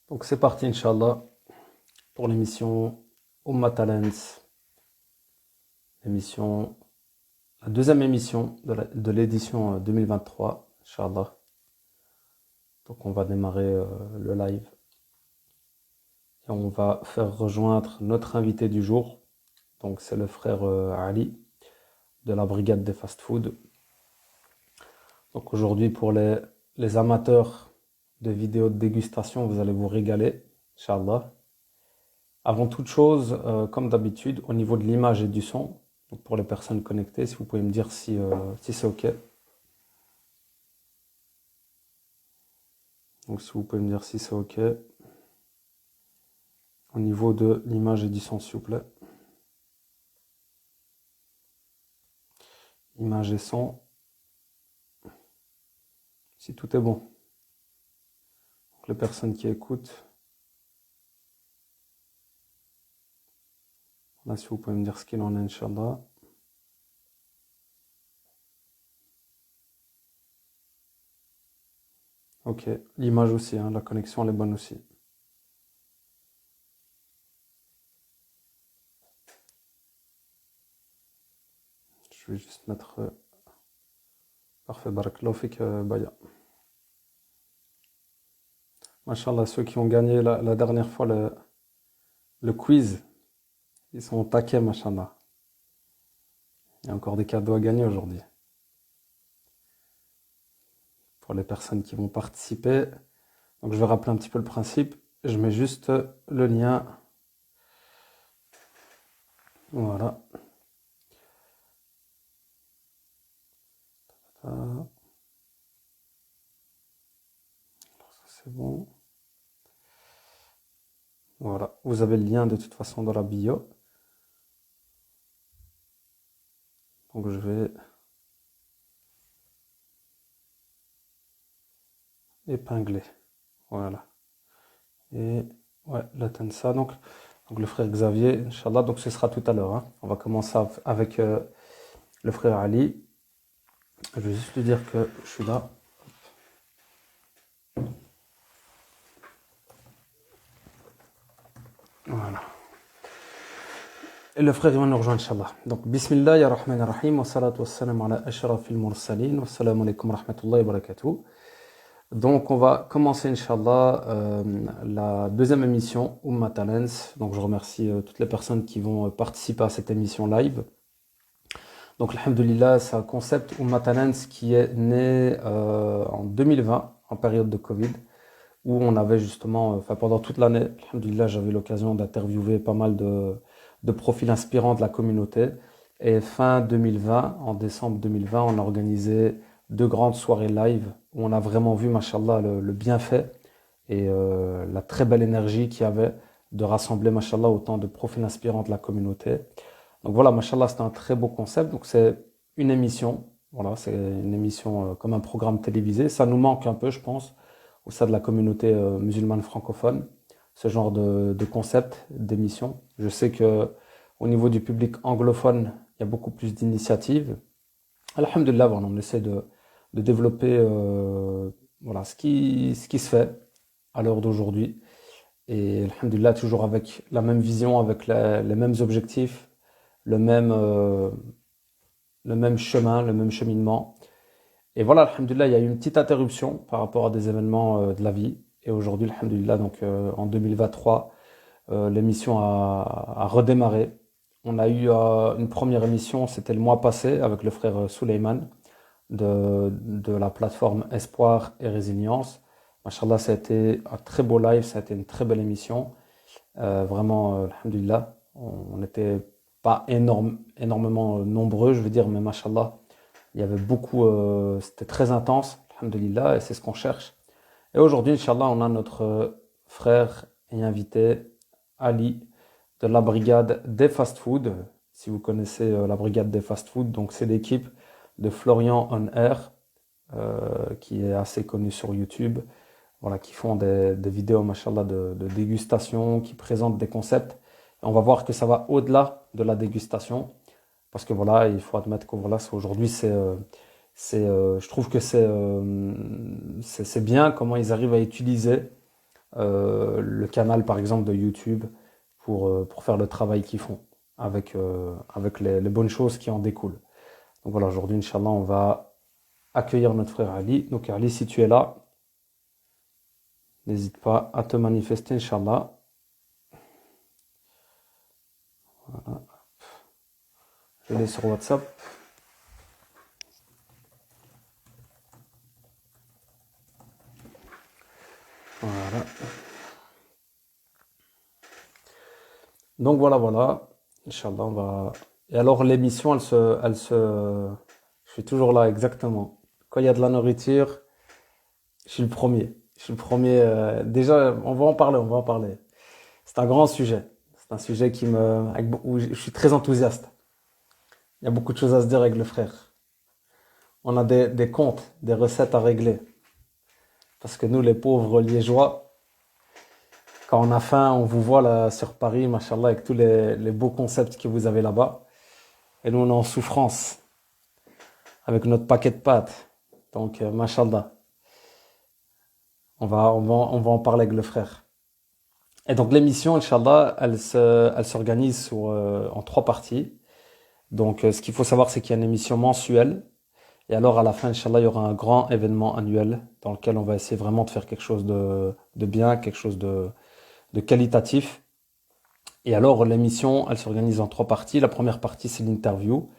Donc c'est parti, Inch'Allah, pour l'émission Umma Talents, l'émission, la deuxième émission de l'édition 2023, Inch'Allah. Donc on va démarrer le live et on va faire rejoindre notre invité du jour. Donc c'est le frère Ali de la brigade des fast-food. Donc aujourd'hui pour les amateurs de vidéos de dégustation, vous allez vous régaler, Inch'Allah. Avant toute chose, comme d'habitude, au niveau de l'image et du son, donc pour les personnes connectées, si vous pouvez me dire si c'est OK. Donc si vous pouvez me dire si c'est OK. Au niveau de l'image et du son, s'il vous plaît. Image et son. Si tout est bon. Donc les personnes qui écoutent. Là, si vous pouvez me dire ce qu'il en est, Inch'Allah. OK. L'image aussi, hein, la connexion elle est bonne aussi. Je vais juste mettre... Parfait, barakallahu fik, Baya. Machallah, ceux qui ont gagné la dernière fois le quiz, ils sont au taquet, machallah. Il y a encore des cadeaux à gagner aujourd'hui. Pour les personnes qui vont participer. Donc je vais rappeler un petit peu le principe. Je mets juste le lien. Voilà. Alors, ça c'est bon. Voilà. Vous avez le lien de toute façon dans la bio. Donc je vais épingler. Voilà. Et ouais, l'atteindre ça. Donc le frère Xavier, Inch'Allah, donc ce sera tout à l'heure, hein. On va commencer avec le frère Ali. Je vais juste lui dire que je suis là. Voilà. Et le frère il va nous rejoindre, Inch'Allah. Donc, Bismillah, ya Rahman Rahim, wa salatu wa salam ala ashrafil mursalin, wa salamu alaikum wa rahmatullahi wa barakatuh. Donc, on va commencer, Inch'Allah, la deuxième émission, Umma Talents. Donc, je remercie toutes les personnes qui vont participer à cette émission live. Donc, alhamdoulilah, c'est un concept Umma Talents qui est né en 2020, en période de Covid, où on avait justement, enfin pendant toute l'année, alhamdoulilah, j'avais l'occasion d'interviewer pas mal de profils inspirants de la communauté. Et fin 2020, en décembre 2020, on a organisé deux grandes soirées live où on a vraiment vu, machallah, le bienfait et la très belle énergie qu'il y avait de rassembler, machallah, autant de profils inspirants de la communauté. Donc voilà, machallah, c'est un très beau concept. Donc c'est une émission, voilà, c'est une émission comme un programme télévisé. Ça nous manque un peu, je pense, au sein de la communauté musulmane francophone, ce genre de concept, d'émission. Je sais que au niveau du public anglophone, il y a beaucoup plus d'initiatives. Alhamdulillah, voilà, on essaie de développer voilà, ce qui se fait à l'heure d'aujourd'hui. Et alhamdulillah, toujours avec la même vision, avec les mêmes objectifs, le même, euh, le même chemin, le même cheminement. Et voilà, alhamdulillah, il y a eu une petite interruption par rapport à des événements de la vie. Et aujourd'hui, alhamdulillah, donc en 2023, l'émission a redémarré. On a eu une première émission, c'était le mois passé, avec le frère Suleiman de la plateforme Espoir et Résilience. Machallah, ça a été un très beau live, ça a été une très belle émission. Vraiment, alhamdulillah, on n'était pas énormément nombreux, je veux dire, mais machallah, il y avait beaucoup, c'était très intense, alhamdulillah, et c'est ce qu'on cherche. Et aujourd'hui, Inch'Allah, on a notre frère et invité, Ali, de la brigade des fast-food. Si vous connaissez la brigade des fast-food, donc c'est l'équipe de Florian On Air, qui est assez connu sur YouTube, voilà, qui font des vidéos, machallah, de dégustation, qui présentent des concepts. Et on va voir que ça va au-delà de la dégustation, parce que voilà, il faut admettre que voilà, aujourd'hui, je trouve que c'est bien comment ils arrivent à utiliser le canal par exemple de YouTube pour faire le travail qu'ils font avec les bonnes choses qui en découlent. Donc voilà, aujourd'hui, Inch'Allah, on va accueillir notre frère Ali. Donc Ali, si tu es là, n'hésite pas à te manifester, Inch'Allah. Voilà. Je l'ai sur WhatsApp. Voilà. Donc voilà. Inch'Allah, on va. Et alors l'émission, je suis toujours là, exactement. Quand il y a de la nourriture, je suis le premier. Je suis le premier. Déjà, on va en parler. C'est un grand sujet. C'est un sujet où je suis très enthousiaste. Il y a beaucoup de choses à se dire avec le frère. On a des comptes, des recettes à régler. Parce que nous, les pauvres liégeois, quand on a faim, on vous voit là sur Paris, machallah, avec tous les beaux concepts que vous avez là-bas. Et nous, on est en souffrance avec notre paquet de pâtes. Donc, machallah, on va en parler avec le frère. Et donc, l'émission, Inch'Allah, elle s'organise en 3 parties. Donc, ce qu'il faut savoir, c'est qu'il y a une émission mensuelle. Et alors, à la fin, Inch'Allah, il y aura un grand événement annuel dans lequel on va essayer vraiment de faire quelque chose de bien, quelque chose de qualitatif. Et alors, l'émission, elle s'organise en 3 parties. La première partie, c'est l'interview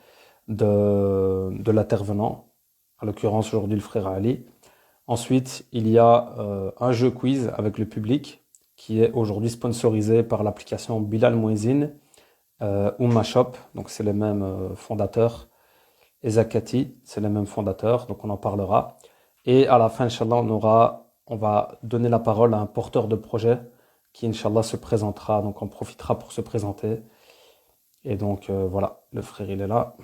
de l'intervenant, en l'occurrence aujourd'hui le frère Ali. Ensuite, il y a un jeu quiz avec le public qui est aujourd'hui sponsorisé par l'application Bilal Mouezine, Oumma Shop, donc c'est les mêmes fondateurs, et Zakati, c'est les mêmes fondateurs, donc on en parlera. Et à la fin, Inch'Allah, on va donner la parole à un porteur de projet qui, Inch'Allah, se présentera, donc on profitera pour se présenter. Et donc voilà, le frère il est là.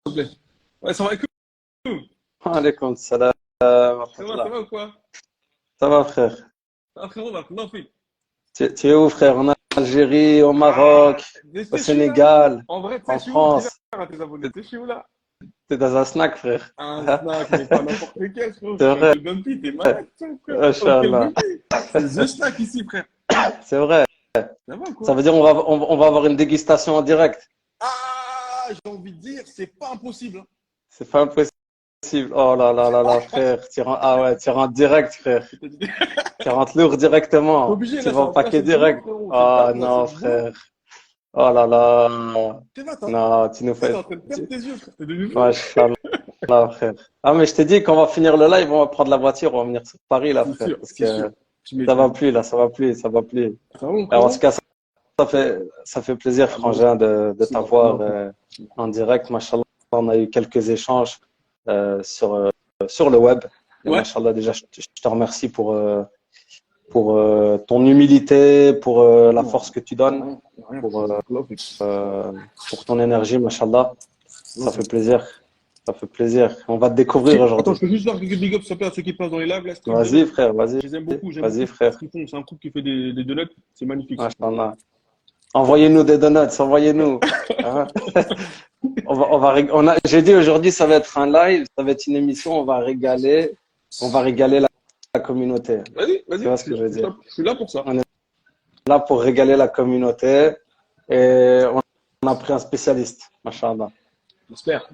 S'il te plaît. Ouais, ça va écoute. Alaykoum salam wa Ça rahmatullah. va ou quoi? Ça va frère? Ah, frérot, bah, non, fille. Tu es où frère? En Algérie, au Ah, Maroc, au t'es chez où là? Sénégal, En vrai, tu sais, en je suis où? Dis là France? à tes abonnés. T'es chez où là? T'es dans un snack frère. Un snack, mais pas n'importe lequel, frérot. Je C'est suis chez vrai, Uncle Bumpy, t'es malade, ça ou quoi? Uncle Inch'Allah. Bumpy. C'est The Snack ici, frère. C'est vrai. Ça va ou Ça quoi? veut dire on va avoir une dégustation en direct. Ah, j'ai envie de dire, c'est pas impossible, hein. C'est pas impossible. Oh là là là là frère. Ah ouais, tu rentres direct frère. Je te dis. Tu rentres lourd T'es directement. obligé, Tu là, vas au là, paquet c'est le boulot, direct. frérot. C'est le Oh taf, là, c'est non du boulot. frère. Oh là là. T'es là, Non, tu nous t'es fais. en train de perdre tes yeux, frère. T'es devenu fou. Machallah. Là, frère. Ah, mais je t'ai dit qu'on va finir le live, on va prendre la voiture, on va venir sur Paris, là, C'est frère, sûr, parce c'est sûr. que Tu ça va m'étonnes. plus, là, ça va plus, ça va plus. Ça va, mon Alors, en tout frérot? cas, ça fait plaisir, Ah, moi frangin, aussi. de C'est normal, t'avoir non, en direct. Machallah, on a eu quelques échanges sur le web. Et ouais. machallah, déjà, je te remercie pour ton humilité, pour la Non, force que tu donnes, rien, rien. pour, euh, Love. pour ton énergie, machallah. Ça Love. fait plaisir. Ça fait plaisir. On va te découvrir Attends, aujourd'hui. je peux juste faire quelques big ups s'il te plaît, à ceux qui passent dans les lives, là, stream Vas-y, donut. frère, vas-y. Je les aime beaucoup, j'aime Vas-y, beaucoup frère. ce qu'ils font. C'est un groupe qui fait des donuts, c'est magnifique ce qu'ils font. Machallah. Envoyez-nous des donuts, envoyez-nous. Hein. J'ai dit aujourd'hui, ça va être un live, ça va être une émission, on va régaler la communauté. Vas-y, Tu vas-y, vois ce que je veux dire? je suis là pour ça. On est là pour régaler la communauté et on a pris un spécialiste. Machallah. J'espère.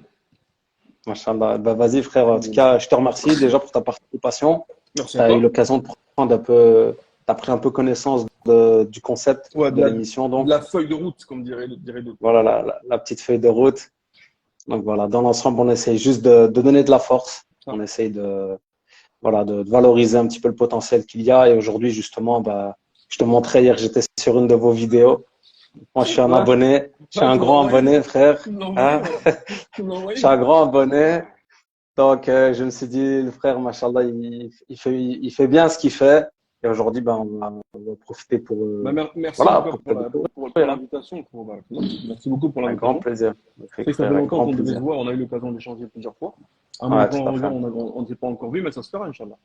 Machallah. Bah, vas-y, frère. En tout cas, je te remercie déjà pour ta participation. Merci Tu à as eu toi. l'occasion de prendre t'as pris un peu connaissance du concept Ouais, de l'émission, de donc. la feuille de route, comme dirait d'autres. Voilà la petite feuille de route. Donc voilà, dans l'ensemble, on essaye juste de donner de la force. Ça. On essaye de valoriser un petit peu le potentiel qu'il y a. Et aujourd'hui, justement, bah, je te montrais hier, j'étais sur une de vos vidéos. Moi, je suis un Ouais, abonné. Je suis ouais, un tu me l'as grand envoyé. abonné, frère. Tu me l'as envoyé, Hein. ouais. Tu me l'as Je envoyé. suis un grand abonné. Donc, je me suis dit, le frère, machallah, il fait bien ce qu'il fait. Et aujourd'hui, ben, on va profiter pour, Bah, merci voilà, encore pour te découvrir. pour Hein. l'invitation. Merci beaucoup pour Avec grand l'invitation. plaisir. Je sais que ça fait Frère, avec longtemps grand qu'on devait se plaisir. voir, on a eu l'occasion d'échanger plusieurs fois. À un Ouais, moment tout à fait. on ne s'est pas encore vu, mais ça se fera, Inch'Allah.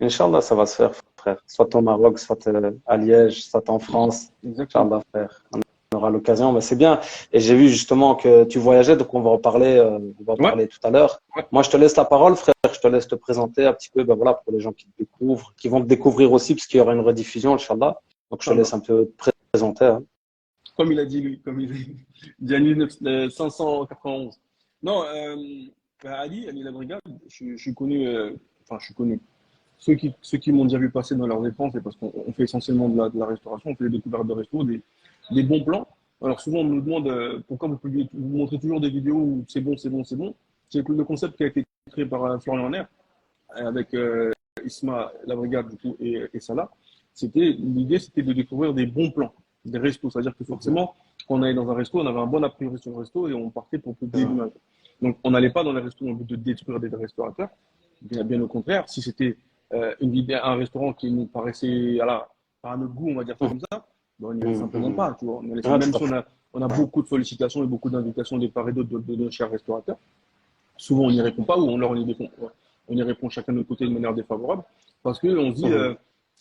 Inch'Allah, ça va se faire, frère. Soit au Maroc, soit à Liège, soit en France. Exactement. Inch'Allah, frère. aura l'occasion. Mais c'est bien. Et j'ai vu justement que tu voyageais, donc on va en Ouais, parler tout à l'heure. ouais, Moi, je te laisse la parole, frère. Je te laisse te présenter un petit peu, ben voilà, pour les gens qui te découvrent, qui vont te découvrir aussi, parce qu'il y aura une rediffusion, Inch'Allah. Donc, je te laisse Inch'Allah. un peu te présenter. Hein. Comme il a dit lui, comme il a dit en 591. Non, Ali la brigade, je suis connu, enfin, je suis connu. Ceux qui m'ont déjà vu passer dans leurs dépenses, c'est parce qu'on fait essentiellement de la restauration, on fait des découvertes de resto, des bons plans. Alors souvent, on nous demande pourquoi vous montrez toujours des vidéos où c'est bon, c'est bon, c'est bon. C'est le concept qui a été créé par Florian Nair, avec Isma, la brigade du coup, et Salah. L'idée, c'était de découvrir des bons plans, des restos. C'est-à-dire que Mhm. forcément, quand on allait dans un resto, on avait un bon a priori sur le resto et on partait pour C'est publier ça. l'image. Donc, on n'allait pas dans les restos dans le but de détruire des restaurateurs. Bien au contraire, si c'était un restaurant qui nous paraissait, voilà, à notre goût, on va dire ça Mhm. comme ça, ben, on n'irait Mhm. simplement Mhm. pas, tu vois. Ouais, Même tout à si fait. on a beaucoup de sollicitations et beaucoup d'invitations des part et d'autre de nos chers restaurateurs, souvent on n'y répond pas ou on y répond chacun de notre côté de manière défavorable parce qu'on se dit Mhm.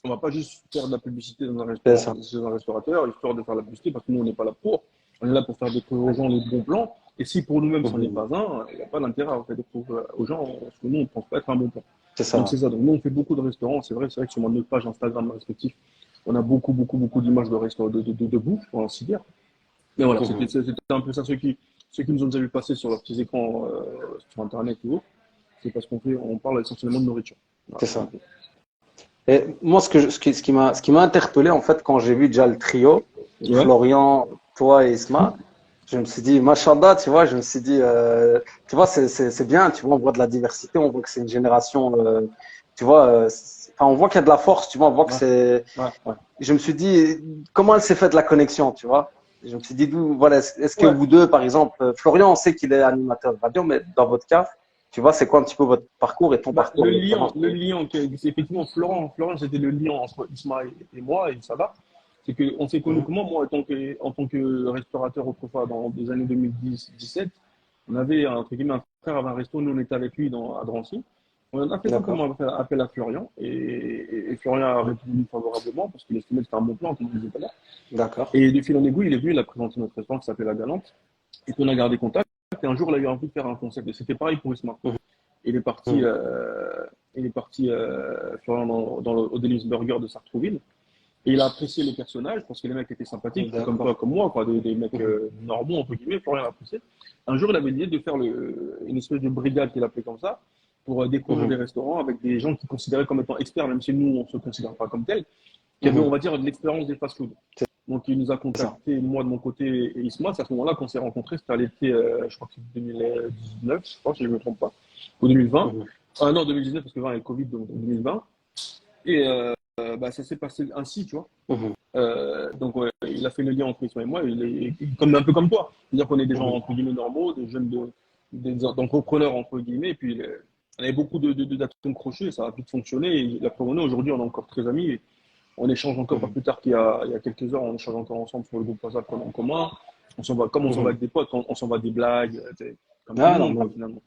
on va pas juste faire de la publicité dans un C'est restaurant ça. chez un restaurateur histoire de faire de la publicité parce que nous on n'est pas là pour, on est là pour faire découvrir aux gens les bons plans et si pour nous-mêmes c'en est Mhm. pas un, il n'y a pas d'intérêt à faire découvrir aux gens ce que nous on ne pense pas être un bon plan. C'est Donc ça. c'est ça, donc nous on fait beaucoup de restaurants, c'est vrai que sur notre page Instagram respective on a beaucoup d'images de restaurants de bouffe pour ainsi dire. Mais voilà, Mhm. c'était un peu ça. Ceux qui nous ont déjà vu passer sur leurs petits écrans sur Internet ou autre, c'est parce on parle essentiellement de nourriture. Voilà. C'est ça. Et moi, ce qui m'a interpellé, en fait, quand j'ai vu déjà le trio, Ouais, Florian, toi et Isma, je me suis dit, Machallah, tu vois, je me suis dit, tu vois, c'est bien, tu vois, on voit de la diversité, on voit que c'est une génération, tu vois, enfin, on voit qu'il y a de la force, tu vois, on voit que ouais, c'est. ouais. Je me suis dit, comment elle s'est faite la connexion, tu vois? Je me suis dit, voilà, est-ce que Ouais. vous deux, par exemple, Florian, on sait qu'il est animateur de radio, mais dans votre cas, tu vois, c'est quoi un petit peu votre parcours et ton Bah, parcours, notamment? le lien, c'est effectivement Florent, c'était le lien entre Ismaël et moi et Salah. C'est qu'on s'est connus Mhm. comment, moi, en tant que restaurateur autrefois, dans les années 2010-17, on avait, entre guillemets, un frère avait un resto, nous on était avec lui à Drancy. On a fait D'accord, simplement appel à Florian et Florian a répondu favorablement parce qu'il estimait que c'était un bon plan, comme je disais tout à l'heure. d'accord, Et de fil en aiguille, il est venu, il a présenté notre restaurant qui s'appelait La Galante et qu'on a gardé contact. Et un jour, il a eu envie de faire un concept et c'était pareil pour Isma. mhm. Il est parti, Mhm. Florian, au Delis Burger de Sartrouville. Et il a apprécié les personnages parce que les mecs étaient sympathiques, comme toi, D'accord. comme moi, quoi, des mecs Mhm. normaux, entre guillemets. Florian a apprécié. Un jour, il avait l'idée de faire une espèce de brigade qu'il appelait comme ça pour découvrir des Mhm. restaurants avec des gens qu'il considérait comme étant experts, même si nous, on ne se considère pas comme tels, qui avaient, on Mhm. va dire, de l'expérience des fast-food. C'est Donc, il nous a c'est ça. contacté, moi de mon côté et Isma. C'est à ce moment-là qu'on s'est rencontrés. C'était à l'été, je crois que c'est 2019, je crois, si je ne me trompe pas, ou 2020. Mhm. Ah non, 2019, parce que 20 et Covid, donc 2020. Et bah, ça s'est passé ainsi, tu vois. Mhm. Donc, ouais, il a fait le lien entre Isma et moi, comme, un peu comme toi. C'est-à-dire qu'on est des gens, Mhm. entre guillemets, normaux, d'entrepreneurs, entre guillemets, et puis on avait beaucoup d'atomes crochés, ça a vite fonctionné, et la preuve en est, aujourd'hui, on est encore très amis, et on échange encore, pas Mhm. plus tard il y a quelques heures, on échange encore ensemble sur le groupe WhatsApp qu'on a en commun. Comme on s'en va Mhm. avec des potes, on s'en va des blagues, comme tout le Ah, monde, quoi, normal. finalement.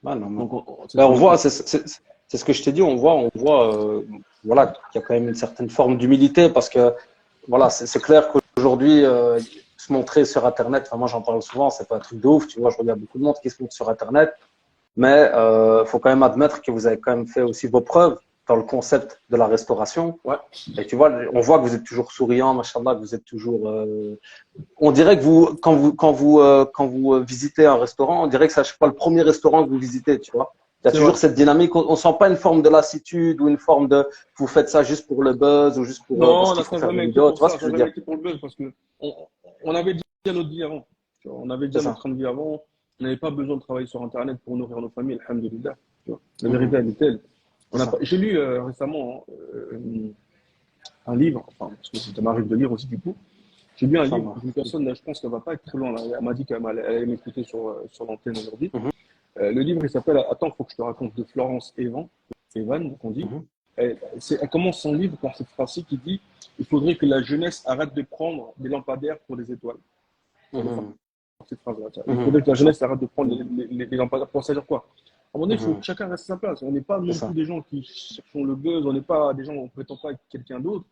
Ah, normal. Donc, c'est ce Ben, qu'on on a fait. voit, c'est ce que je t'ai dit, on voit voilà, qu'il y a quand même une certaine forme d'humilité parce que voilà, c'est clair qu'aujourd'hui, se montrer sur Internet, enfin, moi j'en parle souvent, c'est pas un truc de ouf, tu vois, je regarde beaucoup de monde qui se montre sur Internet, mais faut quand même admettre que vous avez quand même fait aussi vos preuves dans le concept de la restauration. Ouais, Et tu vois, on voit que vous êtes toujours souriant, machallah, que vous êtes toujours. On dirait que quand vous visitez un restaurant, on dirait que c'est à chaque fois le premier restaurant que vous visitez, tu vois. Il y a c'est vrai. toujours cette dynamique. On sent pas une forme de lassitude ou une forme de vous faites ça juste pour le buzz ou juste pour Non, parce on qu'il n'a faut ça faire des jamais été vidéos. pour Tu vois ce ça, que ça je n'a veux dire? jamais été pour le buzz, parce que on avait déjà notre vie avant. Tu vois, on avait C'est déjà notre ça. train de vie avant. On n'avait pas besoin de travailler sur Internet pour nourrir nos familles, alhamdoulilah. Tu vois. La vérité, Mhm. elle est telle. C'est ça. J'ai lu récemment un livre, enfin, parce que ça m'arrive de lire aussi du coup. J'ai lu un livre Inch'Allah. d'une personne, là, je pense qu'elle va pas être très loin. Là. Elle m'a dit elle allait m'écouter sur l'antenne aujourd'hui. Mhm. Le livre, il s'appelle Attends, faut que je te raconte de Florence Evan, qu'on dit. Mhm. Elle commence son livre par cette phrase qui dit il faudrait que la jeunesse arrête de prendre des lampadaires pour des étoiles. Elle est forte, Mhm. cette phrase-là. Il Mhm. faudrait que la jeunesse Inch'Allah. arrête de prendre les lampadaires pour ça dire quoi. À un moment donné, il faut que Mhm. chacun reste à sa place. On n'est pas C'est non plus ça. des gens qui cherchent le buzz, on n'est pas des gens, on ne prétend pas être quelqu'un d'autre.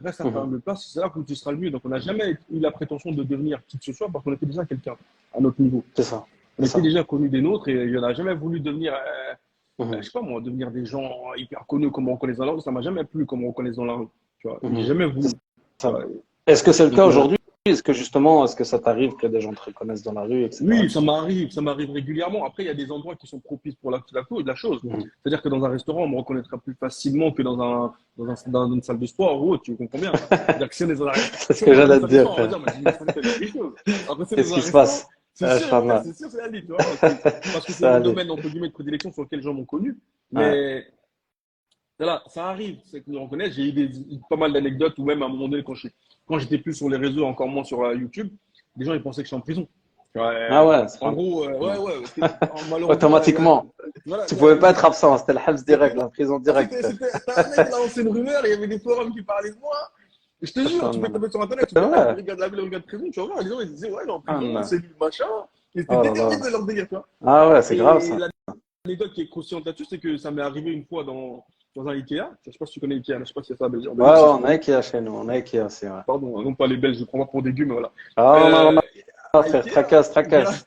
reste à faire Mhm. de place, c'est là où tu seras le mieux. Donc, on n'a jamais eu la prétention de devenir qui que ce soit parce qu'on était déjà quelqu'un à notre niveau. C'est ça. On C'est était ça. déjà connus des nôtres et on n'a jamais voulu devenir, je Mhm. sais pas moi, devenir des gens hyper connus comme on reconnaît dans la rue. Ça m'a jamais plu comme on reconnaît dans la rue. Tu vois, j'ai Mhm. jamais C'est voulu. Tu ça. vois. Est-ce que c'est le cas Donc, aujourd'hui? Est-ce que justement, est-ce que ça t'arrive que des gens te reconnaissent dans la rue, etc. oui, ça m'arrive régulièrement. Après, il y a des endroits qui sont propices pour la chose. Mhm. C'est-à-dire que dans un restaurant, on me reconnaîtra plus facilement que dans une salle de sport ou autre, tu comprends bien. C'est-à-dire que si on est dans un C'est ce si on que est dans une j'allais te salle de dire, sport, on va frère. dire, mais c'est quelque chose. Après, si on est Qu'est-ce dans qui un se restaurant, passe? Inch'Allah. c'est sûr, c'est la limite, tu vois, parce que c'est Ça mon allait. domaine, entre guillemets, de prédilection sur lequel les gens m'ont connu. Ouais. Mais, voilà, ça arrive, c'est qu'ils me reconnaissent. J'ai eu pas mal d'anecdotes ou même à un moment donné, quand j'étais plus sur les réseaux, encore moins sur YouTube, des gens, ils pensaient que j'étais en prison. Ah Ouais, ouais, en gros, ouais, subhanallah. ouais, malheureusement, Automatiquement. voilà, Tu pouvais pas être absent. C'était le Habs c'était direct, la prison ah, directe, frère. c'était un mec qui a lancé une rumeur, il y avait des forums qui parlaient de moi. Je te jure, tu peux Subhanallah. taper sur internet, tu C'est peux taper vrai. brigade la ville, brigade prison, tu vas voir, les gens ils disaient ouais, il est en prison, Subhanallah. c'est lui, machin. Ils étaient Oh là déterminés là. de leur délire, tu vois. Ah ouais, c'est grave Et ça. l'anecdote qui est croustillante là-dessus, c'est que ça m'est arrivé une fois dans un Ikea. Je sais pas si tu connais Ikea, je sais pas si c'est ça en Ouais, ouais, Belgique, c'est on connu. a Ikea chez nous. On a Ikea aussi, ouais. Pardon, hein, non pas les Belges, je prends pas pour des gueux, mais voilà. Ah, on Euh, a, à frère. Ikea, Tracasse, j'ai tracasse.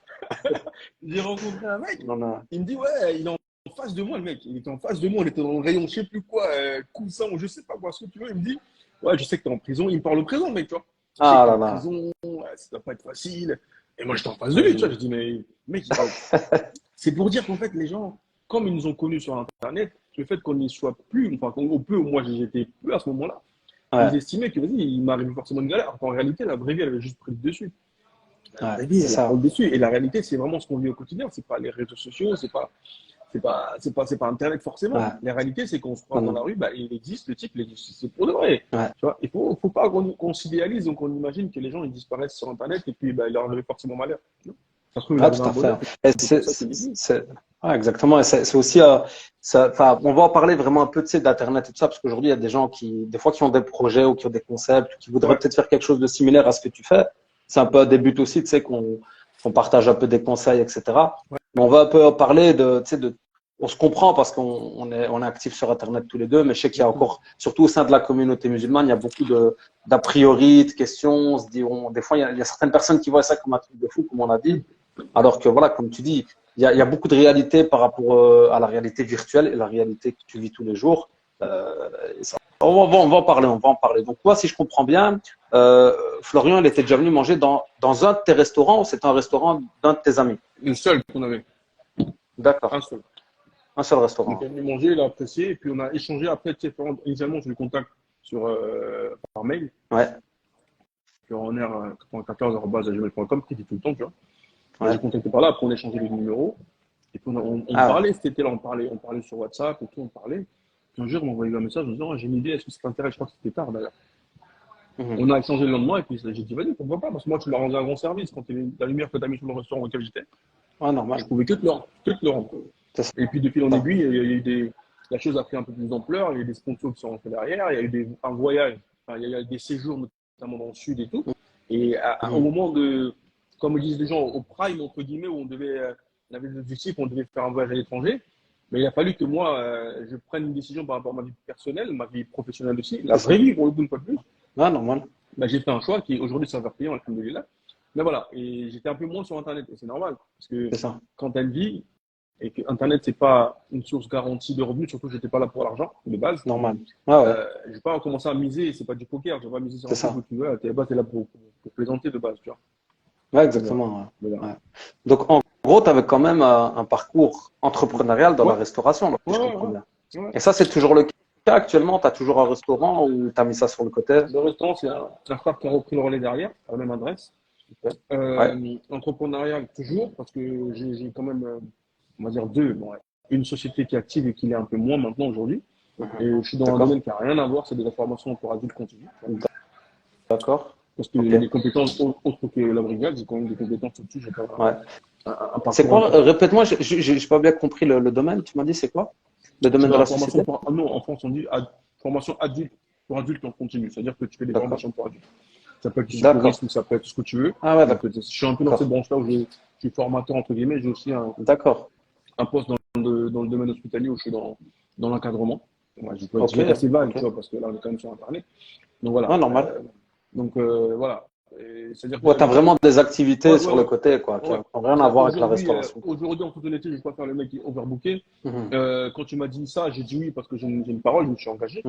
j'ai rencontré un mec. On a. Il me dit, ouais, il est en face de moi, le mec. Il était en face de moi, on était dans le rayon, je sais plus quoi, coussin ou je sais pas quoi, ce que tu veux. Il me dit, ouais, je sais que t'es en prison. Il me parle au présent, mec, tu vois. Je sais que Ah t'es là en là. prison, ouais, ça doit pas être facile. Et moi, j'étais en face de lui, tu vois. Imagine. Je dis, mais, mec, c'est pour dire qu'en fait, les gens, comme ils nous ont connus sur Internet, le fait qu'on n'y soit plus, enfin, qu'on peut, moi, j'étais plus à ce moment-là, ils Ouais, estimaient que, vas-y, il m'arrive forcément une galère. En réalité, la vraie vie, elle avait juste pris le dessus. La ouais, vraie vie, c'est elle prend ça. le dessus. Et la réalité, c'est vraiment ce qu'on vit au quotidien. C'est pas les réseaux sociaux, c'est pas Internet forcément. Ouais. La réalité, c'est qu'on se Non, croise dans la non. rue, bah, il existe, le type, il existe, c'est pour de vrai. Ouais. Tu vois, faut pas qu'on s'idéalise, donc on imagine que les gens, ils disparaissent sur Internet et puis, bah, il leur arrive forcément malheur. Non. Ça se trouve, il Ouais, arrive tout un à fait. bonheur, Et c'est pour ça qu'il est venu. ouais, exactement. Et c'est aussi, ça, enfin, on va en parler vraiment un peu, tu sais, d'Internet et tout ça, parce qu'aujourd'hui, il y a des gens qui, des fois, qui ont des projets ou qui ont des concepts, qui voudraient Ouais, peut-être faire quelque chose de similaire à ce que tu fais. C'est un peu un début aussi, tu sais, qu'on partage un peu des conseils, etc. ouais, Mais on va un peu en parler tu sais, on se comprend parce on est actifs sur Internet tous les deux, mais je sais qu'il y a exactement. encore, surtout au sein de la communauté musulmane, il y a beaucoup d'a priori, de questions. On se dit, des fois, il y a certaines personnes qui voient ça comme un truc de fou, comme on a dit. Alors que voilà, comme tu dis, il y a beaucoup de réalité par rapport à la réalité virtuelle et la réalité que tu vis tous les jours. On va en parler, on va en parler. Donc toi, si je comprends bien, Florian, il était déjà venu manger dans un de tes restaurants ou c'était un restaurant d'un de tes amis? Le seul qu'on avait, un D'accord, seul. un seul Donc, il restaurant. est venu manger, il a apprécié, et puis on a échangé après, tu sais, initialement, je le contacte par mail, Ouais, florioner94@gmail.com, qui dit tout le temps, tu vois. Moi, j'ai ouais. contacté par là, après on a échangé les numéros. Et puis on Ah ouais. parlait, cet été-là, on parlait sur WhatsApp et tout, on parlait. Puis un jour, on m'a envoyé un message en disant, ah, j'ai une idée, est-ce que ça t'intéresse? Je crois que c'était tard d'ailleurs. Mhm. On a échangé le lendemain et puis j'ai dit, vas-y, pourquoi pas? Parce que moi, tu m'as rendu un grand service quand la lumière que tu as mis sur le restaurant auquel j'étais. Ouais, Je normal. pouvais que te le rendre. C'est Et puis, depuis en ça. aiguille, il y a eu la chose a pris un peu plus d'ampleur, il y a eu des sponsors qui sont rentrés derrière, il y a eu un voyage, enfin, il y a eu des séjours, notamment dans le sud et tout. Et au Mhm. moment de, comme disent les gens, au prime, entre guillemets, où on avait des objectifs, on devait faire un voyage à l'étranger. Mais il a fallu que moi, je prenne une décision par rapport à ma vie personnelle, ma vie professionnelle aussi, la C'est vraie ça. vie pour le coup, une fois de plus. Ouais, normal. Bah, j'ai fait un choix qui aujourd'hui ça va payer, alhamdoulilah. Mais voilà, et j'étais un peu moins sur Internet, et c'est normal, parce que C'est ça. quand tu as une vie, et que Internet, c'est pas une source garantie de revenus, surtout que j'étais pas là pour l'argent, de base. Normal. Ouais, ouais. Je vais pas commencer à miser, c'est pas du poker, je vais pas miser sur C'est un truc où ça. tu veux, t'es là pour plaisanter de base, tu vois. Ouais, Mais voilà. exactement. Mais Ouais. voilà. Ouais. Donc, en gros, tu avais quand même un parcours entrepreneurial dans la Ouais, restauration, donc, si ouais, je comprends ouais, bien. ouais. Et ça, c'est toujours le cas actuellement? Tu as toujours un restaurant ou tu as mis ça sur le côté? Le restaurant, c'est un frère qui a repris le relais derrière, à la même adresse. Ok. Ouais. Entrepreneurial toujours, parce que j'ai quand même, on va dire deux, bon, ouais. Une société qui est active et qui l'est un peu moins maintenant aujourd'hui. Mhm. Et je suis dans un D'accord. domaine qui n'a rien à voir, c'est de la formation pour adultes continue. D'accord. Parce que Ok. les compétences autres que la brigade, j'ai quand même des compétences au-dessus, j'ai pas Ouais. un C'est parcours quoi? important. Répète-moi, j'ai pas bien compris le domaine. Tu m'as dit c'est quoi? Le C'est domaine de la la formation société? pour, ah non, en France, on dit formation adulte, pour adultes en continu. C'est-à-dire que tu fais des D'accord. formations pour adultes. Ça peut être du D'accord. secourisme, ça peut être ce que tu veux. Ah ouais, Donc, je suis un peu dans cette d'accord. branche-là où je suis formateur, entre guillemets. J'ai aussi D'accord. un poste dans le domaine hospitalier où je suis dans l'encadrement. Moi, je Ok, vais être assez vague, ok. tu vois, parce que là, on est quand même sur Internet. Donc voilà. Ouais, normal. Voilà. C'est-à-dire Ouais, t'as que, vraiment des ouais, activités ouais, sur le ouais. côté, quoi, qui Ouais. n'ont rien à C'est-à-dire voir avec la qu'aujourd'hui, restauration. aujourd'hui, en toute honnêteté, je ne vais pas faire le mec qui est overbooké. Mhm, Quand tu m'as dit ça, j'ai dit oui parce que j'ai une parole, je me suis engagé.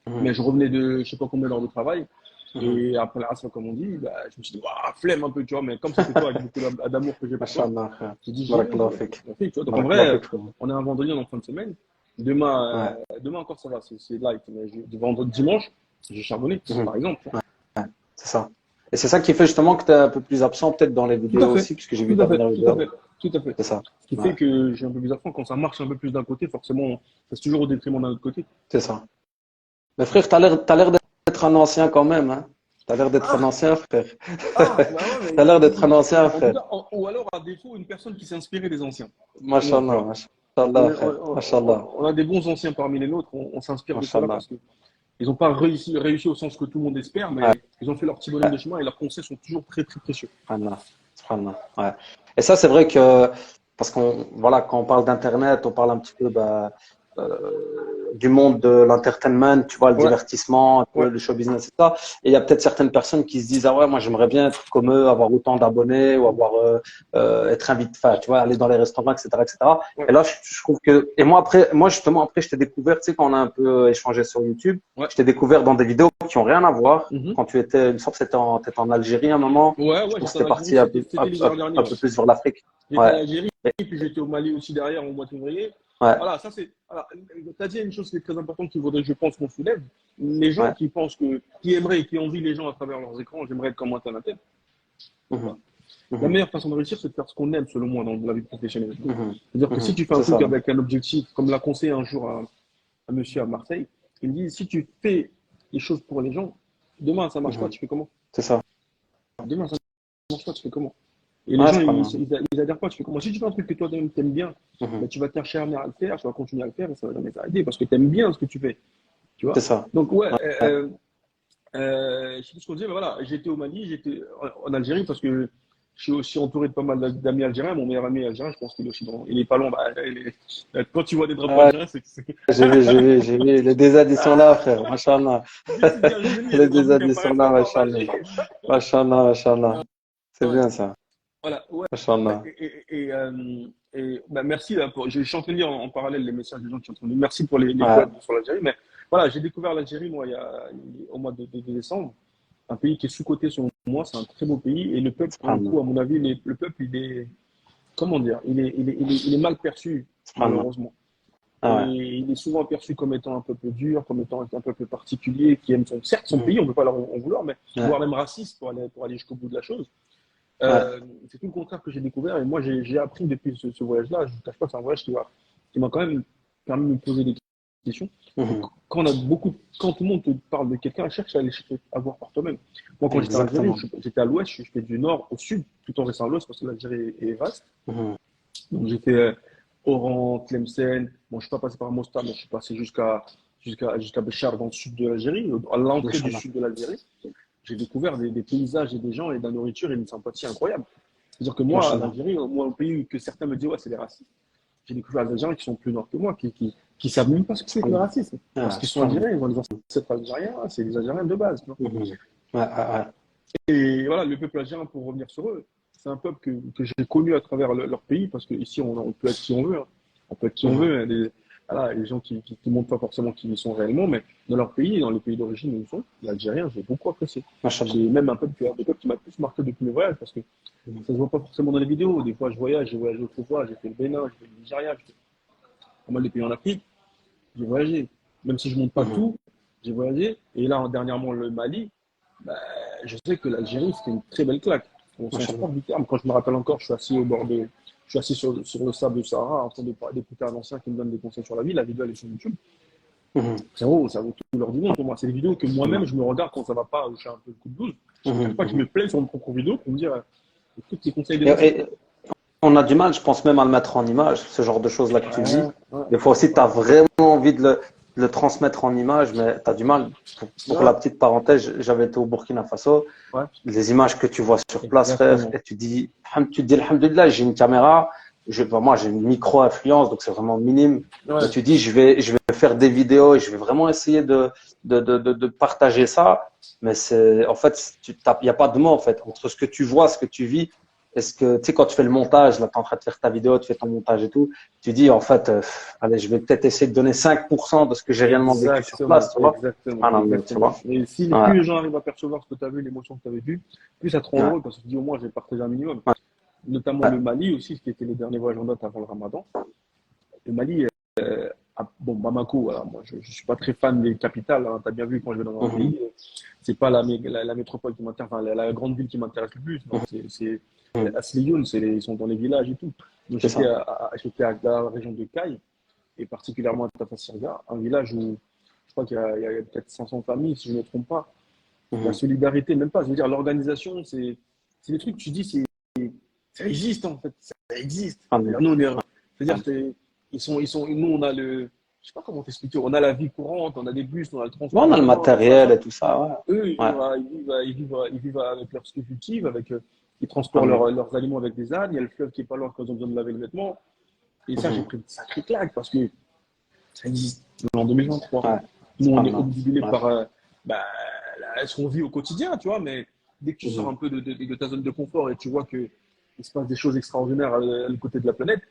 mhm, Mais je revenais de je sais pas combien d'heures de travail. mhm. Et après la race, comme on dit, bah, je me suis dit, waouh, flemme un peu, tu vois. Mais comme c'était toi, avec beaucoup d'amour que j'ai pour toi, Machallah, frère. j'ai dit, j'y vais, j'y Barakallahu vais. fik. On fait, tu vois. Donc en Barakallahu vrai, fik, frère. on est un vendredi, on est en fin de semaine. Ouais. Demain encore, ça va, c'est light. Mais vendredi, dimanche, j'ai charbonné, Mhm. par exemple. Tu vois. C'est ça. Et c'est ça qui fait justement que tu es un peu plus absent, peut-être dans les Tout à vidéos fait, aussi, puisque j'ai vu tout ta à fait, dernière tout à vidéo. fait, tout à fait. C'est ça. Ce qui Ouais. fait que j'ai un peu plus à fond. Quand ça marche un peu plus d'un côté, forcément, c'est toujours au détriment d'un autre côté. C'est ça. Mais frère, t'as l'air d'être un ancien quand même, hein. T'as l'air d'être un Ah, ancien, frère. bah ouais, T'as l'air mais d'être un ancien, en tout frère. cas, ou alors à défaut, une personne qui s'est inspirée des anciens. Souvent, tu Mashallah, vois. mashallah, frère. Mashallah, On a des bons anciens parmi les nôtres, on s'inspire de cela mashallah. parce que ils n'ont pas réussi au sens que tout le monde espère, Ouais, mais ils ont fait leur petit bonhomme ouais. de chemin et leurs conseils sont toujours très très précieux. Subhanallah. Subhanallah. Ouais. Et ça, c'est vrai que, parce qu'on, voilà, quand on parle d'Internet, on parle un petit peu, bah, du monde de l'entertainment, tu vois, le Ouais, divertissement, un peu ouais. le show business et ça. Et il y a peut-être certaines personnes qui se disent, ah ouais, moi, j'aimerais bien être comme eux, avoir autant d'abonnés ou avoir, être invité, enfin, tu vois, aller dans les restaurants, etc., etc. Ouais, Et là, je trouve que, et moi, après, moi, justement, après, je t'ai découvert, tu sais, quand on a un peu échangé sur YouTube, ouais. je t'ai découvert dans des vidéos qui ont rien à voir. Mhm. Quand tu étais, il me semble que t'étais en Algérie à un moment. Ouais, Je ouais, pense j'étais que en t'es Algérie, parti c'était l'hiver dernier. un Ouais. peu plus vers l'Afrique. J'étais en Ouais. Algérie, Et- puis j'étais au Mali aussi derrière au mois de février. ouais. Voilà, ça c'est. Voilà, tu as dit une chose qui est très importante qu'il faudrait, je pense, qu'on soulève. Les gens Ouais. qui pensent que, qui aimeraient et qui envient les gens à travers leurs écrans, j'aimerais être comme moi, t'as la tête. Mhm. La Mhm. meilleure façon de réussir, c'est de faire ce qu'on aime, selon moi, dans la vie professionnelle. Mhm. C'est-à-dire que si Mhm. tu fais un C'est truc ça. avec un objectif, comme l'a conseillé un jour un monsieur à Marseille, il me dit, si tu fais les choses pour les gens, demain ça marche pas, Mhm. tu fais comment? C'est ça. Demain ça marche pas, tu fais comment? Et les Ouais, gens, c'est pas mal. ils adhèrent pas, tu fais comment? Si tu fais un truc que toi t'aimes bien, Mhm. ben, tu vas t'acharner à le faire, tu vas continuer à le faire et ça va jamais t'arrêter parce que tu aimes bien ce que tu fais, tu C'est vois? ça. Donc ouais, Ouais. je sais plus ce qu'on disait, mais voilà, j'étais au Mali, j'étais en Algérie parce que je suis aussi entouré de pas mal d'amis algériens. Mon meilleur ami algérien, je pense qu'il est aussi il est pas loin. Bah, quand tu vois des drapeaux Ouais, algériens, j'ai vu. Les deux additions là, frère. Machallah. dès que tu dis Algérie, il y a Les des deux drapeaux qui additions apparaissent là, là-bas en machallah. Algérie. Machallah, machallah. C'est Ouais, bien ça. voilà, ouais. Machallah. Bah, merci. Là, je suis en train de lire en parallèle les messages des gens qui sont en train de dire merci pour les Ouais. poètes sur l'Algérie. Mais voilà, j'ai découvert l'Algérie, moi, au mois de décembre. Un pays qui est sous-coté selon moi, c'est un très beau pays. Et le peuple, pour le Subhanallah. coup, à mon avis, le peuple, comment dire, il est mal perçu, Subhanallah. malheureusement. Et Ah ouais. il est souvent perçu comme étant un peuple dur, comme étant un peuple particulier, qui aime certes son Mhm. pays, on ne peut pas leur en vouloir, mais Ouais. voire même raciste pour aller jusqu'au bout de la chose. Ouais. C'est tout le contraire que j'ai découvert. Et moi, j'ai appris depuis ce voyage-là, je ne cache pas que c'est un voyage qui m'a quand même permis de me poser des questions. Que Mhm. quand tout le monde te parle de quelqu'un, cherche à aller à voir par toi-même. Moi, quand j'étais en Algérie, Exactement. j'étais à l'ouest, je fais du nord au sud, tout en restant à l'ouest parce que l'Algérie est vaste. Mhm. Donc j'ai fait Oran, Tlemcen. Bon, je suis pas passé par Mostar, mais je suis passé jusqu'à Béchar dans le sud de l'Algérie, à l'entrée du Machallah. sud de l'Algérie. J'ai découvert des paysages et des gens et de la nourriture et une sympathie incroyable. C'est-à-dire que moi, en Machallah. Algérie, moi, au pays que certains me disent, ouais, c'est des racistes. J'ai découvert des gens qui sont plus noirs que moi, qui savent même pas ce que c'est que le Subhanallah. racisme. Parce Ah, qu'ils sont subhanallah. algériens, ils ont des ancêtres algériens, c'est des Algériens de base. Tu vois. Mhm. Ouais, ouais, ouais. Et voilà, le peuple algérien, pour revenir sur eux, c'est un peuple que j'ai connu à travers leur pays, parce qu'ici, on peut être qui on veut. Hein. On peut être qui on Mhm. veut. Hein. Voilà, les gens qui ne montrent pas forcément qui ils sont réellement, mais dans leur pays, dans les pays d'origine où ils sont, l'Algérien, j'ai beaucoup apprécié. Machallah. C'est même un peuple, qui m'a plus marqué depuis mes voyages, parce que Mhm. ça se voit pas forcément dans les vidéos. Des fois, j'ai voyagé autrefois, j'ai fait le Bénin, j'ai fait le Nigeria, j'ai fait pas mal de pays en Afrique, j'ai voyagé. Même si je monte pas Mhm. tout, j'ai voyagé. Et là, dernièrement, le Mali, bah, je sais que l'Algérie, c'était une très belle claque, au sens Machallah. propre du terme. Quand je me rappelle encore, je suis assis je suis assis sur le sable du Sahara en train d'écouter un ancien qui me donne des conseils sur la vie. La vidéo, elle est sur YouTube. Mhm. Ça vaut tout l'or du monde pour moi. C'est des vidéos que moi-même, je me regarde quand ça va pas, ou je suis un peu le coup de blues. Je ne cache Mhm. pas que je Mhm. me plais sur mon propre vidéo pour me dire, écoute les conseils des Et, anciens. et on a du mal, je pense même à le mettre en image, ce genre de choses-là que tu dis. Ouais, ouais, Des fois aussi, tu ouais. as vraiment envie de le transmettre en image, mais tu as du mal. Pour Ouais, la petite parenthèse, j'avais été au Burkina Faso. ouais, Les images que tu vois sur place, frère, exactement. et tu te dis, alhamdoulilah, j'ai une caméra, moi j'ai une micro-influence, donc c'est vraiment minime. Ouais, Mais tu dis, je vais faire des vidéos et je vais vraiment essayer de partager ça. Mais en fait, il n'y a pas de mots, en fait, entre ce que tu vois, ce que tu vis. Est-ce que, tu sais, quand tu fais le montage, là, tu es en train de faire ta vidéo, tu fais ton montage et tout, tu dis, en fait, allez, je vais peut-être essayer de donner 5% de ce que j'ai réellement vécu sur Exactement, place, tu vois. Ah non, mais tu exactement. vois. Et si Ouais, plus les gens arrivent à percevoir ce que tu as vu, l'émotion que tu avais vue, plus ça te rend ouais, heureux parce que tu dis au moins j'ai partagé un minimum. ouais, Notamment ouais. le Mali aussi, ce qui était le dernier voyage en date avant le Ramadan. Le Mali, bon, Bamako, voilà, moi je ne suis pas très fan des capitales. Hein, tu as bien vu quand je vais dans un Mhm, pays, c'est pas la métropole qui m'intéresse, enfin, la grande ville qui m'intéresse le plus. Non, mhm, c'est mhm. Asliyoun, ils sont dans les villages et tout. Donc C'est ça. j'étais dans la région de Caille et particulièrement à Tafasirga, un village où je crois qu'il y a peut-être 500 familles, si je ne me trompe pas. La Mhm. solidarité, même pas, je veux dire, l'organisation, c'est des trucs que tu dis, ça existe en fait, ça existe. Ah C'est-à-dire, non. nous, on est, Ah c'est-à-dire, non. nous, on a je sais pas comment t'expliquer, on a la vie courante, on a des bus, on a le Bon, transport on en a le commun, tout ça, matériel ça. et tout ça, ouais. Eux, Ouais. ils vivent avec leur ce qu'ils cultivent, ils Ah transportent non. leurs aliments avec des ânes, il y a le fleuve qui est pas loin quand ils ont besoin de laver les vêtements. Et ça, j'ai Mhm. pris une sacrée claque parce que ça existe. En 2023, Ouais. nous, Ah on est non. obnubilé Ouais. par bah, ce qu'on vit au quotidien, tu vois, mais dès que tu sors Mhm. un peu de ta zone de confort et tu vois qu'il se passe des choses extraordinaires à l'autre côté de la planète,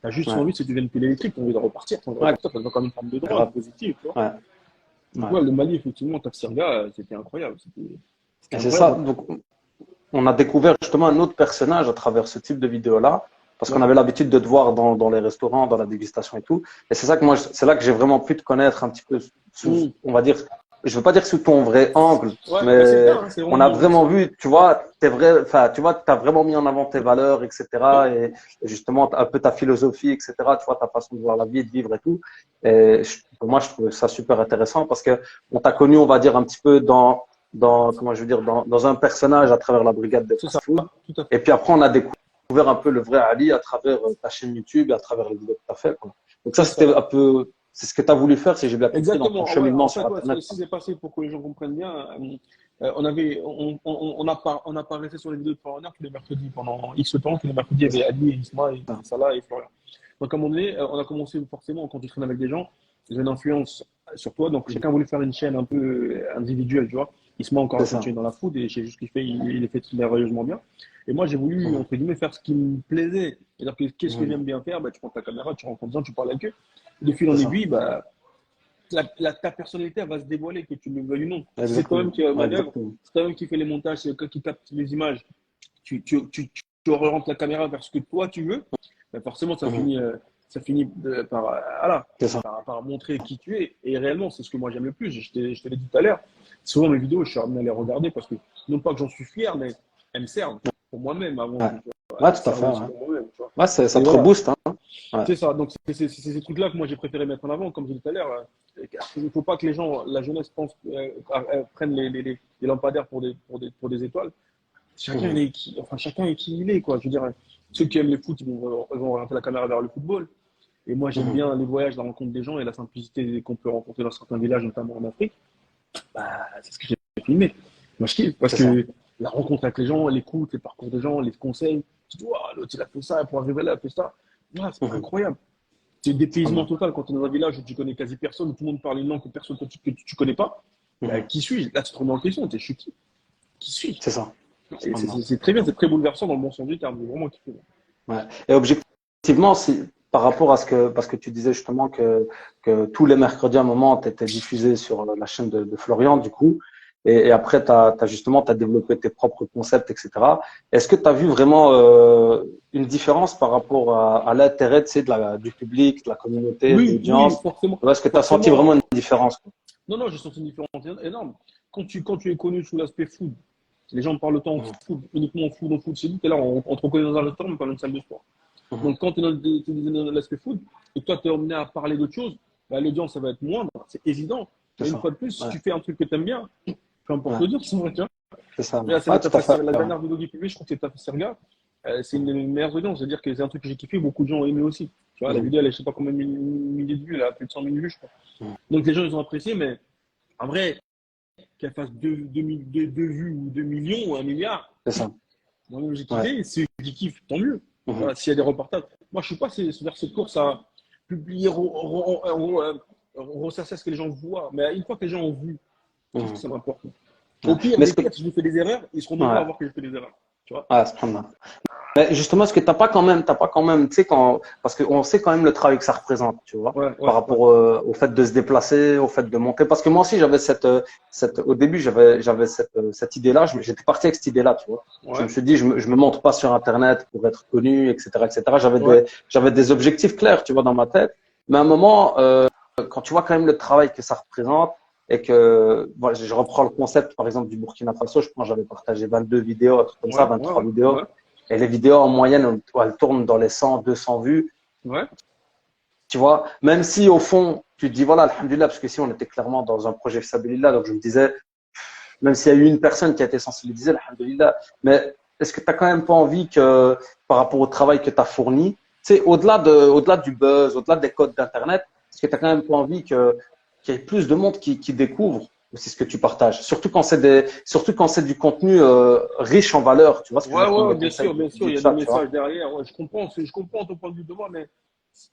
tu as juste Ouais. envie que tu deviennes pile électrique, tu as envie de repartir, Ouais. ça devient comme une forme de drogue Grave. positive, tu vois. Ouais. Donc, Ouais. ouais, le Mali, effectivement, Tafsirga, c'était incroyable. C'était Et c'est ça. incroyable. Donc, on a découvert justement un autre personnage à travers ce type de vidéo-là, parce qu'on Ouais. avait l'habitude de te voir dans les restaurants, dans la dégustation et tout. Et c'est ça que moi, c'est là que j'ai vraiment pu te connaître un petit peu sous, Mmh. on va dire, je veux pas dire sous ton vrai angle, Ouais, bah, c'est le cas, mais hein, c'est vraiment on a mon. vraiment vu, tu vois, t'es vrai, enfin, tu vois, t'as vraiment mis en avant tes valeurs, etc. Et justement, un peu ta philosophie, etc. Tu vois, ta façon de voir la vie, de vivre et tout. Et moi, je trouvais ça super intéressant parce que on t'a connu, on va dire, un petit peu comment je veux dire, dans un personnage à travers la brigade de C'est ça, fast-food. tout à Et fait. puis après, on a découvert un peu le vrai Ali à travers ta chaîne YouTube et à travers les vidéos que tu as fait, quoi. Donc ça, C'est c'était ça. un peu, c'est ce que tu as voulu faire, si j'ai bien compris, dans ton Exactement. Ouais, cheminement en sur fait, ouais, Internet, ce qui quoi. s'est passé pour que les gens comprennent bien, on apparaissait sur les vidéos de Foreigner tous les mercredis pendant X temps, tous les mercredis, il C'est y ça. avait Ali, Isma, et Ça. Salah et Florian. Donc, à un moment donné, on a commencé forcément, quand tu traînes avec des gens, ils ont une influence sur toi. Donc, chacun voulait faire une chaîne un peu individuelle, tu vois. Isma encore C'est a ça. continué dans la food et je sais juste ce qu'il fait, il est fait merveilleusement bien. Et moi, j'ai voulu, Mhm. entre guillemets, faire ce qui me plaisait. C'est-à-dire que qu'est-ce que Mhm. j'aime bien faire? Bah, tu prends ta caméra, tu rencontres des gens, tu parles avec eux. De fil en C'est ça. aiguille, bah, ta personnalité elle va se dévoiler, que tu le veuilles ou non. Si c'est toi-même Exactement. qui Ouais, manœuvre, exactement. c'est toi-même qui fais les montages, c'est toi qui capte les images, tu orientes la caméra vers ce que toi tu veux, ben forcément Mhm. ça finit par, voilà, C'est ça. par montrer qui tu es. Et réellement, c'est ce que moi j'aime le plus. Je te l'ai dit tout à l'heure. Souvent mes vidéos, je suis amené à les regarder parce que non pas que j'en suis fier, mais elles me servent pour moi-même avant Ouais. tout. Tu vois. Ouais, Elles me tout à servent fait. aussi Ouais, pour moi-même. Tu vois. ouais ça Et te voilà. rebooste, hein. Ouais. C'est ça, donc c'est ces trucs-là que moi j'ai préféré mettre en avant, comme je disais tout à l'heure. Il ne faut pas que les gens, la jeunesse pense, prennent les lampadaires pour des étoiles. Mhm. Chacun est qui il est, quoi. Je veux dire, ceux qui aiment le foot, ils vont orienter la caméra vers le football. Et moi, j'aime Mhm. bien les voyages, la rencontre des gens et la simplicité qu'on peut rencontrer dans certains villages, notamment en Afrique. Bah, c'est ce que j'ai filmé. Moi, je kiffe parce C'est ça. que la rencontre avec les gens, l'écoute, les parcours des gens, les conseils, tu dis, oh, l'autre, il a fait ça, pour arriver là, il a fait ça. Ouais, c'est Mhm. incroyable. C'est Ah dépaysement non. total quand tu es dans un village où tu connais quasi personne, où tout le monde parle une langue que personne que tu connais pas. Bah, Mhm. qui suis-je? Là, tu te remets en question, je suis qui? Qui suis-je? C'est ça. Et Ah non. c'est très bien, c'est très bouleversant dans le bon sens du terme. J'ai vraiment kiffé. Ouais. Et objectivement, si, par rapport à parce que tu disais justement que tous les mercredis à un moment, tu étais diffusé sur la chaîne de Florian, du coup, et après, justement, tu as développé tes propres concepts, etc. Est-ce que tu as vu vraiment une différence par rapport à l'intérêt, tu sais, du public, de la communauté, de Oui, oui, l'audience? forcément. Ou est-ce que tu as senti vraiment une Forcément. différence, quoi? Non, non, j'ai senti une différence énorme. Quand tu es connu sous l'aspect food, les gens parlent autant Mhm. food, uniquement food. C'est dit, t'es là, on te reconnaît dans un restaurant, mais pas dans une salle de sport. Mhm. Donc, quand tu es dans l'aspect food, et que toi, tu es emmené à parler d'autre chose, bah, l'audience, ça va être moindre. C'est évident. C'est Mais une ça. fois de plus, si Ouais. tu fais un truc que tu aimes bien, peu importe Ouais. l'audience, en vrai, tu vois. C'est ça. Là, Ouais, tout à fait. la Ouais. dernière vidéo que j'ai publiée, je crois que c'est Tafsirga. C'est une des meilleures audiences. C'est-à-dire que c'est un truc que j'ai kiffé, beaucoup de gens ont aimé aussi. Tu vois, la Mhm. vidéo, elle a je sais pas combien de milliers de vues, elle a plus de 100 000 vues, je crois. Mhm. Donc les gens, ils ont apprécié, mais en vrai, qu'elle fasse 2 vues ou 2 millions ou 1 milliard, C'est ça. moi-même j'ai Ouais. kiffé, ceux qui kiffent, tant mieux. Mhm. Voilà, s'il y a des reportages. Moi, je suis pas vers cette course à publier ressasser ce que les gens voient. Mais une fois que les gens ont vu, qu'est-ce que Mhm. ça m'importe? Ouais. Au pire, Mais des pires, si je fais des erreurs, ils seront nombreux ouais, à voir que je fais des erreurs. Tu vois? ouais, subhanallah. Mais justement, est-ce que t'as pas quand même, tu sais, parce qu'on sait quand même le travail que ça représente, tu vois, Ouais, par ouais, ouais. rapport au fait de se déplacer, au fait de monter. Parce que moi aussi, j'avais au début, j'avais cette idée-là. J'étais parti avec cette idée-là, tu vois. Je me Ouais, suis dit, je me montre pas sur Internet pour être connu, etc., etc. ouais, J'avais des objectifs clairs, tu vois, dans ma tête. Mais à un moment, quand tu vois quand même le travail que ça représente et que, voilà, je reprends le concept, par exemple, du Burkina Faso, je pense que j'avais partagé 22 vidéos, un truc comme ça, ouais, ouais, 23 ouais, vidéos. ouais, Et les vidéos, en moyenne, elles tournent dans les 100, 200 vues. ouais. Tu vois, même si au fond, tu te dis, voilà, alhamdoulilah, parce que si on était clairement dans un projet Fissabilillah, donc je me disais, même s'il y a eu une personne qui a été sensibilisée, alhamdoulilah, mais est-ce que tu n'as quand même pas envie que, par rapport au travail que tu as fourni, tu sais, au-delà du buzz, au-delà des codes d'Internet, est-ce que tu n'as quand même pas envie qu'il y ait plus de monde qui découvre aussi ce que tu partages, surtout quand c'est du contenu riche en valeur, tu vois ce que je Ouais, veux dire, comme ouais, les conseils bien que tu sûr, dis, il y tout a des ça, tu vois. messages derrière. Ouais, je comprends ton point de vue de moi, mais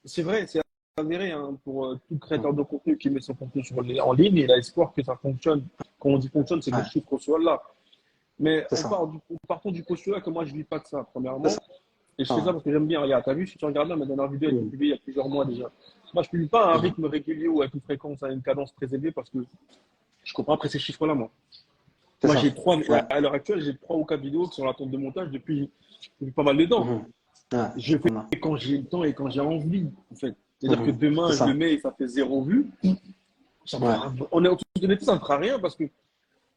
c'est vrai, c'est avéré hein, pour tout créateur de contenu qui met son contenu en ligne, il a espoir que ça fonctionne. Quand on dit fonctionne, c'est que Ouais, les chiffres soient là. Mais c'est ça, partons du postulat que moi, je ne vis pas de ça, c'est premièrement. ça. Et je fais ça parce que j'aime bien. Regarde, t'as vu, si tu regardes là, ma dernière vidéo a été Mm, publiée il y a plusieurs mois déjà. Moi, je ne publie pas à un mm, rythme régulier ou à toute fréquence, à une cadence très élevée parce que je comprends après ces chiffres-là, moi. c'est Moi, ça. Ouais. à l'heure actuelle, j'ai 3 ou 4 vidéos qui sont en attente de montage depuis pas mal de temps. Mhm. Ouais, Je fais subhanallah. quand j'ai le temps et quand j'ai envie, en fait. C'est-à-dire que Mhm. C'est demain, je le ça. mets et ça fait 0 vue. Ça me Ouais, fera, on est en toute honnêteté, ça ne me fera rien parce que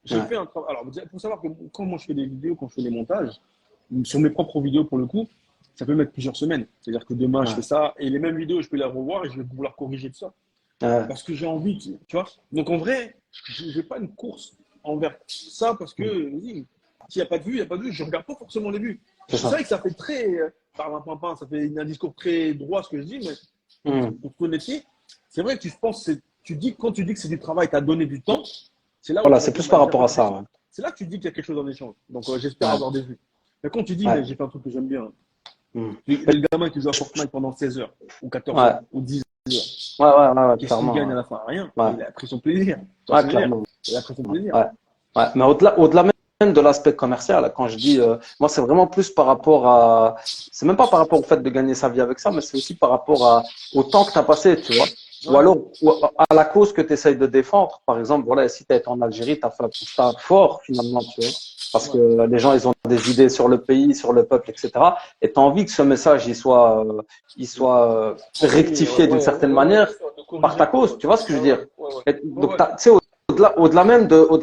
j'ai ouais, fait un travail. Alors, il faut savoir que quand moi je fais des vidéos, quand je fais des montages, sur mes propres vidéos pour le coup, ça peut mettre plusieurs semaines. C'est-à-dire que demain, je fais ouais, ça et les mêmes vidéos, je peux les revoir et je vais vouloir corriger tout ça. ouais. Parce que j'ai envie, tu vois. Donc en vrai, je n'ai pas une course envers ça parce que Mhm. oui, s'il n'y a pas de vues, il n'y a pas de vues. Je ne regarde pas forcément les vues. C'est C'est ça. vrai que ça fait très, par un pimpin, ça fait un discours très droit ce que je dis, mais Mhm. pour te connaître, c'est vrai que tu penses, tu dis, quand tu dis que c'est du travail, tu as donné du temps, c'est là où Voilà, tu c'est réponds, plus bah, par il y a rapport à peut-être quelque ça. chose. Ouais, C'est là que tu dis qu'il y a quelque chose en échange. Donc j'espère ouais, avoir des vues. Mais quand tu dis, mais ouais. j'ai fait un truc que j'aime bien, Mhm. le gamin qui joue à Fortnite pendant 16 heures, ou 14 Ouais, heures, ou 10 heures, ouais, ouais, ouais, ouais, qu'est-ce qu'il gagne clairement. à la fin? Rien. Ouais, Mais ouais, il a pris son plaisir. Tu vois ce ouais, que je veux dire? clairement. Il a pris son plaisir. Ouais, ouais. Mais au-delà même de l'aspect commercial, quand je dis, moi, c'est vraiment plus par rapport c'est même pas par rapport au fait de gagner sa vie avec ça, mais c'est aussi par rapport au temps que tu as passé, tu vois. Ou Ouais. alors, à la cause que tu essayes de défendre. Par exemple, voilà, si tu es en Algérie, tu as fait un constat fort, finalement, tu vois. Parce Ouais. que les gens, ils ont des idées sur le pays, sur le peuple, etc. Et tu as envie que ce message, il soit Transmis, rectifié d'une certaine bien manière sûr, de par corriger ta un peu. cause. Ouais, Tu vois ce que je veux dire? ouais, ouais. Et Ouais, donc, ouais. tu sais, au-delà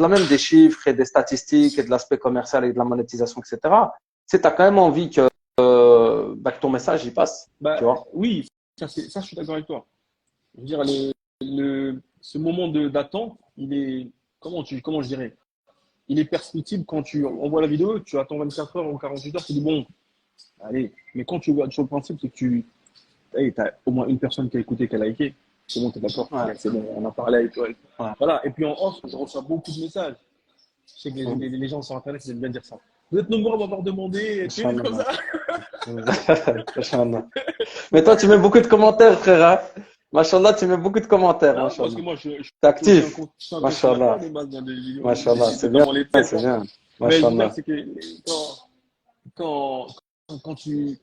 même des chiffres et des statistiques et de l'aspect commercial et de la monétisation, etc., tu sais, tu as quand même envie que ton message y passe, tu Bah, vois. oui, ça, je suis d'accord avec toi. Je veux dire, ce moment d'attente, il est, comment je dirais, il est perspective quand tu envoies la vidéo, tu attends 24 heures ou 48 heures, tu dis bon, allez. Mais quand tu vois sur le principe, c'est que tu as au moins une personne qui a écouté, qui a liké, c'est bon, t'es d'accord, Ouais, c'est bon, on a parlé avec toi. ouais. Voilà. Et puis en off, je reçois beaucoup de messages. Je sais que les gens sur Internet, ils aiment bien dire ça. Vous êtes nombreux à m'avoir demandé, tu sais, comme Inch'Allah. ça. Inch'Allah. Mais toi, tu mets beaucoup de commentaires, frère. Hein. Machallah, tu mets beaucoup de commentaires, Non, parce que machallah. moi, je T'es suis aussi actif. un consommateur Machallah. de base dans des vidéos, Machallah. C'est bien, notamment les tests. c'est bien. Mais je veux dire, Machallah. c'est que quand, quand, quand tu,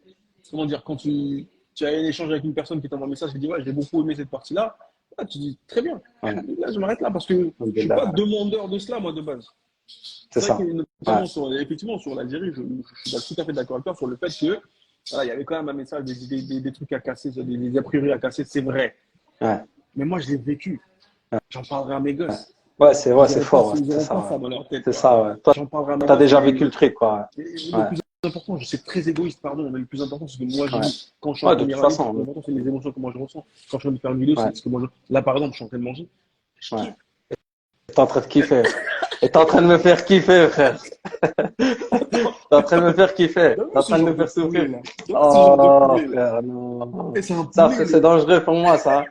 comment dire, quand tu as un échange avec une personne qui t'envoie un message qui dit, ouais, j'ai beaucoup aimé cette partie-là, là, tu dis, très bien. Ouais. Là, je m'arrête là parce que je suis pas Alhamdulillah. demandeur de cela, moi, de base. C'est C'est vrai que, ça. Ouais. notamment effectivement, sur l'Algérie, je suis tout à fait d'accord avec toi sur le fait que, voilà, il y avait quand même un message, des trucs à casser, des a priori à casser, c'est vrai. Ouais. Mais moi, je l'ai vécu. J'en parlerai à mes gosses. Ouais, c'est fort. Ouais. Ils C'est n'auront pas ça. Ouais. ça dans leur tête, C'est quoi. ça. Ouais. Toi, J'en parlerai à mes t'as gosses. déjà vécu le truc, quoi. Le Ouais. plus important, je sais très égoïste, pardon, mais le plus important, c'est que moi, je Ouais. vis. Quand je suis en Ouais, train de de toute lire un livre, façon. le plus Ouais. important, c'est les émotions que moi je ressens. Quand je suis en train de faire une vidéo, Ouais. c'est ce que moi je. Là, par exemple, je suis en train de manger. Je Ouais. kiffe. T'es en train de kiffer. Et t'es en train de me faire kiffer, frère. T'es en train de me faire kiffer. T'as T'es vu en ce train de genre me de faire souffrir. poulet, là? T'as vu ce genre de Oh, poulet, là? frère, non. Et c'est un Ça, poulet, frère, c'est dangereux pour moi, ça.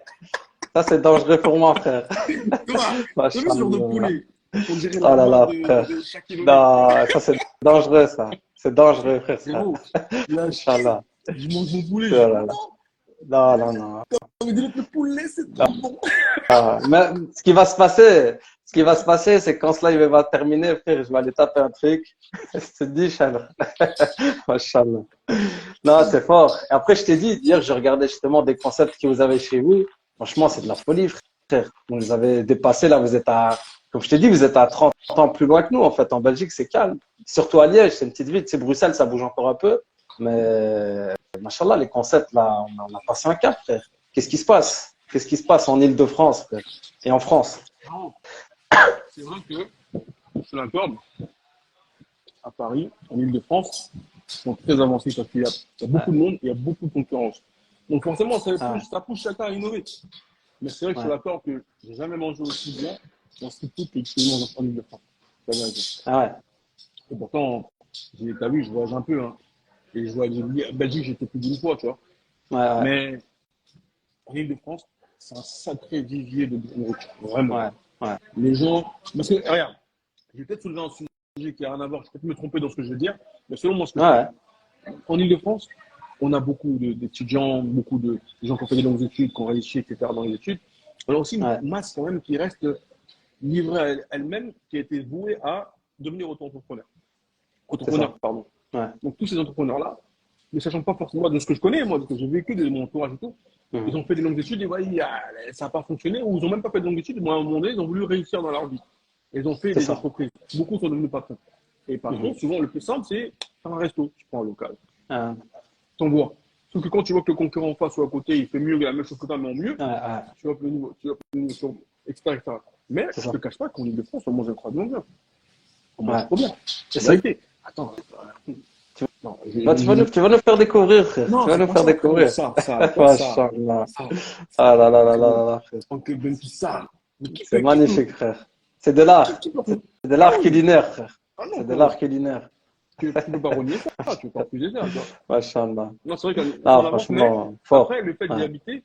Ça, c'est dangereux pour moi, frère. Thomas, t'as vu ce genre de Machallah. poulet? On dirait Oh là l'arma là, frère. de Shaquille O'Neal. Non, ça, c'est dangereux, ça. C'est dangereux, frère, ça. Frérot, là, Inch'Allah. je mange mon poulet, Oh je suis là là. content. Non, non, non. On me dit le poulet, c'est trop bon. Mais ce qui va se passer, c'est que quand ce live va terminer, frère, je vais aller taper un truc. Je te dis, Inch'Allah. Machallah. Non, c'est fort. Et après, je t'ai dit, hier, je regardais justement des concepts que vous avez chez vous. Franchement, c'est de la folie, frère. Vous les avez dépassés, là, vous êtes à, comme je t'ai dit, vous êtes à 30 ans plus loin que nous, en fait. En Belgique, c'est calme. Surtout à Liège, c'est une petite ville. C'est Bruxelles, ça bouge encore un peu. Mais, machallah, les concepts, là, on a passé un cap, frère. Qu'est-ce qui se passe? Qu'est-ce qui se passe en Île-de-France, frère, et en France? Non, c'est vrai que, je te l'accorde, à Paris, en Île-de-France, ils sont très avancés parce qu'il y a beaucoup de monde et il y a beaucoup de concurrence. Donc forcément, Ah, ça pousse chacun à innover. Mais c'est vrai que je ouais. suis d'accord que j'ai jamais mangé aussi bien dans ce type que je mange en Île-de-France. C'est la vérité. Ah ouais. Et pourtant, t'as vu, je voyage un peu. Hein, et je vois, en Belgique, j'étais plus d'une fois, tu vois. Ouais, ouais, Mais en Île-de-France, c'est un sacré vivier de nourriture. Vraiment. ouais, ouais, Les gens. Parce que, regarde, je vais peut-être soulever un sujet qui n'a rien à voir. Je peux peut-être me tromper dans ce que je veux dire. Mais selon moi, ce que je ouais, pense. En Ile-de-France, on a beaucoup d'étudiants, beaucoup de gens qui ont fait des longues études, qui ont réussi, etc. dans les études. On a aussi une ouais, masse quand même qui reste livrée à elle-même, qui a été vouée à devenir auto-entrepreneur. c'est ça. Entrepreneur, pardon. Ouais. Donc tous ces entrepreneurs-là, ne sachant pas forcément de ce que je connais, moi, de ce que j'ai vécu de mon entourage et tout, ils Mhm. ont fait des longues études et ouais, ça n'a pas fonctionné, ou ils n'ont même pas fait de longues études, mais à un moment donné, ils ont voulu réussir dans leur vie. Ils ont fait C'est des ça. entreprises. Beaucoup sont devenus patrons. Et patrons, Mhm. souvent, le plus simple, c'est faire un resto. Tu prends un local. Ouais, T'envoies. Sauf que quand tu vois que le concurrent en face ou à côté, il fait mieux, la même chose que toi, mais en mieux, ouais, ouais, tu vas le niveau, sur, etc., etc. Mais c'est je ne ça. te cache pas qu'en Ile-de-France, on mange incroyablement bien. On mange Ouais. trop bien. Et C'est la c'est, vérité. Attends. tu, Non, bah, tu vas nous faire découvrir, frère. Tu non, vas c'est nous pas faire ça, frérot. découvrir. Ça, pas ça. Machallah. Ça, Ah ça, là là là là là frérot. là, frère. Uncle Benty, ça. C'est magnifique, frère. C'est de l'art. Qui peut C'est faire de Ah l'art oui. culinaire, frère. Ah non, C'est de l'art frérot. culinaire. Tu peux pas renier ça. Tu peux pas refuser ça, tu vois. Machallah. Non, c'est vrai qu'on Ah, avance, mais franchement, fort. après, le fait d'y Ouais, habiter,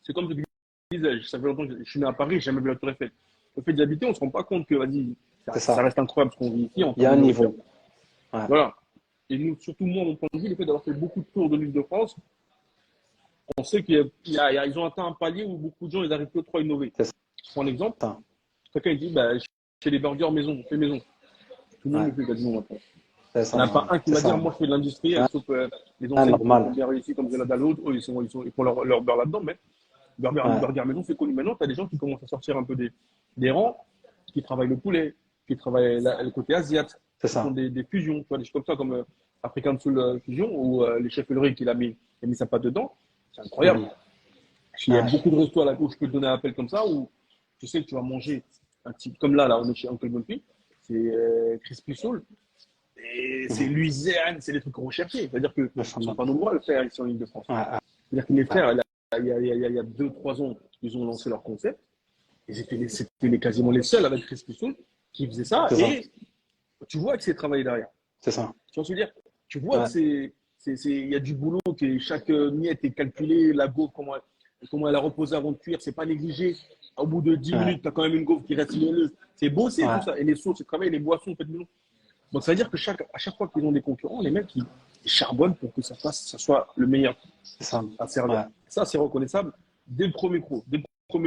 c'est comme je disais, ça fait longtemps que je suis né à Paris, j'ai jamais vu la Tour Eiffel. Le fait d'y habiter, on ne se rend pas compte que, vas-y, c'est ça ça. reste incroyable ce qu'on vit ici en Il y termes a de un nourriture. niveau. Ouais, Voilà. Et nous, surtout moi, mon point de vue, le fait d'avoir fait beaucoup de tours de l'île de France, on sait qu'ils ont atteint un palier où beaucoup de gens, ils arrivent plus trop à innover. c'est Je prends un exemple. ça. Quelqu'un il dit, bah, chez les burgers maison, on fait maison. Tout le monde Ouais, le fait quasiment maintenant. c'est Il n'y en a ça. pas un qui C'est va dire, ça. moi, je fais de l'industriel, Ouais, sauf les ouais, enseignes qui ont normal. bien réussi, comme Zelda Dalo, eux, ils font leur beurre là-dedans, mais Ouais, burger maison, c'est connu. Maintenant, tu as des gens qui commencent à sortir un peu des rangs, qui travaillent le poulet, qui travaillent le côté asiatique, c'est qui font ça. des fusions, tu vois, des choses comme ça, comme African Soul Fusion, où les chefs Ulrich, il a mis sa patte dedans. C'est incroyable. Mhm. Il y a Ouais. beaucoup de restos à la gauche, je peux te donner un appel comme ça, où tu sais que tu vas manger un type, comme là, on est chez Uncle Bumpy, c'est Crispy Soul, et c'est Mhm. luzerne, c'est des trucs recherchés. C'est-à-dire qu'ils ne sont Machallah. pas nombreux à le faire ici en Ile-de-France. Ouais, ouais, C'est-à-dire que mes ouais. frères, là, il y a 2-3 ans, ils ont lancé leur concept. Et quasiment les seuls avec Crispy Soul qui faisaient ça. C'est ça. Et tu vois que c'est travaillé derrière. C'est ça. Tu vois ce que je veux dire? Tu vois que Ouais, il y a du boulot, que chaque miette est calculée, la gaufre, comment elle a reposé avant de cuire, c'est pas négligé. Au bout de 10 ouais, minutes, tu as quand même une gaufre qui reste mielleuse. C'est bossé tout ouais. ça. Et les sauces, c'est travaillé, les boissons, faites maison. Donc ça veut dire que à chaque fois qu'ils ont des concurrents, les mecs, ils charbonnent pour que ça soit le meilleur C'est ça. à servir. Ouais, Ça, c'est reconnaissable dès le premier coup, de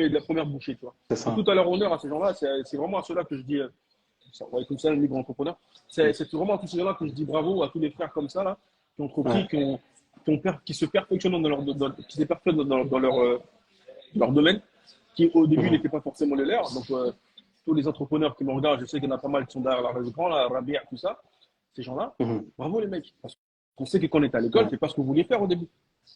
la première bouchée, tu vois. c'est Et ça. tout à leur honneur à ces gens-là, c'est vraiment à ceux-là que je dis, ouais, comme ça, un libre entrepreneur, c'est vraiment à tous ces gens-là que je dis bravo, à tous les frères comme ça, là, qui ont Ouais. entrepris, qui se perfectionnent qui se perfectionnent dans leur domaine, qui au début Mhm. n'étaient pas forcément les leurs. Donc, tous les entrepreneurs qui me regardent, je sais qu'il y en a pas mal qui sont derrière la l'écran, là, Rabia, tout ça, ces gens-là, Mhm. bravo les mecs. Parce qu'on sait que quand on est à l'école, Ouais, c'est pas ce que vous vouliez faire au début.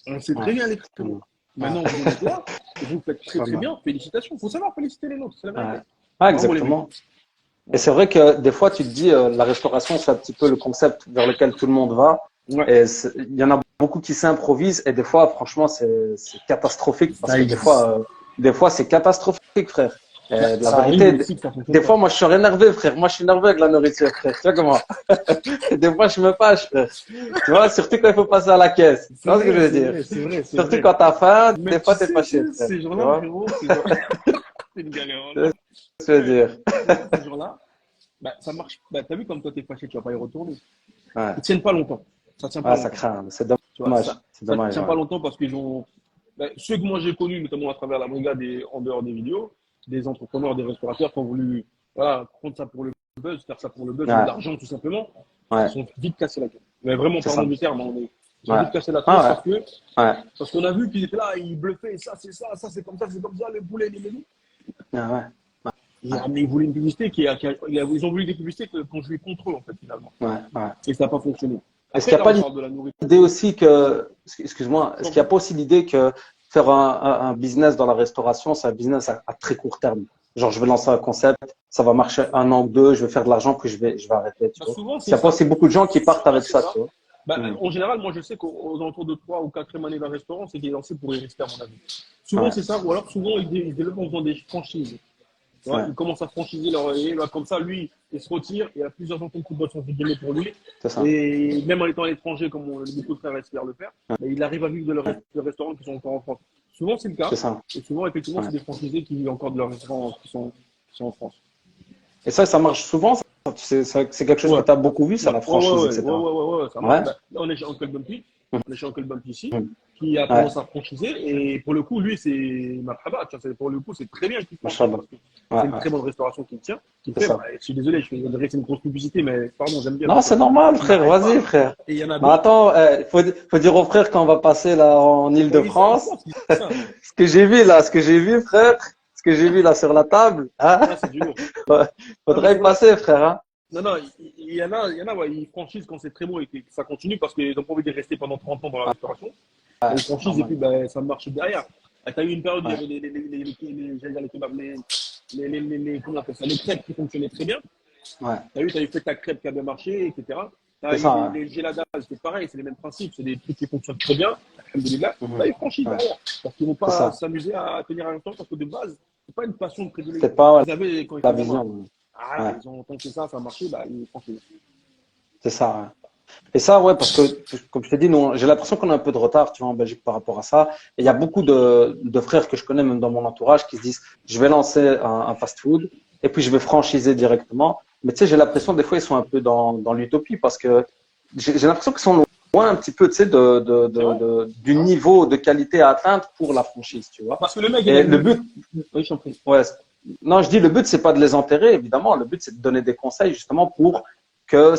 On sait ouais. très bien les frères. Mhm. Ouais. Maintenant, vous en êtes là, et vous faites très très Voilà. bien. Félicitations. Il faut savoir féliciter les nôtres, c'est la Ouais. vérité. Ah, Bravo les mecs. exactement. Et Voilà. c'est vrai que des fois, tu te dis, la restauration, c'est un petit peu le concept vers lequel tout le monde va. Ouais, Et il y en a beaucoup qui s'improvisent. Et des fois, franchement, c'est catastrophique parce ça que existe. des fois, c'est catastrophique, frère. Bah, Et la ça arrive vérité, aussi que ça fonctionne des pas. fois, moi, je suis énervé, frère. Moi, je suis énervé avec la nourriture, frère. Tu vois comment? Et des fois, je me fâche, frère. Tu vois, surtout quand il faut passer à la caisse. Tu C'est vois ce que je vrai, veux c'est dire? vrai, c'est vrai, c'est Surtout vrai. quand t'as faim, Mais des tu fois, t'es sais, fâché, frère. ces Tu gens-là, vois? frérot, c'est une galère. Tu vois Hein. ce que je veux Ouais. dire? Ces gens-là, bah, ça marche. Bah, t'as vu comme toi, t'es fâché, tu vas pas y retourner. Ouais. Ils tiennent pas longtemps. Ça tient pas Ah, ça longtemps. craint. C'est Tu vois, dommage. C'est ça dommage, tient ouais. pas longtemps parce Ben, ceux que moi j'ai connus, notamment à travers la brigade et en dehors des vidéos, des entrepreneurs, des restaurateurs qui ont voulu voilà, prendre ça pour le buzz, faire ça pour le buzz ou Ouais, l'argent tout simplement, ils ouais, sont vite cassés la tête. Mais vraiment, c'est ça. pardon du terme, ils sont Ouais, vite cassés la tête ah ouais, parce qu'on a vu qu'ils étaient là, ils bluffaient, ça c'est comme ça, le poulet, les maisons. ouais, ouais, ouais, Ils voulaient une publicité ils ont voulu des publicités qu'on jouait contre eux en fait finalement. ouais, ouais. Et ça n'a pas fonctionné. Est-ce qu'il Après, n'y a là, pas on parle de la nourriture. l'idée aussi que, excuse-moi, est-ce qu'il n'y a pas aussi l'idée que faire un business dans la restauration, c'est un business à très court terme? Genre, je vais lancer un concept, ça va marcher un an ou deux, je vais faire de l'argent, puis je vais arrêter, tu Bah, vois. souvent, Il y c'est a pas ça. aussi beaucoup de gens qui partent Souvent, avec c'est ça, ça. tu vois. Bah, Hmm. en général, moi, je sais qu'aux alentours de 3 ou 4e année d'un restaurant, c'est qu'il est lancé pour y rester, à mon avis. Souvent, Ouais, c'est ça. Ou alors, souvent, ils développent en faisant des franchises. Tu vois, ouais, ils commencent à franchiser leur. Et là, comme ça, lui, il se retire. Il y a plusieurs gens qui bossent entre guillemets pour lui. c'est ça. Et même en étant à l'étranger, comme beaucoup de frères espèrent le faire, bah, il arrive à vivre Ouais, de restaurants qui sont encore en France. Souvent, c'est le cas. c'est ça. Et souvent, effectivement, Ouais. c'est des franchisés qui vivent encore de leurs restaurants qui sont en France. Et ça marche souvent, ça? C'est quelque chose que Ouais. tu as beaucoup vu, ça, Ouais, la ouais, franchise, etc. ça marche. Ouais. Bah, là, on est chez Uncle Bumpy. Hmm. On est chez Uncle Bumpy ici, Hmm. qui a Ouais, tendance à franchiser. Et pour le coup, lui, c'est ma praba. Pour le coup, c'est très bien qu'il franchise machallah. parce que Ouais, c'est une ouais, très bonne restauration qu'il tient. Qu'il c'est fait. Bah, ça. je suis désolé, je dirais que c'est une grosse publicité, mais pardon, j'aime bien Non, parce c'est qu'il normal, frère, n'arrête vas-y, pas. frère. Et il y en a Mais d'autres. attends, faut dire aux frères quand on va passer là en Et ils Île-de-France, pensent qu'ils font ça. ce que j'ai vu là, ce que j'ai vu, frère, ce que j'ai vu là sur la table, hein, Là, c'est du lourd. ouais, Non, mais faudrait c'est y vrai. passer, frère, hein. Non, non, il y en a, ouais, ils franchissent quand c'est très bon et que ça continue parce qu'ils n'ont pas envie de rester pendant 30 ans dans la restauration. Ouais, Ils c'est franchissent et normal. puis ben, ça marche derrière. Tu as eu une période où il y Ouais, avait j'allais dire les kebabs, comment on appelle ça, les crêpes qui fonctionnaient très bien. ouais, T'as eu fait ta crêpe qui a bien marché, etc. Tu as c'est eu ça, ouais. les geladas, c'est pareil, c'est les mêmes principes, c'est des trucs qui fonctionnent très bien. Alhamdoulilah. Là, Mhm. ils franchissent Ouais, derrière. Parce qu'ils ne vont c'est pas ça. s'amuser à tenir un temps parce que de base, c'est pas une passion de C'était prédilection. pas ouais, Ils avaient quand ils la étaient gamins. vision. Ah là, Ouais, ils ont tenté ça, ça a marché, bah, ils franchissent. c'est ça, ouais. Et ça, ouais, parce que, comme je t'ai dit, nous, j'ai l'impression qu'on a un peu de retard, tu vois, en Belgique par rapport à ça. Et il y a beaucoup de frères que je connais, même dans mon entourage, qui se disent, je vais lancer un fast-food et puis je vais franchiser directement. Mais tu sais, j'ai l'impression, des fois, ils sont un peu dans l'utopie parce que j'ai l'impression qu'ils sont loin un petit peu, tu sais, C'est vrai, du c'est vrai. niveau de qualité à atteindre pour la franchise, tu vois. Parce que le mec, il a Et le une. but, Oui, je t'en prie. ouais, non, je dis, le but, c'est pas de les enterrer, évidemment. Le but, c'est de donner des conseils, justement, pour que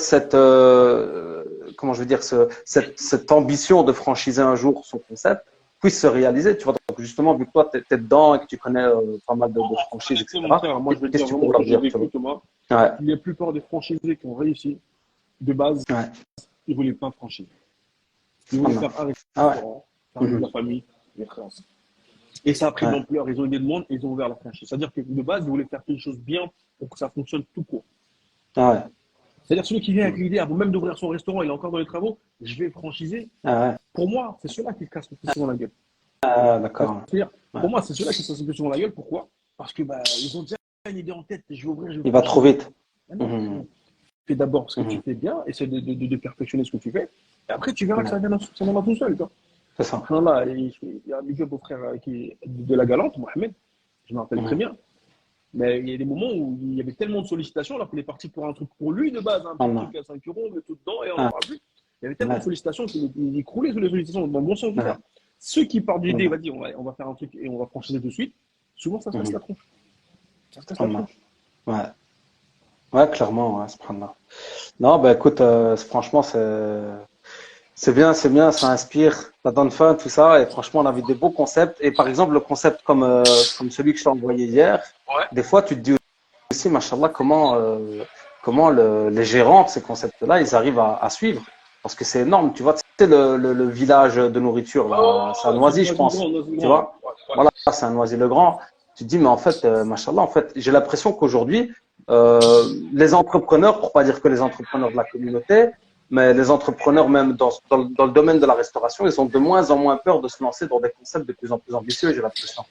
comment je veux dire, cette ambition de franchiser un jour son concept puisse se réaliser. Tu vois, donc justement, vu que toi, tu es dedans et que tu connais pas mal de franchises, Honnêtement, mon etc., frère, moi, je veux qu'est-ce dire que tu vraiment pourrais que leur j'ai dire, tu vécu, vois? Thomas. Ouais, La plupart des franchisés qui ont réussi, de base, ouais, ils ne voulaient pas franchir. Ils voulaient subhanallah. faire un Ah ouais. restaurant, faire de Mhm. la famille, les créances. Et ça a pris de Ouais, l'ampleur, ils ont eu des demandes et ils ont ouvert la franchise. C'est-à-dire que de base, ils voulaient faire quelque chose de bien pour que ça fonctionne tout court. ah ouais. C'est-à-dire celui qui vient avec Mhm. l'idée, avant même d'ouvrir son restaurant, il est encore dans les travaux, je vais franchiser. Ah ouais. Pour moi, c'est ceux-là qui se cassent le plus souvent la gueule. Ah, d'accord. C'est-à-dire, Ouais. pour moi, c'est ceux-là qui se cassent le plus souvent la gueule. Pourquoi? Parce que bah, ils ont déjà une idée en tête, je vais ouvrir, je vais Il va trop franchiser. vite. Mais Mhm. non, fais d'abord ce que tu Mhm. fais bien, essaie de perfectionner ce que tu fais. Et après, tu verras que Ouais. ça viendra tout seul. Quoi. C'est ça. Là, il y a un big up au frère qui est de la Galante, Mohamed, je me rappelle très Mhm. bien. Mais il y a des moments où il y avait tellement de sollicitations, alors qu'il est parti pour un truc pour lui de base, un petit Subhanallah. truc à 5 euros, on met tout dedans et on n'en Ah, parle plus. Il y avait tellement de ouais. sollicitations qu'il croulait sous les sollicitations, dans le bon sens du Ouais. terme. Ceux qui partent de l'idée, Subhanallah. vas-y, on va faire un truc et on va franchiser de suite, souvent ça se casse Mhm. la tronche. Ça se casse la Subhanallah. tronche. Ouais. Ouais, clairement, ouais, subhanallah. Non, bah écoute, franchement, c'est bien, ça inspire, ça donne faim, tout ça. Et franchement, on a vu des beaux concepts. Et par exemple, le concept comme celui que je t'ai envoyé hier, Ouais. des fois, tu te dis aussi, machallah, comment les gérants de ces concepts-là, ils arrivent à suivre. Parce que c'est énorme, tu vois, tu sais, le village de nourriture, là, c'est à Oh, c'est Noisy, je pense. Noisy Tu Grand. vois, Ouais, ouais. voilà, c'est un Noisy-le-Grand. Tu te dis, mais en fait, machallah, en fait, j'ai l'impression qu'aujourd'hui, les entrepreneurs, pour pas dire que les entrepreneurs de la communauté, mais les entrepreneurs même dans le domaine de la restauration, ils ont de moins en moins peur de se lancer dans des concepts de plus en plus ambitieux, j'ai l'impression.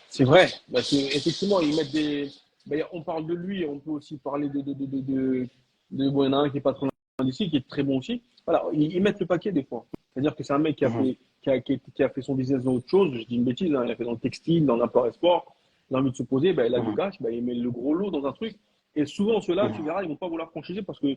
C'est vrai. Bah, effectivement, ils mettent des. Bah, on parle de lui, on peut aussi parler bon, il y en a un qui est pas trop loin d'ici, qui est très bon aussi. Voilà, ils mettent le paquet des fois. C'est-à-dire que c'est un mec qui a Mhm, fait, qui a fait son business dans autre chose. Je dis une bêtise, hein, il a fait dans le textile, dans l'import-export. Il a envie de se poser, bah, il a du mhm, cash, bah, il met le gros lot dans un truc. Et souvent, ceux-là, tu mhm. verras, ils vont pas vouloir franchiser parce que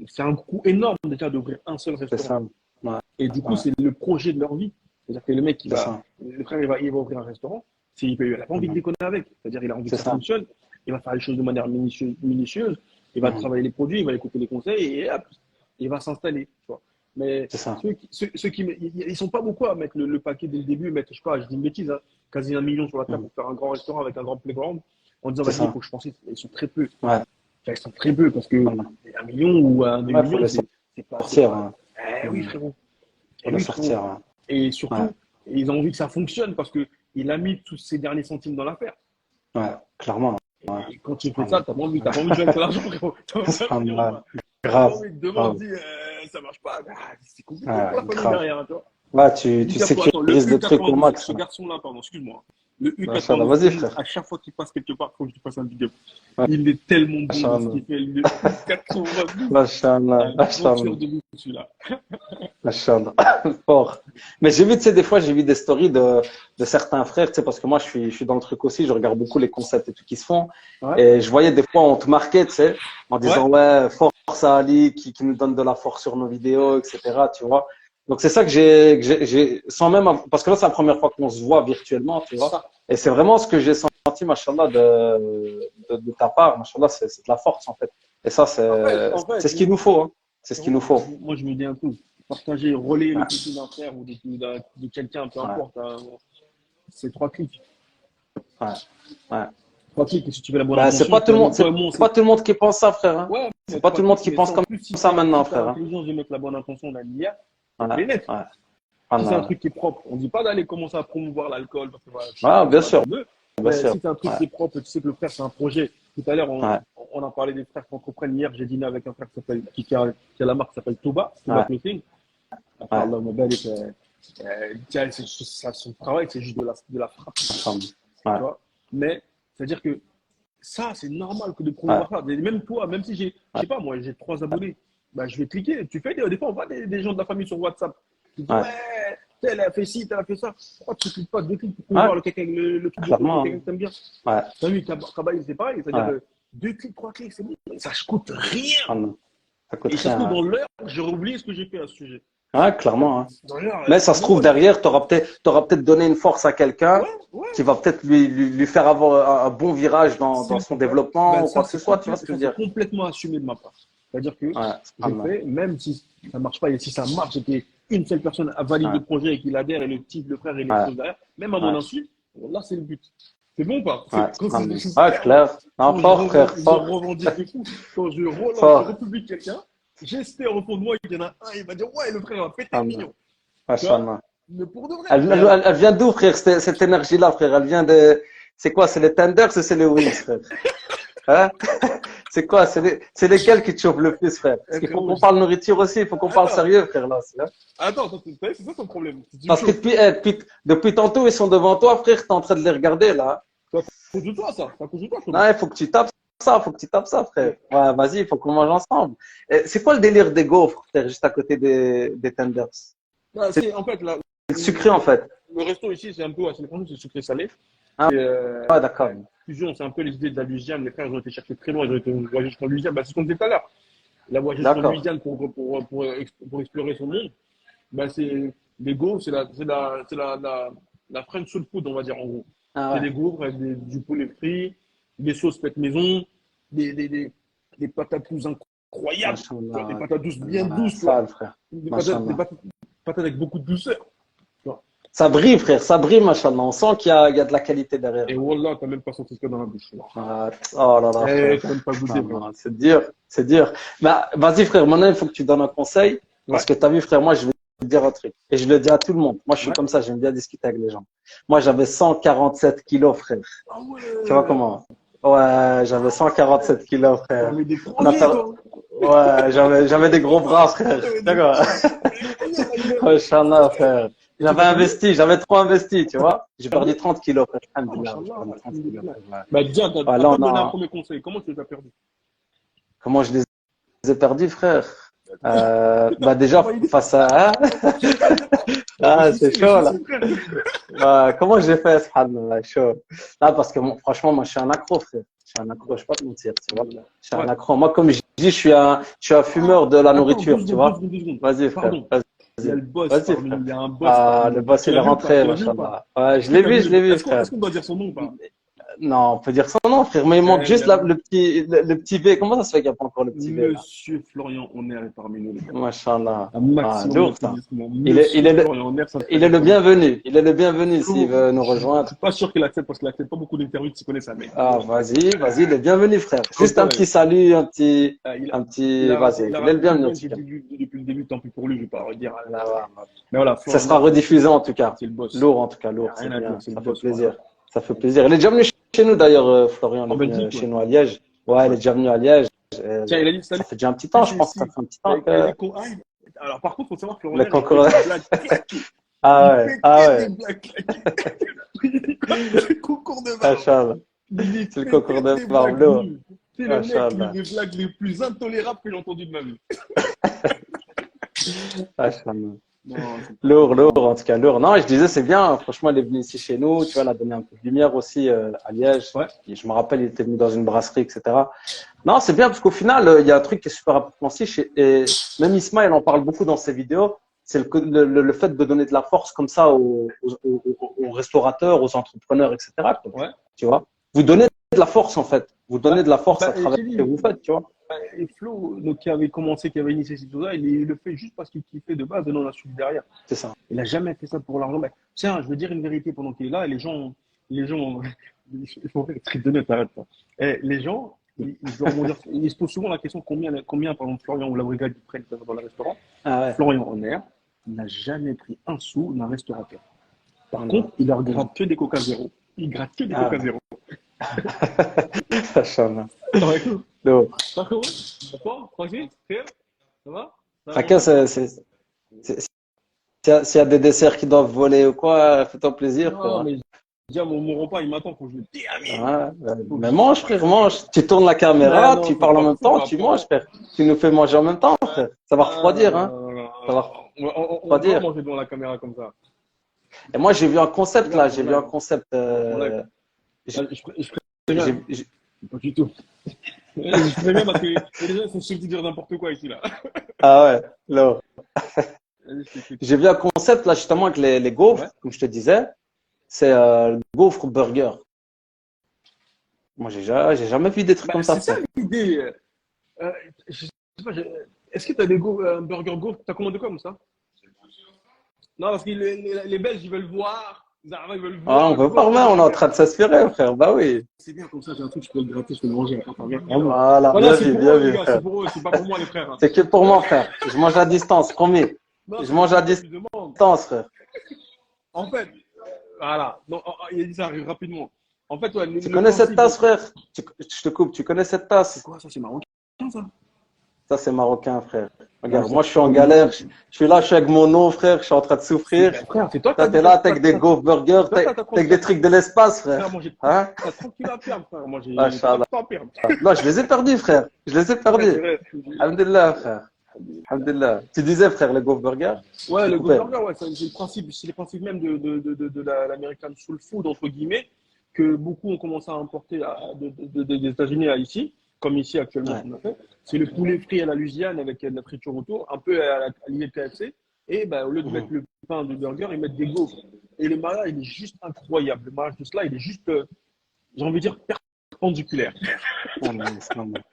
c'est un coût énorme déjà d'ouvrir un seul C'est restaurant. ça. Ouais, Et du coup, ouais, c'est le projet de leur vie. C'est-à-dire que le mec, C'est ça. le frère, il va ouvrir un restaurant. S'il paye, il n'a pas envie de déconner avec. C'est-à-dire il a envie que C'est ça ça. fonctionne. Il va faire les choses de manière minutieuse. Il va travailler les produits, il va écouter les conseils et hop, il va s'installer. Tu vois. Mais C'est ça. ceux qui, ils sont pas beaucoup à mettre le paquet dès le début, mettre, je sais pas, je dis une bêtise, hein, quasi 1 million sur la table pour faire un grand restaurant avec un grand playground, en disant, C'est vas-y, il ça. faut que je pense, ils sont très peu. Ouais. Enfin, ils sont très peu parce que Voilà. 1 million ou un Ouais, faut demi-million, le c'est pas. sortir. Hein. Eh oui, frérot. Faut Eh le oui, frérot. sortir. Hein. Et Ouais. surtout, ils ont envie que ça fonctionne parce qu'il a mis tous ses derniers centimes dans l'affaire. Ouais. Clairement. Ouais. Et quand tu fais ça, t'as pas envie de jouer avec l'argent, frérot. T'as pas envie de dire, t'as pas Grave. envie de demander, ça marche pas. Ah, c'est compliqué Ouais, pour la famille grave. derrière, tu vois. Ouais, tu Attends, le sécurises le truc au U92, max. ce garçon-là, pardon, excuse-moi. Le Machallah, vas-y, U92, frère. à chaque fois qu'il passe quelque part, faut que je te fasse un big up. Ouais. Il est tellement bon dans ce Machallah. qu'il fait. Le U92, Machallah. un grand tueur Machallah. de but, celui-là. Machallah. Fort. Mais j'ai vu, tu sais, des fois, j'ai vu des stories de certains frères, tu sais, parce que moi, je suis dans le truc aussi, je regarde beaucoup les concepts et tout qui se font. Ouais. Et je voyais des fois, on te marquait, tu sais, en disant, ouais, force à Ali, qui nous donne de la force sur nos vidéos, etc., tu vois. Donc, c'est ça que j'ai, sans même, parce que là, c'est la première fois qu'on se voit virtuellement, tu vois. Et c'est vraiment ce que j'ai senti, machallah, de ta part, machallah, c'est de la force, en fait. Et ça, En fait, c'est ce qu'il nous faut, hein. C'est ce qu'il nous faut. moi, je me dis un truc. Partager, relayer le petit d'un frère ou de quelqu'un, peu importe. Hein, c'est 3 clics. Ouais. Ouais. 3 clics, et si tu veux la bonne Bah, intention, c'est pas tout le monde, toi et moi, c'est pas tout le monde qui pense ça, frère. Hein. Ouais, C'est pas tout le monde qui pense comme ça maintenant, si frère. t'as Hein. l'intelligence de mettre la bonne intention dans l'IA, Ouais. c'est net. Ouais. Si c'est un truc qui est propre, on dit pas d'aller commencer à promouvoir l'alcool parce que voilà, Ah, bien sûr. Bien Bien sûr. si c'est un truc qui est propre, tu sais que le frère c'est un projet. Tout à l'heure, on a parlé des frères qui entreprennent. Hier, j'ai dîné avec un frère qui a la marque qui s'appelle Toba Clothing. Son travail, c'est juste de la frappe. Tu vois. Mais c'est-à-dire que ça, c'est normal que de promouvoir ça. Même toi, même si je sais pas, moi, j'ai 3 abonnés, bah, je vais cliquer. Tu fais des fois, on voit des gens de la famille sur WhatsApp qui disent, ouais, elle a fait ci, elle a fait ça. Pourquoi tu ne cliques pas 2 clics pour promouvoir le truc de quelqu'un que t'aimes bien? T'as vu, Kabaï, c'est pareil. C'est-à-dire 2 clics, 3 clics, c'est bon. Ça ne coûte rien. Et ça se trouve, dans l'heure, j'ai oublié ce que j'ai fait à ce sujet. Ouais, clairement. Hein. Mais ça se trouve derrière, tu auras peut-être donné une force à quelqu'un qui va peut-être lui faire avoir un bon virage dans son développement ou quoi que ce soit. Tu vois ce que je veux dire? C'est complètement assumé de ma part. C'est-à-dire que je fais, même si ça ne marche pas, et si ça marche et qu'une seule personne a validé le projet et qu'il adhère et le frère et les choses derrière, même à mon insu, là, c'est le but. C'est bon ou pas? Clair. Non, fort, frère. Je Fort. revendique des coups. Quand je relance, je republie quelqu'un, j'espère au fond de moi qu'il y en a un, il va dire ouais, le frère a pété le million. Mais pour de vrai. Elle vient d'où, frère, cette énergie-là, frère? Elle vient de. C'est quoi? C'est les tenders ou c'est les wings, frère? Hein? C'est quoi? C'est lesquels qui te chauffent le plus, frère? Parce qu'il faut qu'on parle nourriture aussi, il faut qu'on parle sérieux, frère, là. Attends, c'est ça ton problème. Parce que depuis tantôt, ils sont devant toi, frère, t'es en train de les regarder, là. Ça cause de toi, ça. Ça cause de toi, non, il faut que tu tapes ça, frère. Ouais, vas-y, il faut qu'on mange ensemble. C'est quoi le délire des gaufres, frère, juste à côté des tenders? C'est en fait, sucré, en fait. Le resto ici, c'est un peu, c'est sucré-salé. D'accord. Fusion, c'est un peu les idées de la Louisiane. Les frères, ils ont été chercher très loin, ils ont été voyager jusqu'en Louisiane. C'est ce qu'on disait tout à l'heure. Il a voyagé jusqu'en Louisiane pour explorer son monde. C'est les gaufres, c'est la French soul food, on va dire, en gros. C'est des gaufres avec du poulet frit, des sauces faites maison, des patates douces incroyables, des patates douces bien douces, des patates avec beaucoup de douceur. Ça brille, frère, ça brille, machallah. On sent qu'il y a de la qualité derrière. Et wallah, t'as même pas senti ce qu'il y a dans la bouche. Oh là là. T'as même pas goûté. C'est dur. Bah, vas-y, frère, maintenant, il faut que tu donnes un conseil. Parce que t'as vu, frère, moi, je vais te dire un truc. Et je le dis à tout le monde. Moi, je suis comme ça, j'aime bien discuter avec les gens. Moi, j'avais 147 kilos, frère. Ah ouais. Tu vois comment? Ouais, j'avais 147 kilos, frère. T'avais des projets, toi. Ouais, j'avais des gros bras, frère. D'accord. Inch'Allah, frère. J'avais trop investi, tu vois. J'ai perdu 30 kilos, frère. Bah, déjà, t'as pas donné un premier conseil. Comment tu les as perdus? Comment je les ai perdus, frère? Bah, déjà, face à, c'est chaud, là. Comment j'ai fait, subhanallah, chaud. Là, parce que, franchement, moi, je suis un accro, frère. Je suis un accro, je vais pas te mentir, tu vois. Je suis un accro. Moi, comme je dis, je suis un fumeur de la nourriture, tu vois. Vas-y, frère. Il y a le boss Vas-y, parmi frère. nous. Il y a un boss Ah, parmi le nous. boss, Tu il est l'as vu ou pas? rentré, Tu l'as vu ou pas? machallah. Ouais, Est-ce que tu as je vu? l'ai vu, frère. Est-ce qu'on doit dire son nom ou pas? Non, on peut dire son nom, frère, mais il manque Il y juste a le petit V. Comment ça se fait qu'il n'y a pas encore le petit V, là? Monsieur Florian Honner est parmi nous, les gars. Machallah. Un Ah, maximum lourd, ça. d'applaudissements. Il est, il Monsieur est le, Florian Honner, ça me il est ferait le trop. bienvenu. Il est le bienvenu s'il Flo, veut nous je rejoindre. suis pas sûr qu'il accepte parce qu'il accepte pas beaucoup d'interviews, tu connais ça, mec. Ah, vas-y, il est bienvenu, frère. Juste un Tonton, petit salut, il vas-y, il a il est le raté une bienvenu, en bonne, tout j'ai cas. dit depuis le début, tant pis pour lui, je vais pas redire. Là, ouais. Mais voilà, Ça Florian sera Honner, rediffusé, en tout cas. c'est le boss. Lourd, en tout cas, Il n'y lourd, a c'est rien à dire, bien. c'est le Ça fait boss, voilà. plaisir. Ça fait plaisir. Il est déjà venu chez nous, d'ailleurs, Florian. Il En est venu Belgique, chez ouais. nous à Liège. Ouais, il est Ouais. déjà venu à Liège. Tiens, il a dit Ça salut, fait déjà un petit temps, je pense que ça ici. fait un petit temps Les que Alors, par contre, il faut savoir que Florian le Honner, il fait concours. des blagues claquées. Ah Il ouais, fait ah que ouais. des blagues claquées. Le concours de barbe. Machallah. Il C'est le fait concours que de des barbe, blagues lourd. nulles. C'est le mec Machallah. les blagues les plus intolérables que j'ai entendues de ma vie. Machallah. Non, c'est Lourd, non. en tout cas, lourd. Non, je disais, c'est bien. Franchement, il est venu ici chez nous. Tu vois, il a donné un peu de lumière aussi à Liège. Ouais. Et je me rappelle, il était venu dans une brasserie, etc. Non, c'est bien parce qu'au final, il y a un truc qui est super important aussi. Et même Ismaël en parle beaucoup dans ses vidéos. C'est le fait de donner de la force comme ça aux restaurateurs, aux entrepreneurs, etc. quoi. Ouais. Tu vois, vous donnez de la force en fait. Vous donnez Bah, de la force à et je travers t'ai ce dit, que vous faites, tu vois. et Flo, donc, qui avait commencé, qui avait initié cette chose-là, il le fait juste parce qu'il kiffait de base et non la suite derrière. C'est ça. Il n'a jamais fait ça pour l'argent. Mais, tiens, je veux dire une vérité pendant qu'il est là, et les gens, il faut être honnête, arrête pas. Et les gens, ils se posent souvent la question combien par exemple, Florian ou la brigade ils prennent dans le restaurant. Ah ouais. Florian Honner n'a jamais pris un sou d'un restaurateur. Par Non. contre, il leur gratte que des Coca Zéro. Il gratte que des Ah. Coca Zéro. Machallah. Ça va, écoute. Lourd. Ça va, d'accord? Tranquille? Frère? Ça va? Ça va, Chacun, mon frère? s'il y a des desserts qui doivent voler ou quoi, fais-toi plaisir, Non, frère. mais déjà, mon repas, il m'attend, faut que je le termine. Ouais, mais mange, frère, mange. Tu tournes la caméra, Non, tu faut parles en pas, même faut temps, pas, tu faut manges, pas. frère. Tu nous fais manger en même temps, frère. Ça va refroidir, hein. Ça va On doit refroidir. manger devant la caméra comme ça. Et moi, j'ai vu un concept là, Regarde, j'ai on vu un live. concept. On live. J'ai- Je préviens. Pas du tout. Je préviens parce que les gens sont susceptibles de dire n'importe quoi ici, là. Ah ouais, là. Vas-y, je t'écoute. J'ai vu un concept là justement avec les gaufres, Ouais. comme je te disais. C'est le gaufre burger. Moi, j'ai jamais vu des trucs Bah, comme ça, c'est ça frère. l'idée. Je sais pas, est-ce que tu as un burger gaufre? Tu as commandé comme ça? Non, parce que les Belges, ils veulent voir. Zara, ils veulent Ah, voir. on veut pas remettre, on est en train de s'aspirer, frère. Bah oui. C'est bien comme ça, j'ai un truc, je peux le gratter, je peux le manger. Attends, viens. Voilà, Non, bien c'est vu, pour bien eux, les vu, gars, c'est frère. pour eux, c'est pas pour moi, les frères. Hein. C'est que pour moi, frère. Je mange à distance, promis. Non, Je c'est mange à pour eux, je demande. distance, frère. En fait, voilà. Non, il a dit ça rapidement. En fait, ouais, Tu le connais cette principe. tasse, frère? Je te coupe, tu connais cette C'est tasse? quoi ça? C'est marocain, ça? Ça, c'est marocain, frère. Non, Regarde, c'est moi, je suis en pas galère. Je suis là, je suis avec mon eau, frère. Je suis en train de souffrir. Frère, c'est toi qui Toi, as t'es là, t'as avec des gaufres burgers, Toi, t'as t'as avec des trucs de l'espace, Frère, frère. moi, j'ai Hein? 30 kilos à perdre, frère. Moi, j'ai Machallah. 30 à perdre. Non, je les ai perdus, frère. Je les ai C'est perdus. vrai. Alhamdulillah, frère. Alhamdulillah. Tu disais, frère, les gaufres burgers? Ouais, J'ai le coupé. Go Burger, ouais, c'est le principe même de l'American Soul Food, entre guillemets, que beaucoup ont commencé à importer des États-Unis à ici, comme ici actuellement Ouais. qu'on a fait. C'est le poulet frit à la Louisiane avec de la friture autour, un peu à l'idée de KFC. Et ben, au lieu de mettre le pain du burger, ils mettent des gaufres. Et le mariage, il est juste incroyable. Le mariage de cela, il est juste, j'ai envie de dire, perpendiculaire. Ah, non, c'est normal.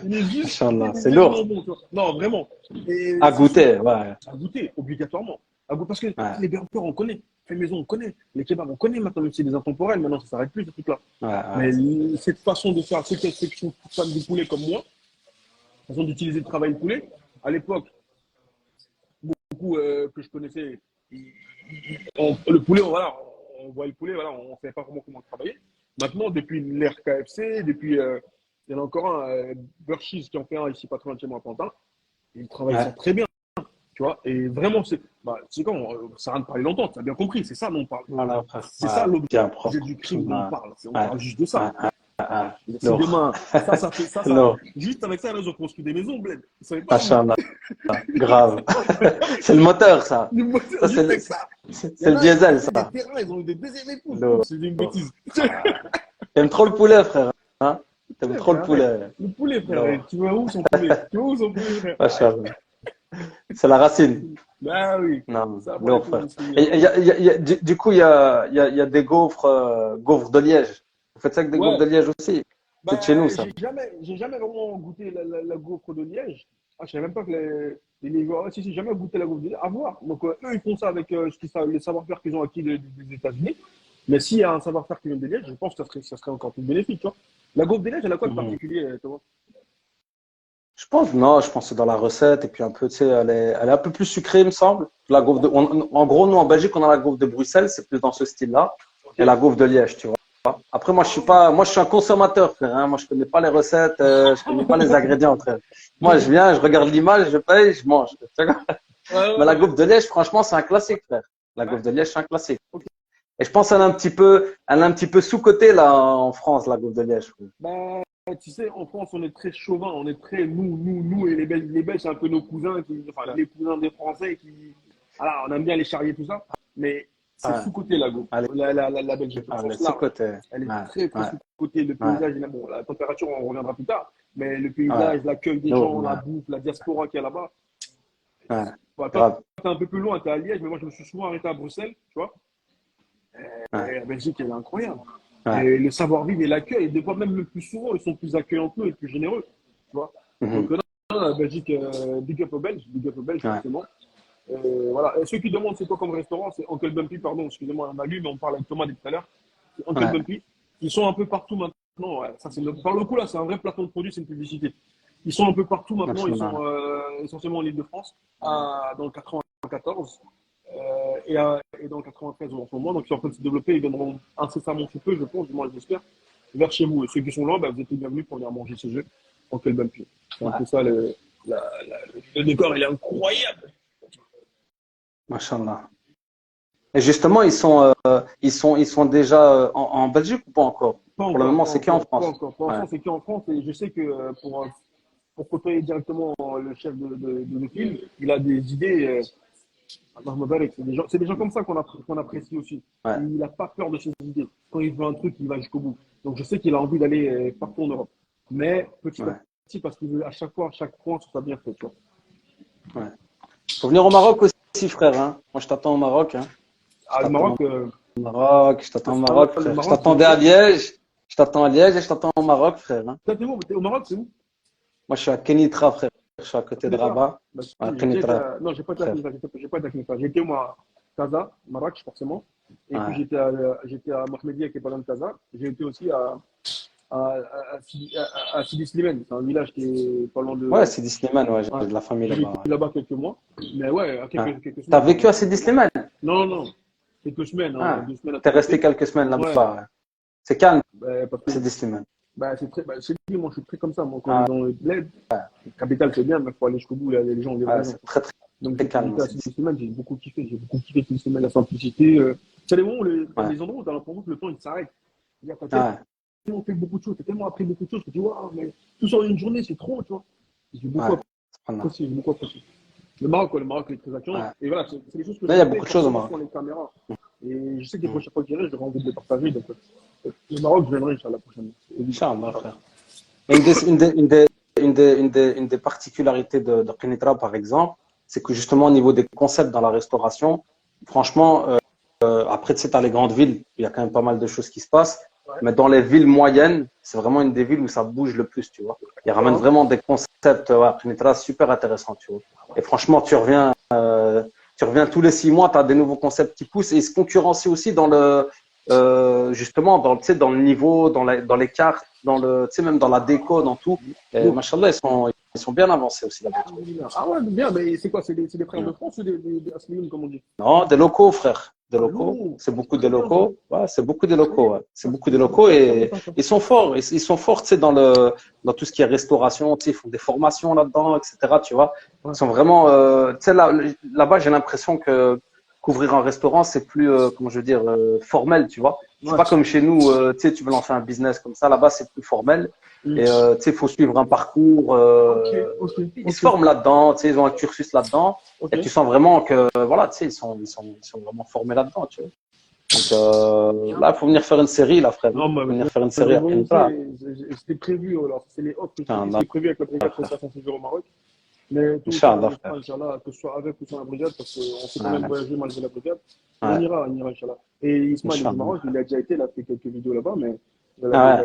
Il est juste Inch'Allah, c'est tellement lourd. bon, tu vois. Non, vraiment. Et À c'est goûter, ouais. à goûter, obligatoirement. Parce que Ouais, les burgers, on connaît. Fait maison, on connaît. Les kebabs, on connaît maintenant, même si c'est des intemporels. Maintenant, ça s'arrête plus, ce truc-là. ouais. Mais cette façon de faire, ceux qui sont fans du poulet comme moi, façon d'utiliser le travail de poulet, à l'époque, beaucoup que je connaissais, le poulet, voilà, on voit le poulet, voilà, on ne savait pas comment travailler. Maintenant, depuis l'ère KFC, depuis, il y en a encore un, Berchis, qui en fait un ici, pas très loin de chez moi, à Pantin. Il travaille Ouais. ça très bien, tu vois. Et vraiment, c'est quand, ça n'a rien de parler longtemps, tu as bien compris, c'est ça dont on parle. Voilà, frère. C'est ça Ouais, bien l'objet propre. du crime dont on Ouais, parle. On ouais, parle juste de ça. ouais. Si Lourd. demain, ça fait ça, Lourd. juste avec ça, là, ils ont construit des maisons, bled. Vous savez pas, Inch'Allah. Grave. C'est le moteur, ça. le moteur, Ça, juste c'est le, avec ça. c'est le diesel, ça. Des terrains, ils ont eu des deuxièmes épouses. Lourd. C'est une bêtise. T'aimes trop le poulet, frère. Hein? T'aimes trop le Frère, poulet. le poulet, frère. Lourd. Tu vois où son poulet? Tu vois où son poulet, frère? Machallah. C'est la racine. Bah oui, Non, ça pour les lourd, pauvres frère. musulmans. Et du coup, il y a des gaufres, gaufres de Liège. Vous faites ça avec des gaufres Ouais, de Liège aussi? C'est de chez nous, bah ça. j'ai jamais vraiment goûté la gaufre de Liège. Ah, je savais même pas que les Liégeois, si, si, jamais goûté la gaufre de Liège. À voir. Donc, eux, ils font ça avec les savoir-faire qu'ils ont acquis des États-Unis. Mais s'il y a un savoir-faire qui vient de Liège, je pense que ça serait encore plus bénéfique, tu vois. La gaufre de Liège, elle a quoi de Mhm. particulier, Thomas? Je pense, non, je pense que c'est dans la recette. Et puis un peu, tu sais, elle est un peu plus sucrée, il me semble. La gaufre en gros, nous, en Belgique, on a la gaufre de Bruxelles, c'est plus dans ce style-là. Ok. Et la gaufre de Liège, tu vois. Après, moi, je suis un consommateur, frère, hein. Moi, je connais pas les recettes, je connais pas les ingrédients, frère. Moi, je viens, je regarde l'image, je paye, je mange. Tu vois. Ouais, Mais la ouais, gaufre de Liège, franchement, c'est un classique, frère. La ouais. gaufre de Liège, c'est un classique. Ok. Et je pense qu'elle est un petit peu sous-cotée, là, en France, la gaufre de Liège, frère. Bah, tu sais, en France, on est très chauvin, on est très nous et les Belges, c'est un peu nos cousins, enfin, les cousins des Français qui, voilà, on aime bien les charrier, tout ça, mais c'est Ouais. sous-côté la go, Elle est, la Belgique, au elle est sens large. sous-cotée. Elle est Ouais. très, très Ouais. sous-côté. Le Ouais. paysage, bon, la température, on reviendra plus tard, mais le Ouais. paysage, l'accueil des Lourd, gens, la ouais. bouffe, la diaspora qu'il y a là-bas. Ouais. Bon, toi, Grave. t'es un peu plus loin, t'es à Liège, mais moi, je me suis souvent arrêté à Bruxelles, tu vois. Ouais. Et la Belgique, elle est incroyable. Ouais. Et le savoir-vivre et l'accueil, et des fois même le plus souvent, ils sont plus accueillants que nous et plus généreux. Tu vois. Donc Mhm. là, la Belgique, big up aux Belges, Ouais. forcément. Voilà. Et ceux qui demandent c'est quoi comme restaurant, c'est Uncle Bumpy, pardon, excusez-moi, on a lu, mais on parle avec Thomas depuis tout à l'heure. C'est Uncle Ouais. Bumpy. Ils sont un peu partout maintenant. Ouais. Ça, par le coup, là, c'est un vrai plateau de produits, c'est une publicité. Ils sont un peu partout maintenant. Ils Machallah. sont essentiellement en Ile-de-France, dans le 94 et dans le 93 en ce moment. Donc, ils sont en train de se développer. Ils viendront incessamment sous peu, je pense, du moins, j'espère, vers chez vous. Et ceux qui sont là, bah, vous êtes les bienvenus pour venir manger chez eux en quel Bumpy. C'est un Ouais. peu ça, le décor, il est incroyable. Machallah. Et justement, ils sont déjà en Belgique ou pas encore? Pas Pour le encore, moment, pas c'est qu'en encore, pas France. encore. Pour Ouais. l'instant, c'est qu'en France. Et je sais que pour côtoyer directement le chef de le film, il a des idées. Allah Mubarak, c'est des gens comme ça qu'on apprécie aussi. Ouais. Il n'a pas peur de ses idées. Quand il veut un truc, il va jusqu'au bout. Donc je sais qu'il a envie d'aller partout en Europe. Mais petit à Ouais. petit, parce qu'il veut à chaque fois, à chaque point, ce soit bien fait. Tu vois. Ouais. Faut venir au Maroc aussi, frère, hein. Moi, je t'attends au Maroc, hein. Je Ah, le t'attends Maroc, au Maroc, je t'attends au Maroc, le frère. Je Maroc, c'est t'attendais à Liège. Je t'attends à Liège et je t'attends au Maroc, frère, hein. T'es où? T'es au Maroc, c'est où? Moi, je suis à Kenitra, frère. Je suis à côté de Kenitra. Rabat. Bah, À j'ai déjà été Kenitra, non, j'ai pas été à frère. Kenitra, j'ai pas été à Kenitra. J'ai été moi à Casa, Marrakech forcément. Et puis Ouais. j'étais à Mohamedia qui est pas loin de Casa. J'ai été aussi à Sidi Slimane. C'est un village qui est pas loin Ouais, de. Sidi Slimane, ouais, j'ai Ouais. de la famille J'ai vécu là-bas. là-bas quelques mois. Mais ouais, Ouais. quelques T'as semaines, vécu à Sidi pardon. Slimane? Non, non, quelques semaines, hein, Ah. 2 semaines à T'es tout resté casser. quelques semaines Ouais, là-bas, ouais. C'est calme, parce que Sidi Slimane. bah, c'est très, bah, c'est dit, moi je suis très comme ça. Moi, quand on est Ah, dans le bled, la capitale c'est bien, mais il faut aller jusqu'au bout, là, les gens, les vrais ouais, gens. c'est très, très, Donc très calme, j'étais à Sidi Sidi Slimane. Slimane, j'ai beaucoup kiffé Sidi Slimane, la simplicité. C'est des moments où t'as Ouais. des endroits où t'as l'impression que le temps il s'arrête. C'est-à-dire, t'as Ouais. tellement fait beaucoup de choses, t'as tellement appris beaucoup de choses que tu vois, ah, mais tout ça en une journée c'est trop, tu vois. J'ai beaucoup Ouais. Subhanallah. apprécié, j'ai beaucoup apprécié. Le Maroc, quoi, le Maroc est très accueillant. Ouais. Et voilà, c'est des choses que Là, je il y a fais beaucoup de choses au forcément Maroc. sans les caméras. Et je sais que les Mm. prochaines fois que j'irai, j'aurai envie de les partager. Donc, le Maroc, je viendrai, Inch'Allah, la prochaine. C'est évident. Inch'Allah, Inch'Allah. frère. Et une des particularités de Kenitra, par exemple, c'est que justement, au niveau des concepts dans la restauration, franchement, après, tu sais, t'as les grandes villes, il y a quand même pas mal de choses qui se passent. Ouais. Mais dans les villes moyennes, c'est vraiment une des villes où ça bouge le plus, tu vois. Il ramène Hein. vraiment des concepts, ouais, Kenitra, super intéressants, tu vois. Et franchement, tu reviens tous les 6 mois, tu as des nouveaux concepts qui poussent et ils se concurrencient aussi justement, tu sais, dans le niveau, dans les cartes, tu sais, même dans la déco, dans tout. Et, Lourd. machallah, ils sont bien avancés aussi là-bas. Ah ouais, bien, mais c'est quoi? C'est des frères de France ou des Asliyoun, comme on dit? Non, des locaux, frère. Des Ah, locaux. lourd. C'est beaucoup des Très bien, ça. locaux. Ouais, c'est beaucoup des locaux. Ouais. C'est beaucoup des locaux Très bien, et ça. ils sont forts. Ils sont forts, tu sais, dans tout ce qui est restauration. Tu sais, ils font des formations là-dedans, etc. Tu vois. Ouais. Ils sont vraiment, tu sais, là-bas, j'ai l'impression qu'ouvrir un restaurant, c'est plus, comment je veux dire, formel, tu vois. C'est Ouais. pas comme chez nous, tu sais, tu veux lancer un business comme ça. Là-bas, c'est plus formel. Mm. Et, tu sais, il faut suivre un parcours. Ok, ok, Ils se ok, forment là-dedans, tu sais, ils ont un cursus là-dedans. ok. Et tu sens vraiment que, voilà, tu sais, ils sont vraiment formés là-dedans, tu vois. Donc, là, il faut venir faire une série, là, frère. Non, Il mais faut venir avec faire une série à volonté, Kenitra. c'était prévu. Alors, c'est les autres que je te dis, Putain, c'était prévu avec la là, brigade frère. prestation séjour au Maroc. Mais tôt ou tard, on Inch'Allah, y sera, frère. Inch'Allah, que ce soit avec ou sans la brigade, parce qu'on sait quand même Ouais, voyager malgré la brigade. ouais, On ira, Inch'Allah. Et Ismaël est du Inch'Allah. Maroc, il a déjà été, il a fait quelques vidéos là-bas, mais Ah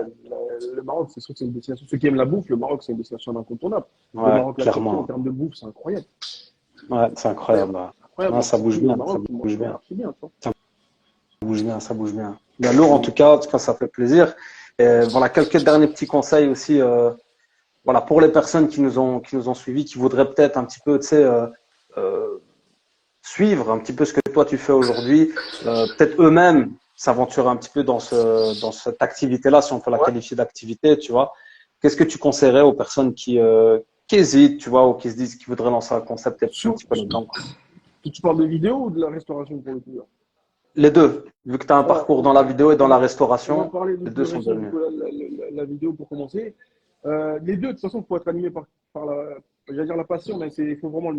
le Maroc, c'est sûr que c'est une destination. Ceux qui aiment la bouffe, le Maroc, c'est une destination incontournable. ouais, Le ouais, Maroc, la Turquie, en clairement. termes de bouffe, c'est incroyable. Ouais, c'est Incroyable. incroyable. Ouais. Incroyable. Non, La ça bouge Turquie, le bien, ça Maroc, tu bouge manges bien. archi bien, tu vois. Ça bouge bien, ça bouge bien. Bien lourd, en tout cas, ça fait plaisir. Et voilà, quelques derniers petits conseils aussi. Voilà, pour les personnes qui nous ont suivis, qui voudraient peut-être un petit peu, tu sais, euh, suivre un petit peu ce que toi tu fais aujourd'hui, peut-être eux-mêmes s'aventurer un petit peu dans cette activité-là, si on peut la Ouais. qualifier d'activité, tu vois. Qu'est-ce que tu conseillerais aux personnes qui hésitent, tu vois, ou qui se disent qu'ils voudraient lancer un concept et un Sur, petit peu là-dedans, quoi. tu parles de vidéo ou de la restauration pour le coup, là? Les deux, vu que tu as un Alors, parcours dans la vidéo et dans on la va, on va restauration, parler du les deux plus sont récent, du devenus. coup, la vidéo pour commencer. Les deux, de toute façon, il faut être animé par j'allais dire la passion, mais il faut vraiment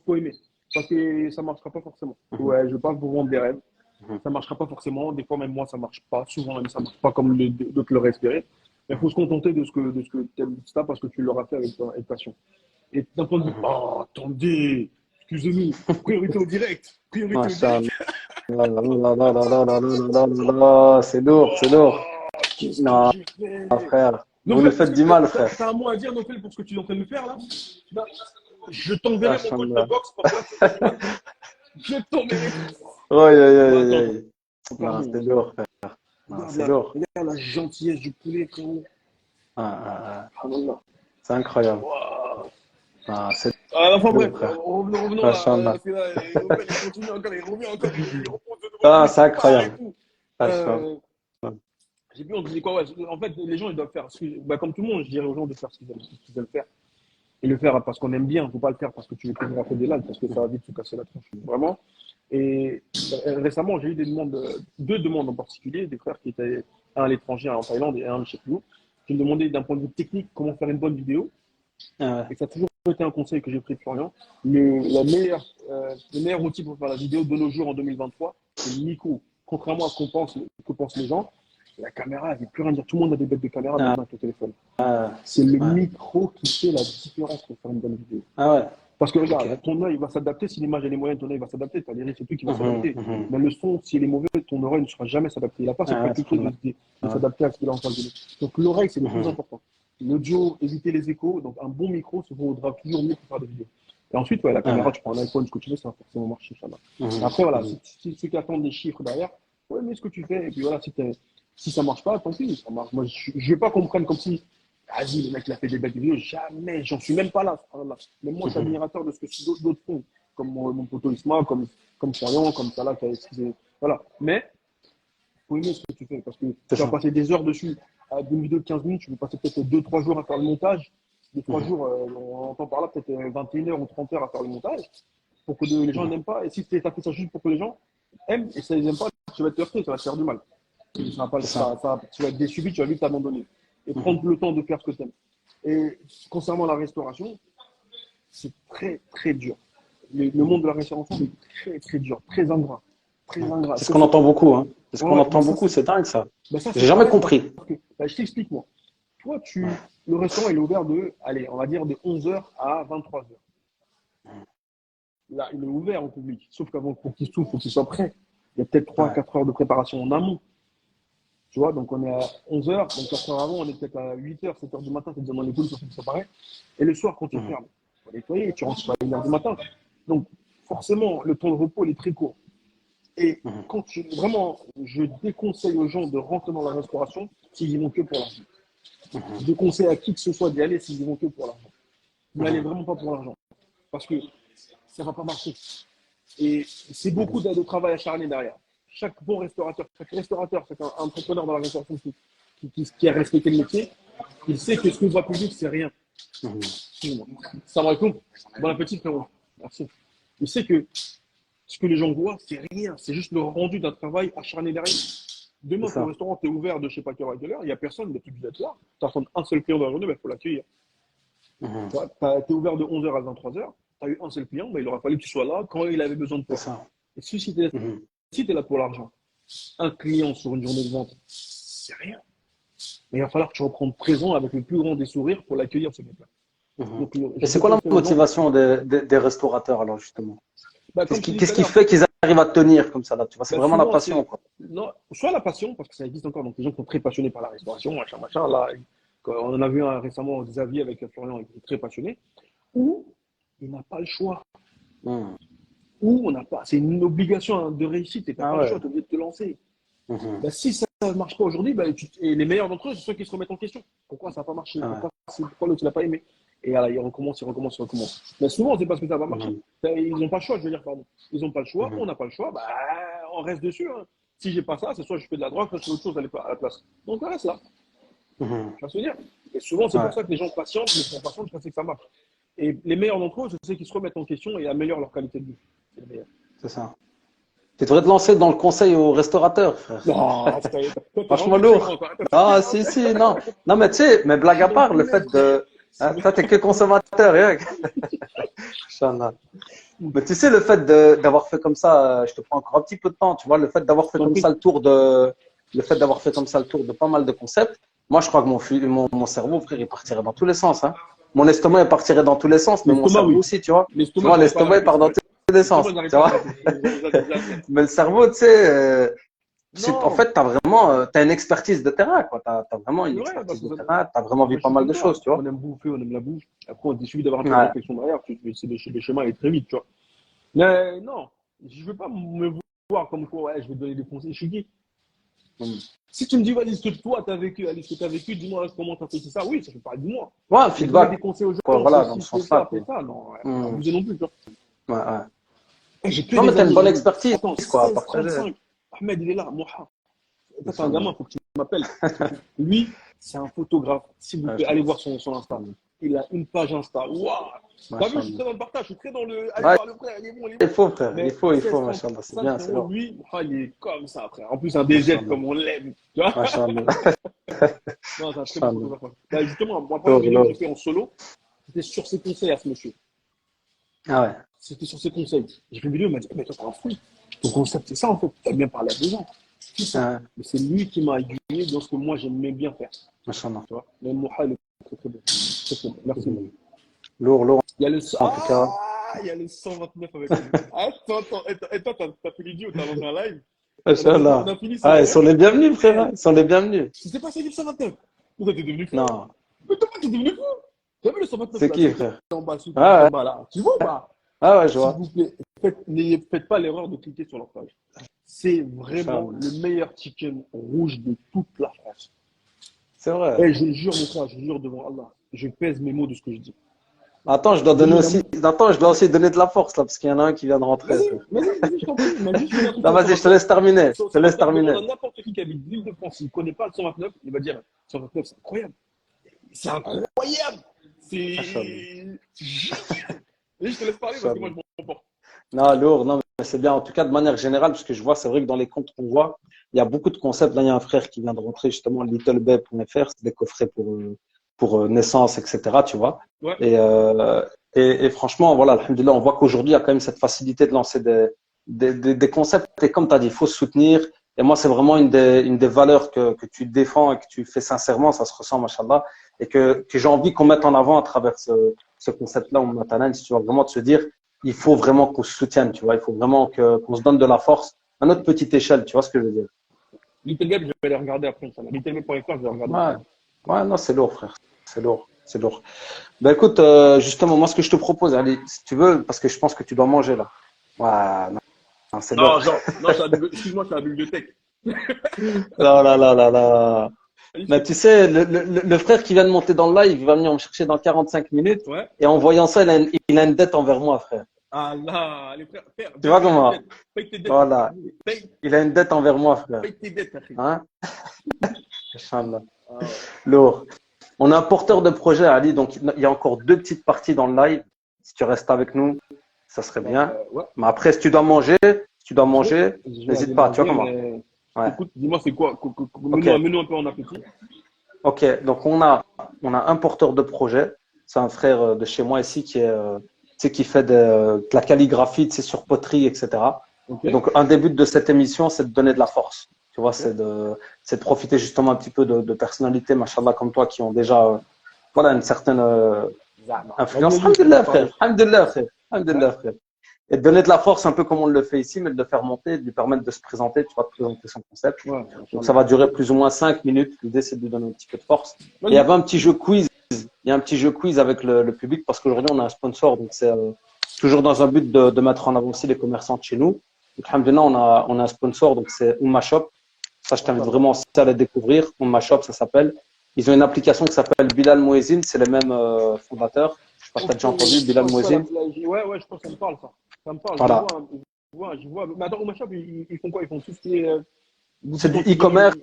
faut aimer. Parce que ça ne marchera pas forcément. Mhm, Ouais, je ne veux pas vous vendre des rêves. mhm, Ça ne marchera pas forcément. Des fois, même moi, ça ne marche pas. Souvent, même, ça ne marche pas comme d'autres l'auraient espéré. Mais il faut se contenter de ce que tu aimes ça parce que tu l'auras fait avec passion. Et d'un point de vue, mhm. oh, attendez, excusez-nous, priorité au direct, priorité au direct. Machallah. Là, là, là, là, là, là, là, là, là, là, c'est lourd, c'est lourd. Oh, qu'est-ce que Non, j'ai fait? frère, vous nous Nofel, est-ce faites que du tu mal, frère. as un mot à dire, Nofel, pour ce que tu es en train de me faire là? Là, je t'enverrai mon coach de Machallah. boxe parce que là, tu fais du mal. Je t'enverrai. Aïe, aïe, Non, aïe, attends, aïe. Non, pardon. c'est lourd, frère. Non, c'est lourd. Regarde la gentillesse du poulet, frérot. Ah, ah, ah. Subhanallah. C'est incroyable. Waouh. Ah, c'est Enfin bref, lourd, frère. revenons là. Machallah. Parce que là, Nofel, il continue encore, il revient encore, il repose de nouveau le Ah, truc, c'est il part et incroyable. tout. Machallah. Euh, j'ai plus, on disait quoi, ouais. En fait, les gens, ils doivent faire, bah, comme tout le monde, je dirais aux gens de faire ce qu'ils veulent faire. Et le faire parce qu'on aime bien, il ne faut pas le faire parce que tu veux tenir à faire des likes, parce que ça va vite se casser la tronche. Vraiment. Et récemment, j'ai eu deux demandes en particulier, des frères qui étaient un à l'étranger, un en Thaïlande et un chez nous, qui me demandaient d'un point de vue technique comment faire une bonne vidéo. Ah, Et ça a toujours été un conseil que j'ai pris de Florian. Le meilleur outil pour faire la vidéo de nos jours en 2023, c'est le micro. Contrairement à que pensent les gens, la caméra, elle ne veut plus rien dire. Tout le monde a des bêtes de caméra ah, maintenant avec le téléphone. ah, C'est le ouais. micro qui fait la différence pour faire une bonne vidéo. Ah ouais. Parce que Ok. regarde, ton œil va s'adapter. Si l'image elle est moyenne, ton œil va s'adapter. Tu as les risques et tout qui vont Mhm, s'adapter. mhm. Mais le son, s'il est mauvais, ton oreille ne sera jamais s'adapter. Il n'a pas cette Ah ouais, faculté subhanallah. de Ouais. s'adapter à ce qu'il a en face de lui. Donc l'oreille, c'est le plus Mhm, important. L'audio, éviter les échos. Donc un bon micro, ça vaudra toujours mieux pour faire des vidéos. Et ensuite, ouais, la ah caméra, ouais. tu prends un iPhone, ce que tu veux, ça va forcément marcher. Ça va. Mhm, Après, voilà, mhm, ceux qui attendent des chiffres derrière, ouais, mais ce que tu fais, et puis voilà, si ça marche pas, tant pis, ça marche. Moi, je ne veux pas qu'on me prenne comme si, vas-y, le mec, il a fait des belles vidéos. Jamais, j'en suis même pas là. Subhanallah. Même moi, je suis mhm. admirateur de ce que d'autres font, comme mon poteau Isma, comme Florian, comme Salah qui a excusé. Voilà. Mais, faut aimer ce que tu fais, parce que C'est tu vas ça. passer des heures dessus. À une vidéo de 15 minutes, tu peux passer peut-être 2-3 jours à faire le montage. 2-3 Mhm, jours, on entend par là peut-être 21 heures ou 30 heures à faire le montage pour que les gens mhm. n'aiment pas. Et si tu as fait ça juste pour que les gens aiment et ça les aime pas, tu vas te heurter, tu vas te faire du mal. C'est ça. Tu vas être déçu vite, tu vas vite t'abandonner. Et Mhm, prendre le temps de faire ce que tu aimes. Et concernant la restauration, c'est très, très dur. Le monde de la restauration est très, très dur, très ingrat. Très mhm. ingrat. C'est ce qu'on entend beaucoup, hein. C'est ce Ouais, qu'on ouais, entend beaucoup, c'est dingue, ça. ça, J'ai c'est jamais pareil parce compris. que, bah, je t'explique, moi. Toi, Ouais. le restaurant, il est ouvert allez, on va dire de 11 heures à 23 heures. Là, il est ouvert au public. Sauf qu'avant, pour qu'il s'ouvre, il faut qu'il soit prêt. Il y a peut-être trois Ouais. 4 heures de préparation en amont. Tu vois, donc on est à 11 heures, donc 4 heures avant, on est peut-être à 8 heures, 7 heures du matin, c'est déjà dans les poules, ça paraît. Et le soir, quand tu Mhm, fermes, tu vas nettoyer, tu rentres à 1 heure du matin. Donc, forcément, le temps de repos, il est très court. Et mhm, vraiment, je déconseille aux gens de rentrer dans la restauration s'ils y vont que pour l'argent. mhm, Je déconseille à qui que ce soit d'y aller s'ils y vont que pour l'argent. N'y allez mhm. vraiment pas pour l'argent. Parce que ça ne va pas marcher. Et c'est beaucoup de travail acharné derrière. Chaque bon restaurateur, chaque entrepreneur dans la restauration qui a respecté le métier, il sait que ce qu'on voit public, c'est rien. Mhm. Excuse-moi. Salam alaikum. Bon appétit, frérot. Merci. Il sait que ce que les gens voient, c'est rien. C'est juste le rendu d'un travail acharné derrière. C'est Demain, ton ça. restaurant est ouvert de je ne sais pas quelle heure à quelle heure, il n'y a personne, il est obligatoire. Tu as un seul client dans la journée, il faut l'accueillir. Mhm. Tu es ouvert de 11 heures à 23 heures, tu as eu un seul client, il aura fallu que tu sois là quand il avait besoin de C'est toi. ça. Et si tu Mhm. es là pour l'argent, un client sur une journée de vente, c'est rien. Mais il va falloir que tu reprennes présent avec le plus grand des sourires pour l'accueillir, ce mec-là. Mhm. Donc, Et je c'est quoi la conseille aux gens, motivation des restaurateurs alors justement? bah, comme je t'ai dit tout Qu'est-ce à qui l'heure, fait qu'ils arrivent à tenir comme ça là? Tu vois, c'est bah, vraiment la souvent, passion, c'est quoi. non, soit la passion, parce que ça existe encore, donc les gens sont très passionnés par la restauration, machin, machin. Là, on en a vu un récemment, Xavier avec Florian, il est très passionné, ou il n'a pas le choix, Mhm. ou on n'a pas, c'est une obligation hein, de réussite, et tu n'as Ah pas le ouais. choix, tu es obligé de te lancer. Mhm. Bah, si ça ne marche pas aujourd'hui, bah, et les meilleurs d'entre eux, c'est ceux qui se remettent en question. Pourquoi ça n'a pas marché? Ah ouais. Pourquoi l'autre n'a pas aimé? Et là, ils recommencent, ils recommencent, ils recommencent. Mais souvent, c'est parce que ça va marcher. Mhm. Ils n'ont pas le choix, je veux dire, pardon. Ils n'ont pas le choix, on Mhm. n'a pas le choix, bah, on reste dessus. Hein. Si j'ai pas ça, c'est soit je fais de la drogue, soit je fais autre chose à la place. Donc on reste là. Mhm. Tu vois ce que je veux dire? Et souvent, c'est pour Ouais, ça que les gens patientent, mais sont patients parce que ça marche. Et les meilleurs d'entre eux, je sais qu'ils se remettent en question et améliorent leur qualité de vie. C'est les meilleurs. c'est ça. Tu devrais te lancer dans le conseil aux restaurateurs, frère. Non, toi, t'es Franchement vraiment différent. lourd. Toi, c'est Ah, pire. Hein. si, si, non. Non, mais tu sais, mais Je blague suis à dans le part, le tunnel. fait de. Hein, toi, t'es que consommateur, hein. Inch'Allah. Mais tu sais, le fait d'avoir fait comme ça, je te prends encore un petit peu de temps, tu vois, le fait d'avoir Je fait t'en comme ça prie. le tour de. Le fait d'avoir fait comme ça le tour de pas mal de concepts, moi, je crois que mon cerveau, frère, il partirait dans tous les sens, hein. Mon estomac, il partirait dans tous les sens, mais mon L'estomac, cerveau oui. aussi, tu vois. Tu L'estomac, vois, j'arrive pas à l'estomac, il l'arrêter, part c'est dans vrai. tous les L'estomac, sens, j'arrive tu pas à vois. l'arrêter. J'admets. Mais le cerveau, tu sais, en Non, fait, tu as vraiment une expertise de terrain, quoi. Tu as vraiment une c'est vrai, parce expertise que de terrain, tu as vraiment vu après, je pas suis mal comme de choses, toi. tu vois. On aime bouffer, on aime la bouffe. Après, il suffit d'avoir un peu de Ouais. réflexion derrière. C'est des schémas aller très vite, tu vois. Mais non, je ne veux pas me voir comme quoi, ouais, je vais te donner des conseils. Je suis qui? Mm. Si tu me dis, vas-y, ce que toi, tu as vécu, allez, ce que tu as vécu, dis-moi comment tu as fait ça. Oui, ça fait parler de moi. Ouais, un Mais donner feedback, des conseils aux quoi, gens, fais voilà, dans ci, ce fais sens-là, ça, fais quoi. ça. Non, ouais, faut pas Mm. abuser non plus, tu vois. Ouais, ouais. Et j'ai que Non, mais des tu as une amis bonne aujourd'hui. expertise, Attends, quoi, à 16, partager. 35. Ahmed, il est là. Moha. Toi, t'es un Inch'Allah. gamin, faut que tu m'appelles. Lui, c'est un photographe. S'il vous plaît, allez Inch'Allah. voir son Insta. Il a une page Insta. Waouh! T'as vu, je suis Machallah. très dans le partage, je suis très dans le. Allez Ouais, voir le frère, il est bon, il est il bon. faut, frère, Mais il 16, faut, 30, machallah, c'est 5 bien, c'est frérot, bon. lui, il est comme ça, frère. En plus, un DZ Machallah. comme on l'aime. Tu vois? Machallah. Non, c'est un très bon Machallah. photographe. Bah, justement, moi, première Lourd, vidéo que j'ai lourd. fait en solo, c'était sur ses conseils à ce monsieur. Ah ouais. C'était sur ses conseils. J'ai fait une vidéo, il m'a dit, mais toi, t'es un fou. Ton concept, c'est ça, en fait. Tu as bien parlé à des gens. Tout ça. Ah ouais. Mais c'est lui qui m'a aiguillé dans ce que moi, j'aimais bien faire. Machallah. Tu vois, mais Moha, il est très très bon. Très, très bon. Merci. Mm. Lourd, lourd, Il y a le, en tout cas. il y a le 129 avec lui. Attends. Et toi, t'as fait l'idiot, t'as lancé un live. On Machallah. a fini Ah, ça. ils sont les bienvenus, frère, hein. Eh, Ils sont les bienvenus. je sais pas, c'est le 129. Pourquoi t'es devenu fou? Non. Mais toi, t'es devenu fou. Tu as vu le 129 C'est là, qui, celui qui frère? est en bas, celui qui est Ah en ouais. bas là. Tu vois ou pas? Ah ouais, je S'il vois. vous plaît, faites pas l'erreur de cliquer sur leur page. C'est vraiment Machallah. le meilleur chicken rouge de toute la France. C'est vrai. Et je jure, mon frère, je jure devant Allah, je pèse mes mots de ce que je dis. Attends, Je jure, je dois aussi donner de la force, là, parce qu'il y en a un qui vient de rentrer, vas-y, frère. vas-y, je t'en prie. Il m'a juste dit un truc Non, sur le vas-y, je te 129. laisse terminer. Sur Je le te laisse 129, terminer. demande à n'importe qui habite l'île de France, s'il ne connaît pas le 129, il va dire 129, c'est incroyable. C'est incroyable. Machallah. C'est génial. Et je te laisse parler parce que moi, Machallah. je m'emporte. Non, lourd, non, mais c'est bien. En tout cas, de manière générale, parce que je vois, c'est vrai que dans les comptes qu'on voit, il y a beaucoup de concepts. Là, il y a un frère qui vient de rentrer, justement, littlebay.fr, c'est des coffrets pour naissance, etc., tu vois. Ouais. Et, euh, et franchement, voilà, alhamdoulilah, on voit qu'aujourd'hui, il y a quand même cette facilité de lancer des concepts. Et comme tu as dit, il faut se soutenir. Et moi, c'est vraiment une des valeurs que tu défends et que tu fais sincèrement, ça se ressent, machallah, et que j'ai envie qu'on mette en avant à travers ce concept-là, au Matalan, si tu vois vraiment de se dire, il faut vraiment qu'on se soutienne, tu vois, il faut vraiment qu'on se donne de la force à notre petite échelle, tu vois ce que je veux dire. Little Gap, je vais les regarder après. Littlebay.fr, je vais regarder. Ouais, ouais, non, c'est lourd, frère, c'est lourd, c'est lourd. Ben écoute, justement, moi, ce que je te propose, allez, si tu veux, parce que je pense que tu dois manger là. Ouais, non, non, c'est Non, lourd. genre, non, excuse-moi, je suis à la bibliothèque. Là, là, là, là, là. Mais tu sais, le frère qui vient de monter dans le live, il va venir me chercher dans 45 minutes. Ouais. Et en voyant ça, il a une dette envers moi, frère. Ah là, les frères, Tu viens vois payer tes comment? dettes. Paye tes dettes. Voilà. Paye, Il a une dette envers moi, frère. paye tes dettes, Patrick. Hein? Inch'Allah. Ah ouais. Lourd. On a un porteur de projet, Ali, donc il y a encore deux petites parties dans le live. Si tu restes avec nous, ça serait bien. Ouais. Mais après, si tu dois manger, Je vais n'hésite aller pas. Tu vois manger, comment? mais Ouais. écoute, dis-moi c'est quoi? Ok. Mets-nous un peu en appétit. Ok. Donc on a un porteur de projet. C'est un frère de chez moi ici qui est, tu sais, qui fait de la calligraphie, tu sais, sur poterie, etc. Ok. Et donc un des buts de cette émission, c'est de donner de la force. Tu vois, Ok. c'est de profiter justement un petit peu de personnalités, machallah, comme toi, qui ont déjà, voilà, une certaine Influence, alhamdulillah, frère. Alhamdulillah, frère. Alhamdulillah, frère. Et de donner de la force un peu comme on le fait ici, mais de le faire monter, de lui permettre de se présenter, tu vas te présenter son concept. Ouais, Donc ça va durer plus ou moins 5 minutes. L'idée, c'est de lui donner un petit peu de force. Et il y avait un petit jeu quiz. Il y a un petit jeu quiz avec le public parce qu'aujourd'hui, on a un sponsor. Donc c'est toujours dans un but de mettre en avant aussi les commerçants de chez nous. Donc, alhamdulillah, on a un sponsor. Donc c'est Oumma Shop. Ça, je t'invite vraiment aussi à le découvrir. Oumma Shop, ça s'appelle. Ils ont une application qui s'appelle Bilal Mouezine. C'est les mêmes fondateurs. Je sais pas si tu as déjà entendu Bilal Mouezine. Ouais, je pense que ça me parle, ça. Ça me parle. Voilà. Je vois. Mais attends, Oumma Shop, ils font quoi? Ils font tout ce qui est. C'est du e-commerce.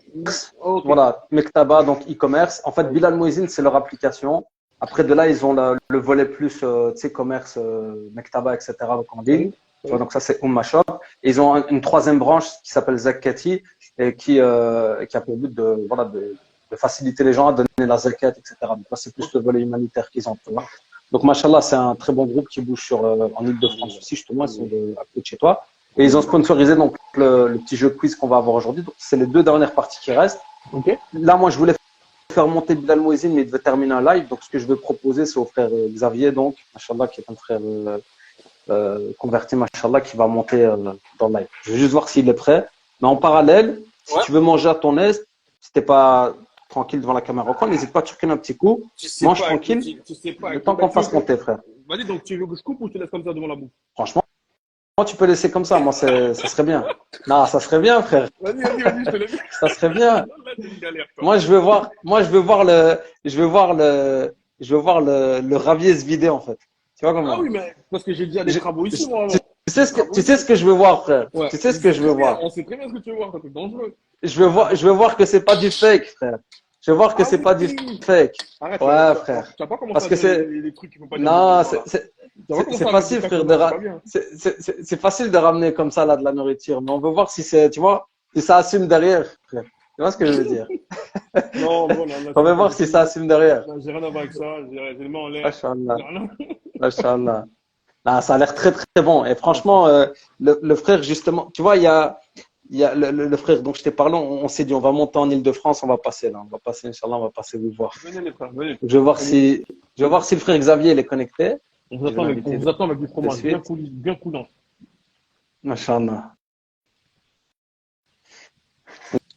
Okay. Voilà, Mektaba, donc e-commerce. En fait, Bilal Mouezine, c'est leur application. Après, de là, ils ont le volet plus, tu sais, commerce, Mektaba, etc. Donc en ligne. Tu vois, donc ça, c'est Oumma Shop. Et ils ont une troisième branche qui s'appelle Zakati et qui a pour but de faciliter les gens à donner la zakat, etc. Donc là, c'est plus le volet humanitaire qu'ils ont. Tu vois. Donc, machallah, c'est un très bon groupe qui bouge en Ile-de-France aussi, justement. Ils sont à côté de chez toi. Et ils ont sponsorisé donc le petit jeu quiz qu'on va avoir aujourd'hui. Donc, c'est les 2 dernières parties qui restent. Okay. Là, moi, je voulais faire monter Bilal Mouezine, mais il devait terminer un live. Donc, ce que je vais proposer, c'est au frère Xavier, donc, machallah, qui est un frère converti, machallah, qui va monter dans le live. Je vais juste voir s'il est prêt. Mais en parallèle, si tu veux manger à ton aise, si t'es pas tranquille devant la caméra encore, n'hésite pas à turquiner un petit coup. Mange tranquille. Tu sais pas. Le temps qu'on fasse monter, frère. Vas-y, donc tu veux que je coupe ou je te laisse comme ça devant la bouche? Franchement, tu peux laisser comme ça. Moi, ça serait bien. Non, ça serait bien, frère. Vas-y, je te laisse. Ça serait bien. Moi, je veux voir le ravier se vider, en fait. Tu vois comment? Ah oui, mais parce que j'ai déjà des travaux ici, moi. Tu sais ce que je veux voir, frère. Ouais. Tu sais ce que je veux voir. On sait très bien ce que tu veux voir, ça c'est dangereux. Je veux voir que c'est pas du fake, frère. Je veux voir que c'est pas du fake. Arrête, ouais, frère. Tu vas pas commencer parce que c'est les trucs qui font pas dire. Non, c'est facile, frère. C'est facile de ramener comme ça là de la nourriture, mais on veut voir si c'est, tu vois, si ça assume derrière, frère. Tu vois ce que je veux dire? Non, on veut voir si ça assume derrière. J'ai rien à voir avec ça. J'ai les mains en l'air. Masha'Allah. Masha'Allah. Ah, ça a l'air très très bon. Et franchement, le frère, justement, tu vois, il y a le frère dont je t'ai parlé, on s'est dit, on va monter en Ile-de-France, on va passer là. On va passer, Inch'Allah, on va passer vous voir. Venez les frères, venez. Je vais voir si le frère Xavier il est connecté. On vous attend avec du fromage bien coulant. Masha'Allah.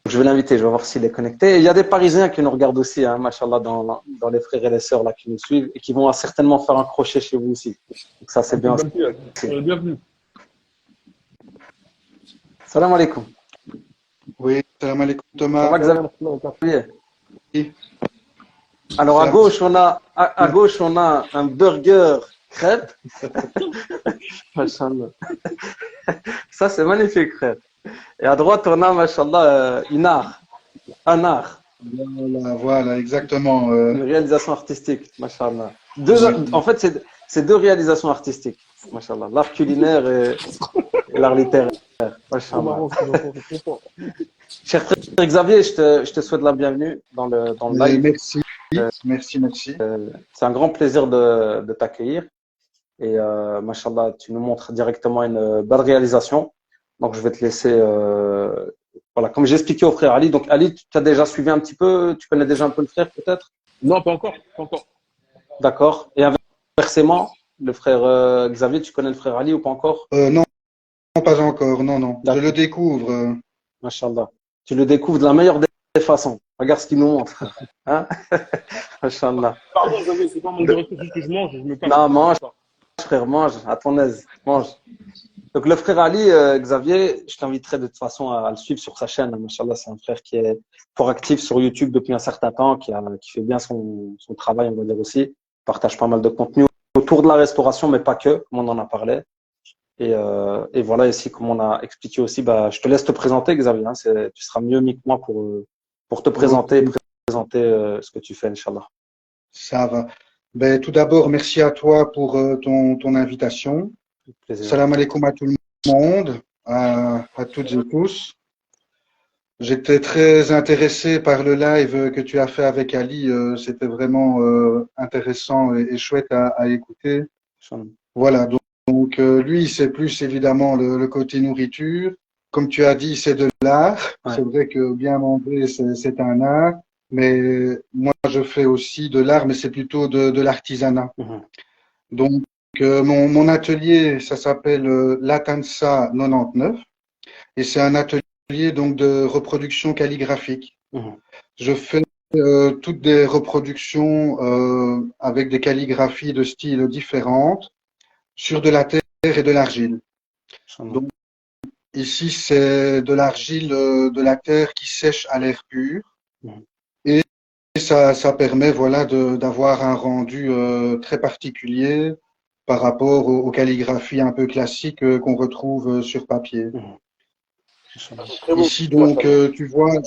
Je vais l'inviter, je vais voir s'il est connecté. Et il y a des Parisiens qui nous regardent aussi, hein, Masha'Allah, dans les frères et les sœurs là, qui nous suivent et qui vont certainement faire un crochet chez vous aussi. Donc ça, c'est bien. Bienvenue. Salam alaikum. Oui, salam alaikum Thomas. Ça va, Xavier? Oui. Alors à gauche, on a un burger crêpe. Masha'Allah. Ça, c'est magnifique, frère. Et à droite, on a, Masha'Allah, un art. Voilà, exactement. Une réalisation artistique, Masha'Allah. En fait, c'est 2 réalisations artistiques, Masha'Allah. L'art culinaire et l'art littéraire. Masha'Allah. Cher frère Xavier, je te souhaite la bienvenue dans le live. Merci. Merci. C'est un grand plaisir de t'accueillir. Et Masha'Allah, tu nous montres directement une belle réalisation. Donc, je vais te laisser, voilà, comme j'ai expliqué au frère Ali. Donc, Ali, tu as déjà suivi un petit peu, tu connais déjà un peu le frère, peut-être? Non, pas encore. D'accord. Et inversement, le frère Xavier, tu connais le frère Ali ou pas encore? Non, pas encore, non. Je le découvre. Masha'Allah. Tu le découvres de la meilleure des façons. Regarde ce qu'il nous montre. Hein? Masha'Allah. Pardon, Xavier, c'est pas mon directeur, juste que je mange, je me calme. Non, mange, frère, mange, à ton aise, mange. Donc, le frère Ali, Xavier, je t'inviterai de toute façon à le suivre sur sa chaîne. Masha'Allah, c'est un frère qui est fort actif sur YouTube depuis un certain temps, qui fait bien son travail, on va dire aussi. Il partage pas mal de contenu autour de la restauration, mais pas que, comme on en a parlé. Et voilà, ici, comme on a expliqué aussi, je te laisse te présenter, Xavier. Hein, tu seras mieux mis que moi pour te présenter et présenter ce que tu fais, Inch'Allah. Ça va. Ben, tout d'abord, merci à toi pour ton invitation. Salam alaikum à tout le monde, à toutes et tous. J'étais très intéressé par le live que tu as fait avec Ali. C'était vraiment intéressant et chouette à écouter. Voilà, donc lui, c'est plus évidemment le côté nourriture. Comme tu as dit, c'est de l'art. Ouais. C'est vrai que bien manger, c'est un art. mais moi, je fais aussi de l'art, mais c'est plutôt de l'artisanat. Donc, mon atelier, ça s'appelle l'Atansa 99, et c'est un atelier donc de reproduction calligraphique. Je fais toutes des reproductions avec des calligraphies de styles différentes sur de la terre et de l'argile. Donc, ici, c'est de l'argile, de la terre qui sèche à l'air pur. Et ça permet voilà, d'avoir un rendu très particulier par rapport aux calligraphies un peu classiques qu'on retrouve sur papier. Ici, donc, tu vois,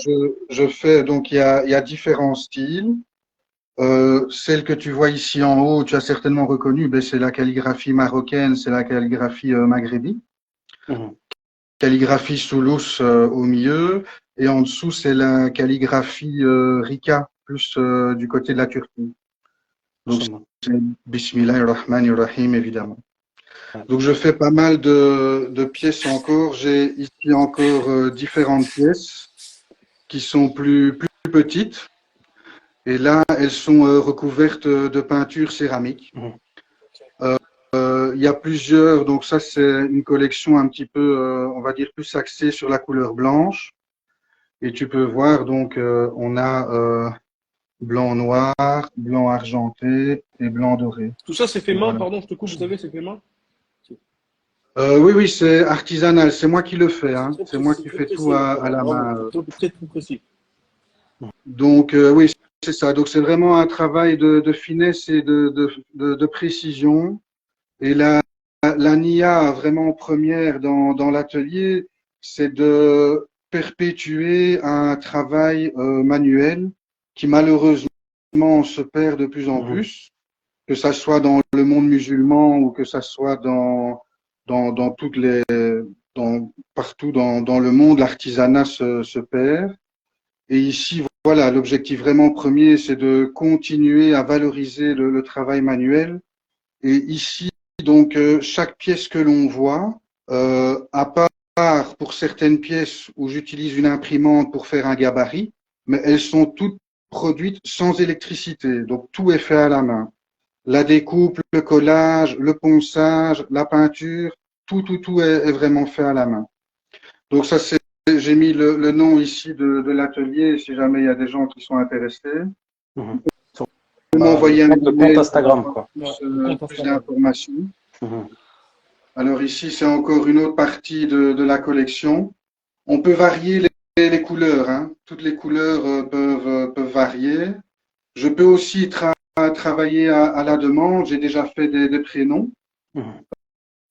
je fais, donc, il y a différents styles. Celle que tu vois ici en haut, tu as certainement reconnu, ben, c'est la calligraphie marocaine, c'est la calligraphie maghrébi. Calligraphie Soulouss au milieu, et en dessous, c'est la calligraphie Rika, plus du côté de la Turquie. Donc, c'est Bismillahirrahmanirrahim, évidemment. Donc, je fais pas mal de pièces encore. J'ai ici encore différentes pièces qui sont plus petites. Et là, elles sont recouvertes de peinture céramique. Il y a plusieurs, donc ça, c'est une collection un petit peu, on va dire, plus axée sur la couleur blanche. Et tu peux voir, donc, on a blanc noir, blanc argenté et blanc doré. Tout ça, c'est fait main, Voilà. pardon, je te coupe, vous savez, c'est fait main. Oui, c'est artisanal. C'est moi qui le fais. Hein. C'est moi qui fais tout à la main. C'est très précis. Donc, oui, c'est ça. Donc, c'est vraiment un travail de finesse et de précision. Et la NIA vraiment première dans l'atelier, c'est de perpétuer un travail manuel qui malheureusement se perd de plus en plus, que ça soit dans le monde musulman ou que ça soit dans toutes les, partout dans le monde, l'artisanat se perd. Et ici, voilà, l'objectif vraiment premier, c'est de continuer à valoriser le travail manuel. Et ici, donc, chaque pièce que l'on voit, à part pour certaines pièces où j'utilise une imprimante pour faire un gabarit, mais elles sont toutes produites sans électricité. Donc, tout est fait à la main. La découpe, le collage, le ponçage, la peinture, tout est vraiment fait à la main. Donc, ça, j'ai mis le nom ici de l'atelier, si jamais il y a des gens qui sont intéressés. Vous m'envoyez un compte email Instagram, quoi. plus d'informations. Alors ici, c'est encore une autre partie de la collection. On peut varier les couleurs. Hein. Toutes les couleurs peuvent varier. Je peux aussi travailler à la demande. J'ai déjà fait des prénoms.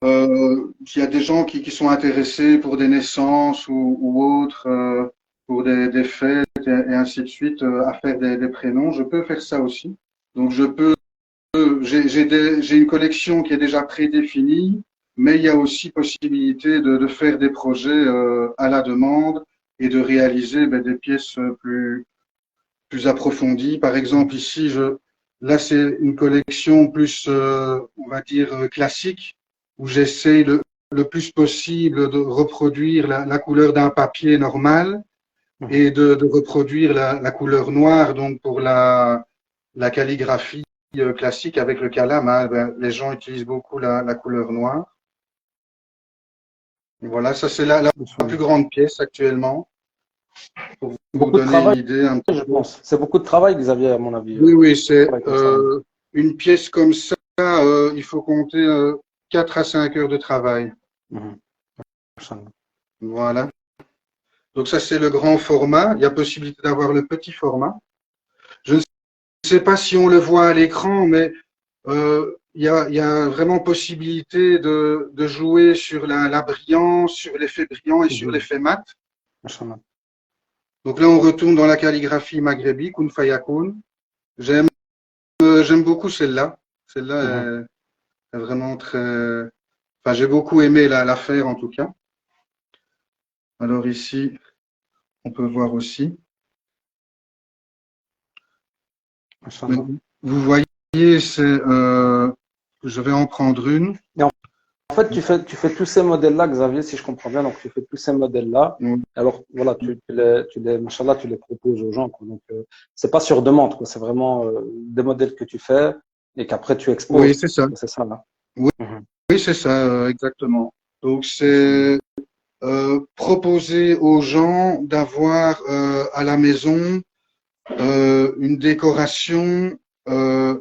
S'il y a des gens qui sont intéressés pour des naissances ou autres, pour des fêtes et ainsi de suite, à faire des prénoms, je peux faire ça aussi. Donc, j'ai une collection qui est déjà prédéfinie, mais il y a aussi possibilité de faire des projets à la demande et de réaliser des pièces plus approfondies. Par exemple, ici, là, c'est une collection plus, on va dire, classique, où j'essaye le plus possible de reproduire la couleur d'un papier normal et de reproduire la couleur noire, donc pour la calligraphie classique avec le calame. Hein, les gens utilisent beaucoup la couleur noire. Et voilà, ça c'est la plus grande pièce actuellement. Pour vous donner une idée un petit Je peu. pense. C'est beaucoup de travail, Xavier, à mon avis. Oui, c'est une pièce comme ça, il faut compter 4 à 5 heures de travail. Voilà. Donc ça c'est le grand format. Il y a possibilité d'avoir le petit format. Je ne sais pas si on le voit à l'écran, mais il y a vraiment possibilité de jouer sur la brillance, sur l'effet brillant et sur l'effet mat. Donc là, on retourne dans la calligraphie maghrébi, Kun Fayakoun. J'aime beaucoup celle-là. Celle-là est vraiment très... Enfin, j'ai beaucoup aimé la faire en tout cas. Alors ici, on peut voir aussi. Vous voyez, je vais en prendre une. en fait, tu fais tous ces modèles-là, Xavier, si je comprends bien. Donc, tu fais tous ces modèles-là. Alors, voilà, machallah, tu les proposes aux gens, quoi. Donc, c'est pas sur demande, quoi. C'est vraiment des modèles que tu fais et qu'après tu Oui, exposes. c'est ça. C'est ça, là. Oui, Mhm. oui, c'est ça, exactement. Donc, c'est proposer aux gens d'avoir à la maison une décoration euh,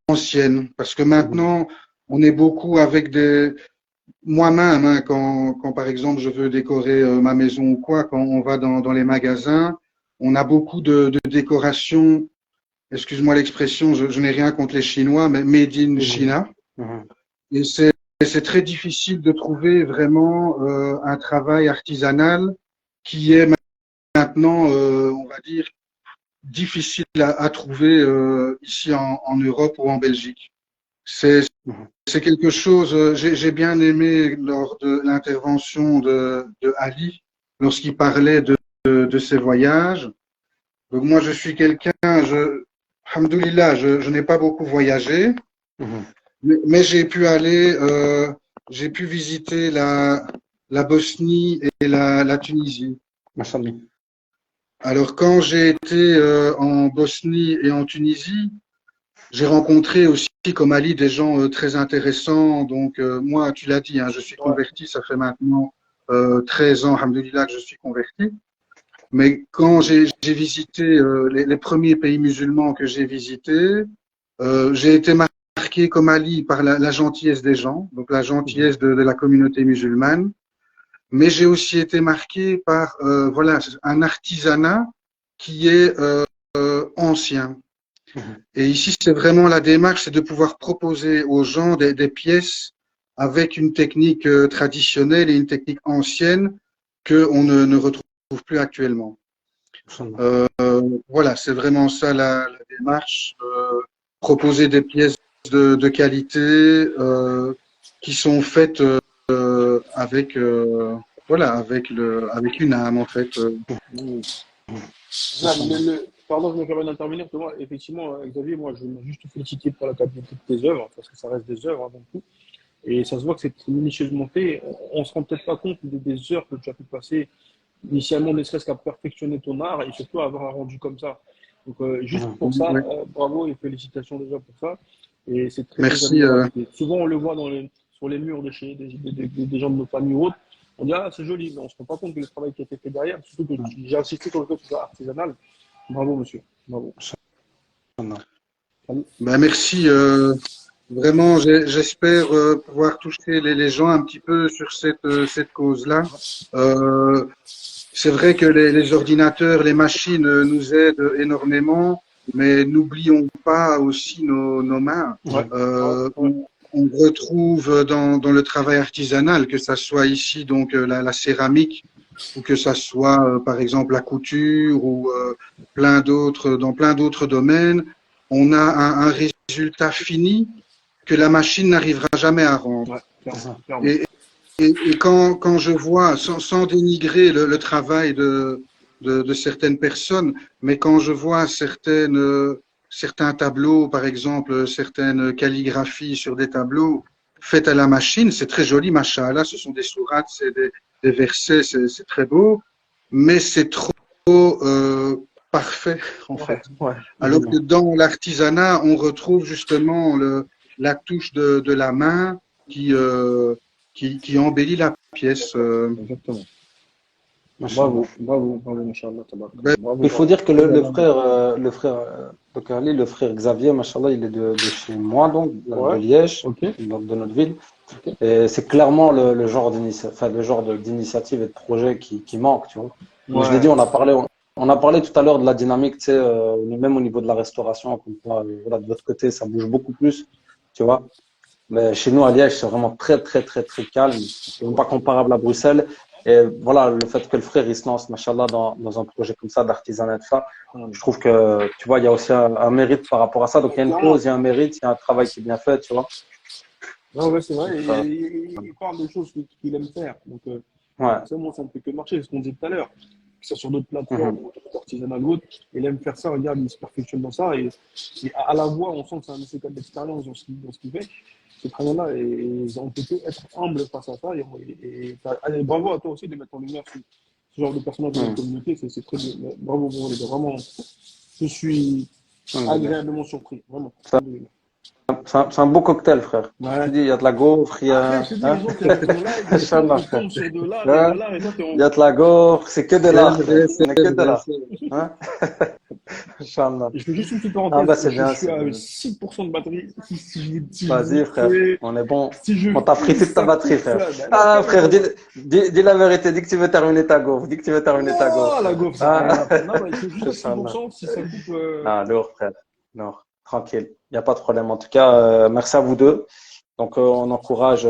ancienne. Parce que Mhm. maintenant, on est beaucoup avec des... Moi-même, hein, quand par exemple je veux décorer ma maison ou quoi, quand on va dans les magasins, on a beaucoup de décorations, excuse-moi l'expression, je n'ai rien contre les Chinois, mais made in Mhm. China. Mhm. Et c'est très difficile de trouver vraiment un travail artisanal qui est maintenant, on va dire, difficile à trouver ici en Europe ou en Belgique. C'est Mhm. c'est quelque chose, j'ai bien aimé lors de l'intervention de Ali, lorsqu'il parlait de ses voyages. Donc moi, je suis quelqu'un, alhamdoulilah, je n'ai pas beaucoup voyagé, Mhm. mais j'ai pu visiter la Bosnie et la Tunisie. Machallah. Alors quand j'ai été en Bosnie et en Tunisie, j'ai rencontré aussi, comme Ali, des gens très intéressants. Donc, moi, tu l'as dit, hein, je suis Ouais. converti, ça fait maintenant 13 ans, alhamdoulilah, que je suis converti. Mais quand j'ai visité les premiers pays musulmans que j'ai visités, j'ai été marqué, comme Ali, par la gentillesse des gens, donc la Mhm. gentillesse de la communauté musulmane. Mais j'ai aussi été marqué par voilà, un artisanat qui est ancien. Mhm. Et ici, c'est vraiment la démarche, c'est de pouvoir proposer aux gens des pièces avec une technique traditionnelle et une technique ancienne qu'on ne retrouve plus actuellement. Machallah. Voilà, c'est vraiment ça la démarche. Proposer des pièces de qualité qui sont faites avec voilà, avec une âme en fait. Mm. Non, Machallah. pardon, je me permets d'intervenir. Parce que moi, effectivement, Xavier, moi, je veux juste te féliciter pour la qualité de tes œuvres, parce que ça reste des œuvres avant tout. Et ça se voit que c'est minutieusement fait. On ne se rend peut-être pas compte des heures que tu as pu passer initialement, ne serait-ce qu'à perfectionner ton art et surtout à avoir un rendu comme ça. Donc, juste Mhm. pour ça, Oui. bravo et félicitations déjà pour ça. Et c'est très, très Merci. admirable. Et souvent, on le voit sur les murs de chez des gens de nos familles ou autres. On dit, ah, c'est joli, mais on ne se rend pas compte que le travail qui a été fait derrière, surtout que j'ai insisté sur le fait que ce soit artisanal. Bravo, monsieur. Bravo. Machallah. Ben, merci. Vraiment, j'espère pouvoir toucher les gens un petit peu sur cette cause-là. Euh, c'est vrai que les ordinateurs, les machines nous aident énormément, mais n'oublions pas aussi nos mains. Ouais, Mhm. ouais, ouais. On retrouve dans le travail artisanal, que ça soit ici donc la céramique ou que ça soit par exemple la couture ou dans plein d'autres domaines, on a un résultat fini que la machine n'arrivera jamais à rendre. Ouais, C'est clairement, ça. clairement. Et, et quand je vois, sans dénigrer le travail de certaines personnes, mais quand je vois certains tableaux, par exemple, certaines calligraphies sur des tableaux faites à la machine, c'est très joli, machallah, ce sont des sourates, c'est des versets, c'est très beau, mais c'est trop parfait, en Ouais, fait. ouais. Alors Mhm. que dans l'artisanat, on retrouve justement la touche de la main qui, euh, qui embellit la pièce. Exactement. Machallah. Bravo, bravo, bravo, Inch'Allah, Ben, tabarakallah. Bravo, Il faut bravo. dire que le frère donc Ali, le frère Xavier, machallah, il est de chez moi, donc, de Ouais, Liège, ok, donc de notre ville. ok. Et c'est clairement le genre d'initiative et de projet qui manque, tu vois. Mais je l'ai dit, Ouais, on a parlé tout à l'heure de la dynamique, tu sais, même au niveau de la restauration, comme quoi, voilà, de votre côté, ça bouge beaucoup plus, tu vois. Mais chez nous, à Liège, c'est vraiment très, très, très, très calme. C'est même pas comparable à Bruxelles. Et voilà, le fait que le frère, il se lance, machallah, dans un projet comme ça, d'artisanat de ça, je trouve que, tu vois, il y a aussi un mérite par rapport à ça. Donc, il y a une clairement. cause, il y a un mérite, il y a un travail qui est bien fait, tu vois. Ouais, ouais, c'est vrai. Donc, Et, il parle des choses qu'il aime faire. Donc, ouais. forcément, ça ne peut que marcher. C'est ce qu'on disait tout à l'heure. que ce soit sur d'autres plateformes ou artisanales ou autres. Il aime faire ça, regarde, il se perfectionne dans ça. Et à la voix, on sent que c'est un monsieur qui a de l'expérience dans ce qu'il fait. C'est très bien là. Et on peut que être humble face à ça. Allez, bravo à toi aussi de mettre en lumière ce genre de personnage dans la communauté. C'est très bien. Bravo, bravo, les gars. Vraiment, je suis agréablement surpris. Vraiment. C'est un beau cocktail, frère. Ouais. Je te dis, il y a de la gaufre, il y a. Après, je te dis, les gens qui regardent ton live, Inch'Allah, ils tombent sur de l'art, hein. et de l'art, et toi, t'es Il y a de la gaufre, c'est que de l'art, frère. c'est On est que de l'art. Hein? Inch'Allah. Je fais juste une petite Ah, parenthèse. bah, c'est bien, Je suis c'est à bien. 6% de batterie. Si Vas-y, frère. fais- On est bon. si je On t'a pris toute ta ça batterie, coupe, frère. là, ben non, Ah, pas frère, la dis la vérité. Dis que tu veux terminer ta gaufre. Dis que tu veux terminer ta gaufre. Non, la frère. gaufre, ça n'a rien Ah, à faire. Non, mais il faut juste à Inch'Allah. 6%. Si ça coupe. Ah, lourd, frère. Lourd. Tranquille. Il n'y a pas de problème. En tout cas, merci à vous deux. Donc, on encourage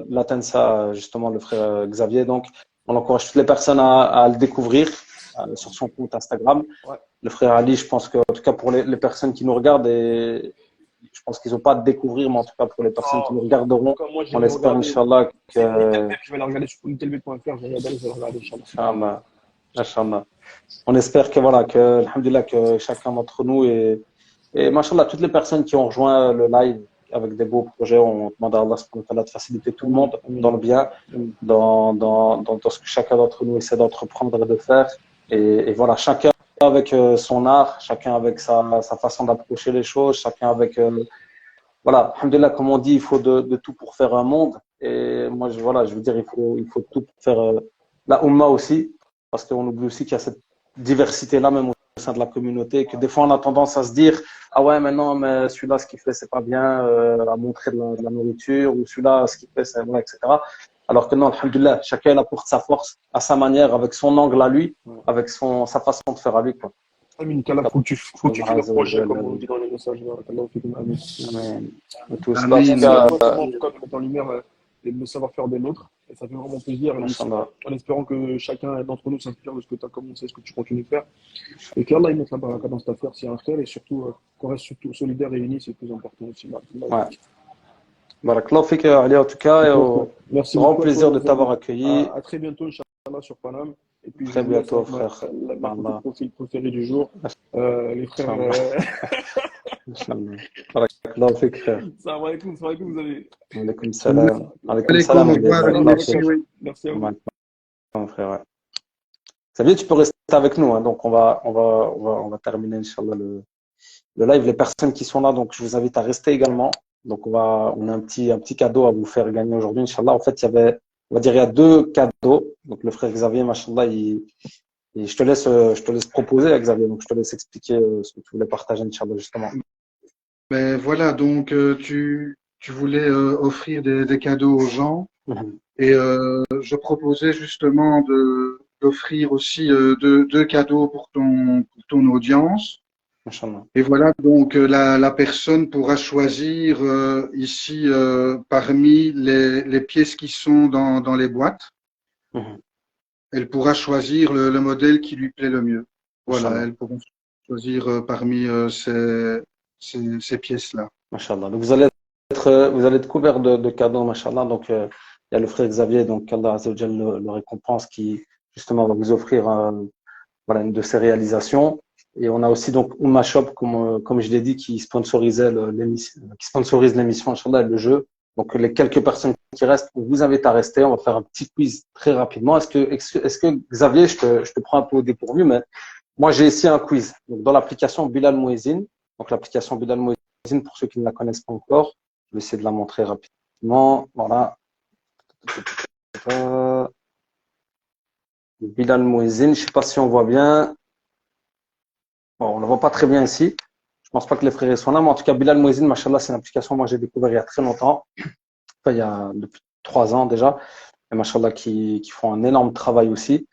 l'Atensa, justement, le frère Xavier. Donc, on encourage toutes les personnes à le découvrir sur son compte Instagram. Ouais. Le frère Ali, je pense que, en tout cas, pour les personnes qui nous regardent, et je pense qu'ils n'ont pas à découvrir, mais en tout cas, pour les personnes qui nous regarderont, Comme moi, on espère, Inch'Allah, c'est que. Littlebep, je vais la regarder sur littlebep.fr. Je vais la regarder, Inch'Allah. Inch'Allah. Inch'Allah. On espère que, voilà, que, alhamdoulilah, que chacun d'entre nous et machallah, toutes les personnes qui ont rejoint le live avec des beaux projets, on demande à Allah subhanahu wa ta'ala de faciliter tout le monde dans le bien, dans ce que chacun d'entre nous essaie d'entreprendre et de faire. Et voilà, chacun avec son art, chacun avec sa façon d'approcher les choses, chacun avec, voilà, alhamdoulilah, comme on dit, il faut de tout pour faire un monde. Et moi, voilà, je veux dire, il faut tout pour faire la Ummah aussi, parce qu'on oublie aussi qu'il y a cette diversité-là, même au sein de la communauté, que des fois on a tendance à se dire ah ouais mais non mais celui-là ce qu'il fait c'est pas bien à montrer de la nourriture, ou celui-là ce qu'il fait c'est vrai, etc. Alors que non, alhamdoulilah, chacun apporte sa force à sa manière, avec son angle à lui, avec sa façon de faire à lui, quoi. Amin, Kala, faut que tu fais le projet comme on dit dans les messages. Amen. Tous, En en tout cas, tout cas, de mettre en lumière le savoir-faire de l'autre. Et ça fait vraiment plaisir. En espérant que chacun d'entre nous s'inspire de ce que tu as commencé, ce que tu continues de faire. Et qu'Allah il mette la baraka dans cette affaire, s'il y a un frère, et surtout qu'on reste surtout solidaires et unis, c'est le plus important aussi. Ouais. Barakallahu fik, Ali, en tout cas, et au grand plaisir de t'avoir accueilli. À très bientôt, Inch'Allah, sur Paname. Et puis, très bientôt, frère. Le profil préféré du jour. Les frères. Barakallahu fik, frère. Salam alaikum, vous avez. Alaikum salam. Alaikum salam. Merci à vous. Mon frère, ouais. Xavier, tu peux rester avec nous, hein. Donc on va terminer, Inch'Allah, le live. Les personnes qui sont là, donc je vous invite à rester également. Donc on a un petit cadeau à vous faire gagner aujourd'hui, Inch'Allah. En fait, il y a 2 cadeaux. Donc le frère Xavier, machallah, je te laisse proposer, Xavier. Donc je te laisse expliquer ce que tu voulais partager, Inch'Allah, justement. Ben voilà, donc tu voulais offrir des cadeaux aux gens. Et je proposais justement d'offrir aussi 2 cadeaux pour ton audience. Et voilà, donc la personne pourra choisir ici parmi les pièces qui sont dans les boîtes. Elle pourra choisir le modèle qui lui plaît le mieux. Voilà, elle pourra choisir parmi ces pièces-là. Machallah. Donc vous allez être couvert de cadeaux, machallah. Donc il y a le frère Xavier, donc qu'Allah Azza wa Jal le récompense, qui justement va vous offrir voilà, une de ses réalisations. Et on a aussi donc Oumma Shop, comme je l'ai dit, qui sponsorise l'émission, Inch'Allah, le jeu. Donc les quelques personnes qui restent, on vous invite à rester. On va faire un petit quiz très rapidement. Est-ce que Xavier, je te prends un peu au dépourvu, mais moi j'ai ici un quiz. Donc dans l'application Bilal Mouezine. Donc l'application Bilal Mouezine, pour ceux qui ne la connaissent pas encore, je vais essayer de la montrer rapidement. Voilà. Bilal Mouezine, je ne sais pas si on voit bien. Bon, on ne le voit pas très bien ici. Je ne pense pas que les frères sont là, mais en tout cas, Bilal Mouezine, machallah, c'est une application que moi j'ai découvert il y a très longtemps. Enfin, il y a depuis 3 ans déjà. Et machallah, qui font un énorme travail aussi.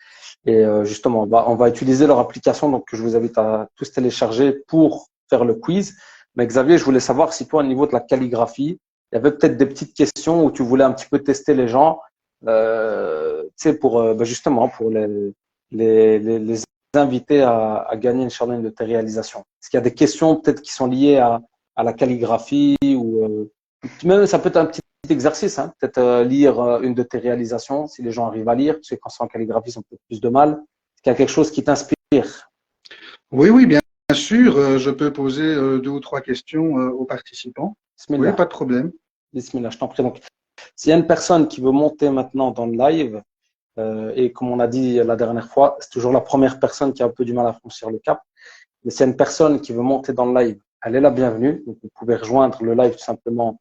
Et justement, on va utiliser leur application, donc que je vous invite à tous télécharger pour faire le quiz. Mais Xavier, je voulais savoir si toi, au niveau de la calligraphie, il y avait peut-être des petites questions où tu voulais un petit peu tester les gens, tu sais, justement, pour les inviter à gagner, Inch'Allah, une de tes réalisations. Est-ce qu'il y a des questions peut-être qui sont liées à la calligraphie, ou même ça peut être un petit exercice, hein, peut-être lire une de tes réalisations, si les gens arrivent à lire, parce que quand c'est en calligraphie, ils ont peut-être plus de mal. Est-ce qu'il y a quelque chose qui t'inspire? Oui, oui, bien sûr. Je peux poser 2 ou 3 questions aux participants. Oui, Bismillah. pas de problème. Bismillah, je t'en prie. Donc, s'il y a une personne qui veut monter maintenant dans le live, et comme on a dit la dernière fois, c'est toujours la première personne qui a un peu du mal à franchir le cap. Mais s'il y a une personne qui veut monter dans le live, elle est la bienvenue. Donc, vous pouvez rejoindre le live tout simplement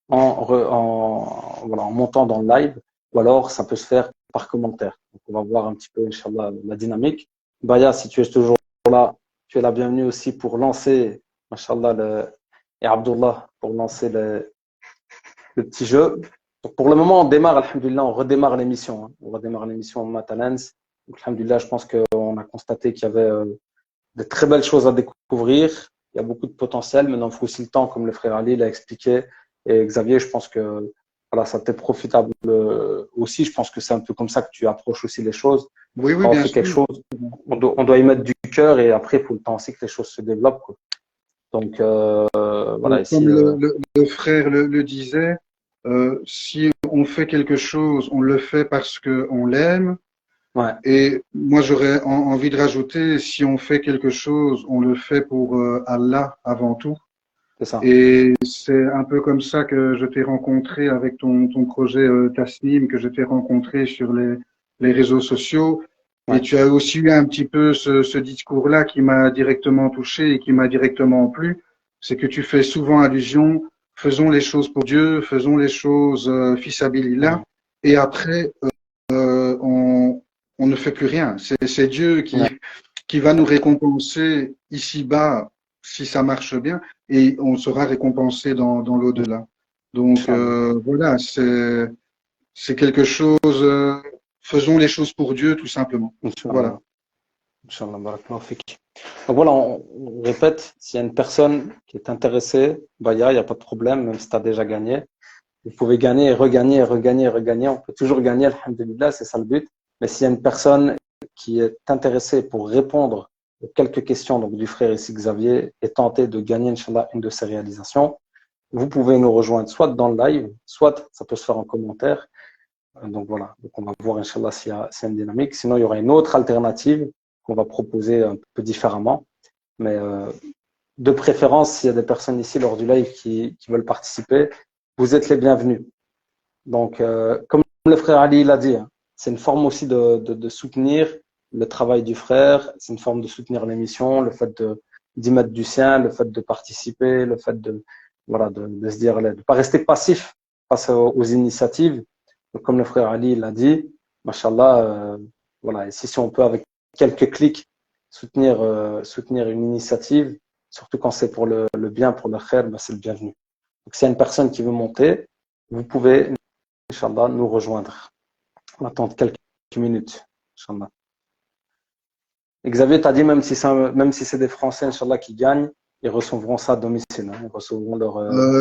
voilà, en montant dans le live, ou alors ça peut se faire par commentaire. Donc, on va voir un petit peu, Inch'Allah, la dynamique. Baya, si tu es toujours là, tu es la bienvenue aussi pour lancer, Inch'Allah, et Abdullah, pour lancer le petit jeu. Donc, pour le moment, on démarre, alhamdulillah, on redémarre l'émission. Hein. On redémarre l'émission Matalens. Donc, alhamdulillah, je pense qu'on a constaté qu'il y avait de très belles choses à découvrir. Il y a beaucoup de potentiel. Maintenant, il faut aussi le temps, comme le frère Ali l'a expliqué. Et Xavier, je pense que voilà, ça peut être profitable aussi. Je pense que c'est un peu comme ça que tu approches aussi les choses. Oui, oui, Quand on bien fait quelque sûr. chose, on doit y mettre du cœur et après, il faut le temps aussi que les choses se développent. Quoi. Donc, voilà, ici. Comme le frère le disait, si on fait quelque chose, on le fait parce qu'on l'aime. Ouais, Et moi, j'aurais envie de rajouter, si on fait quelque chose, on le fait pour Allah avant tout. c'est ça. Et c'est un peu comme ça que je t'ai rencontré avec ton projet Tasnim, que je t'ai rencontré sur les réseaux sociaux. Et Ouais, tu as aussi eu un petit peu ce discours-là qui m'a directement touché et qui m'a directement plu. C'est que tu fais souvent allusion, faisons les choses pour Dieu, faisons les choses fis sabilillah. ouais, Et après, on ne fait plus rien. C'est Dieu ouais, qui va nous récompenser ici-bas si ça marche bien et on sera récompensé dans l'au-delà. Donc Inch'Allah. voilà, c'est quelque chose. Faisons les choses pour Dieu tout simplement. Voilà. Inch'Allah. Inch'Allah, barakallahu fik. Donc voilà, on répète, s'il y a une personne qui est intéressée, bah, il n'y a pas de problème, même si tu as déjà gagné. Vous pouvez gagner et regagner et regagner et regagner. On peut toujours gagner, alhamdulillah, c'est ça le but. Mais s'il y a une personne qui est intéressée pour répondre aux quelques questions donc, du frère ici Xavier et tenter de gagner, Inch'Allah, une de ses réalisations, vous pouvez nous rejoindre soit dans le live, soit ça peut se faire en commentaire. Donc voilà, donc on va voir, Inch'Allah, s'il y a une dynamique. Sinon, il y aura une autre alternative qu'on va proposer un peu différemment. Mais de préférence, s'il y a des personnes ici lors du live qui veulent participer, vous êtes les bienvenus. Donc, comme le frère Ali l'a dit, hein, c'est une forme aussi de soutenir le travail du frère, c'est une forme de soutenir l'émission, le fait d'y mettre du sien, le fait de participer, le fait voilà, de se dire, de ne pas rester passif face aux initiatives. Donc, comme le frère Ali l'a dit, machallah, voilà, et si on peut avec quelques clics soutenir une initiative, surtout quand c'est pour le bien, pour le khair, ben c'est le bienvenu. Donc, s'il y a une personne qui veut monter, vous pouvez, Inch'Allah, nous rejoindre. On attend quelques minutes, Inch'Allah. Et Xavier t'a dit, même si c'est des Français, Inch'Allah, qui gagnent, ils recevront ça à domicile. Hein, ils recevront leur.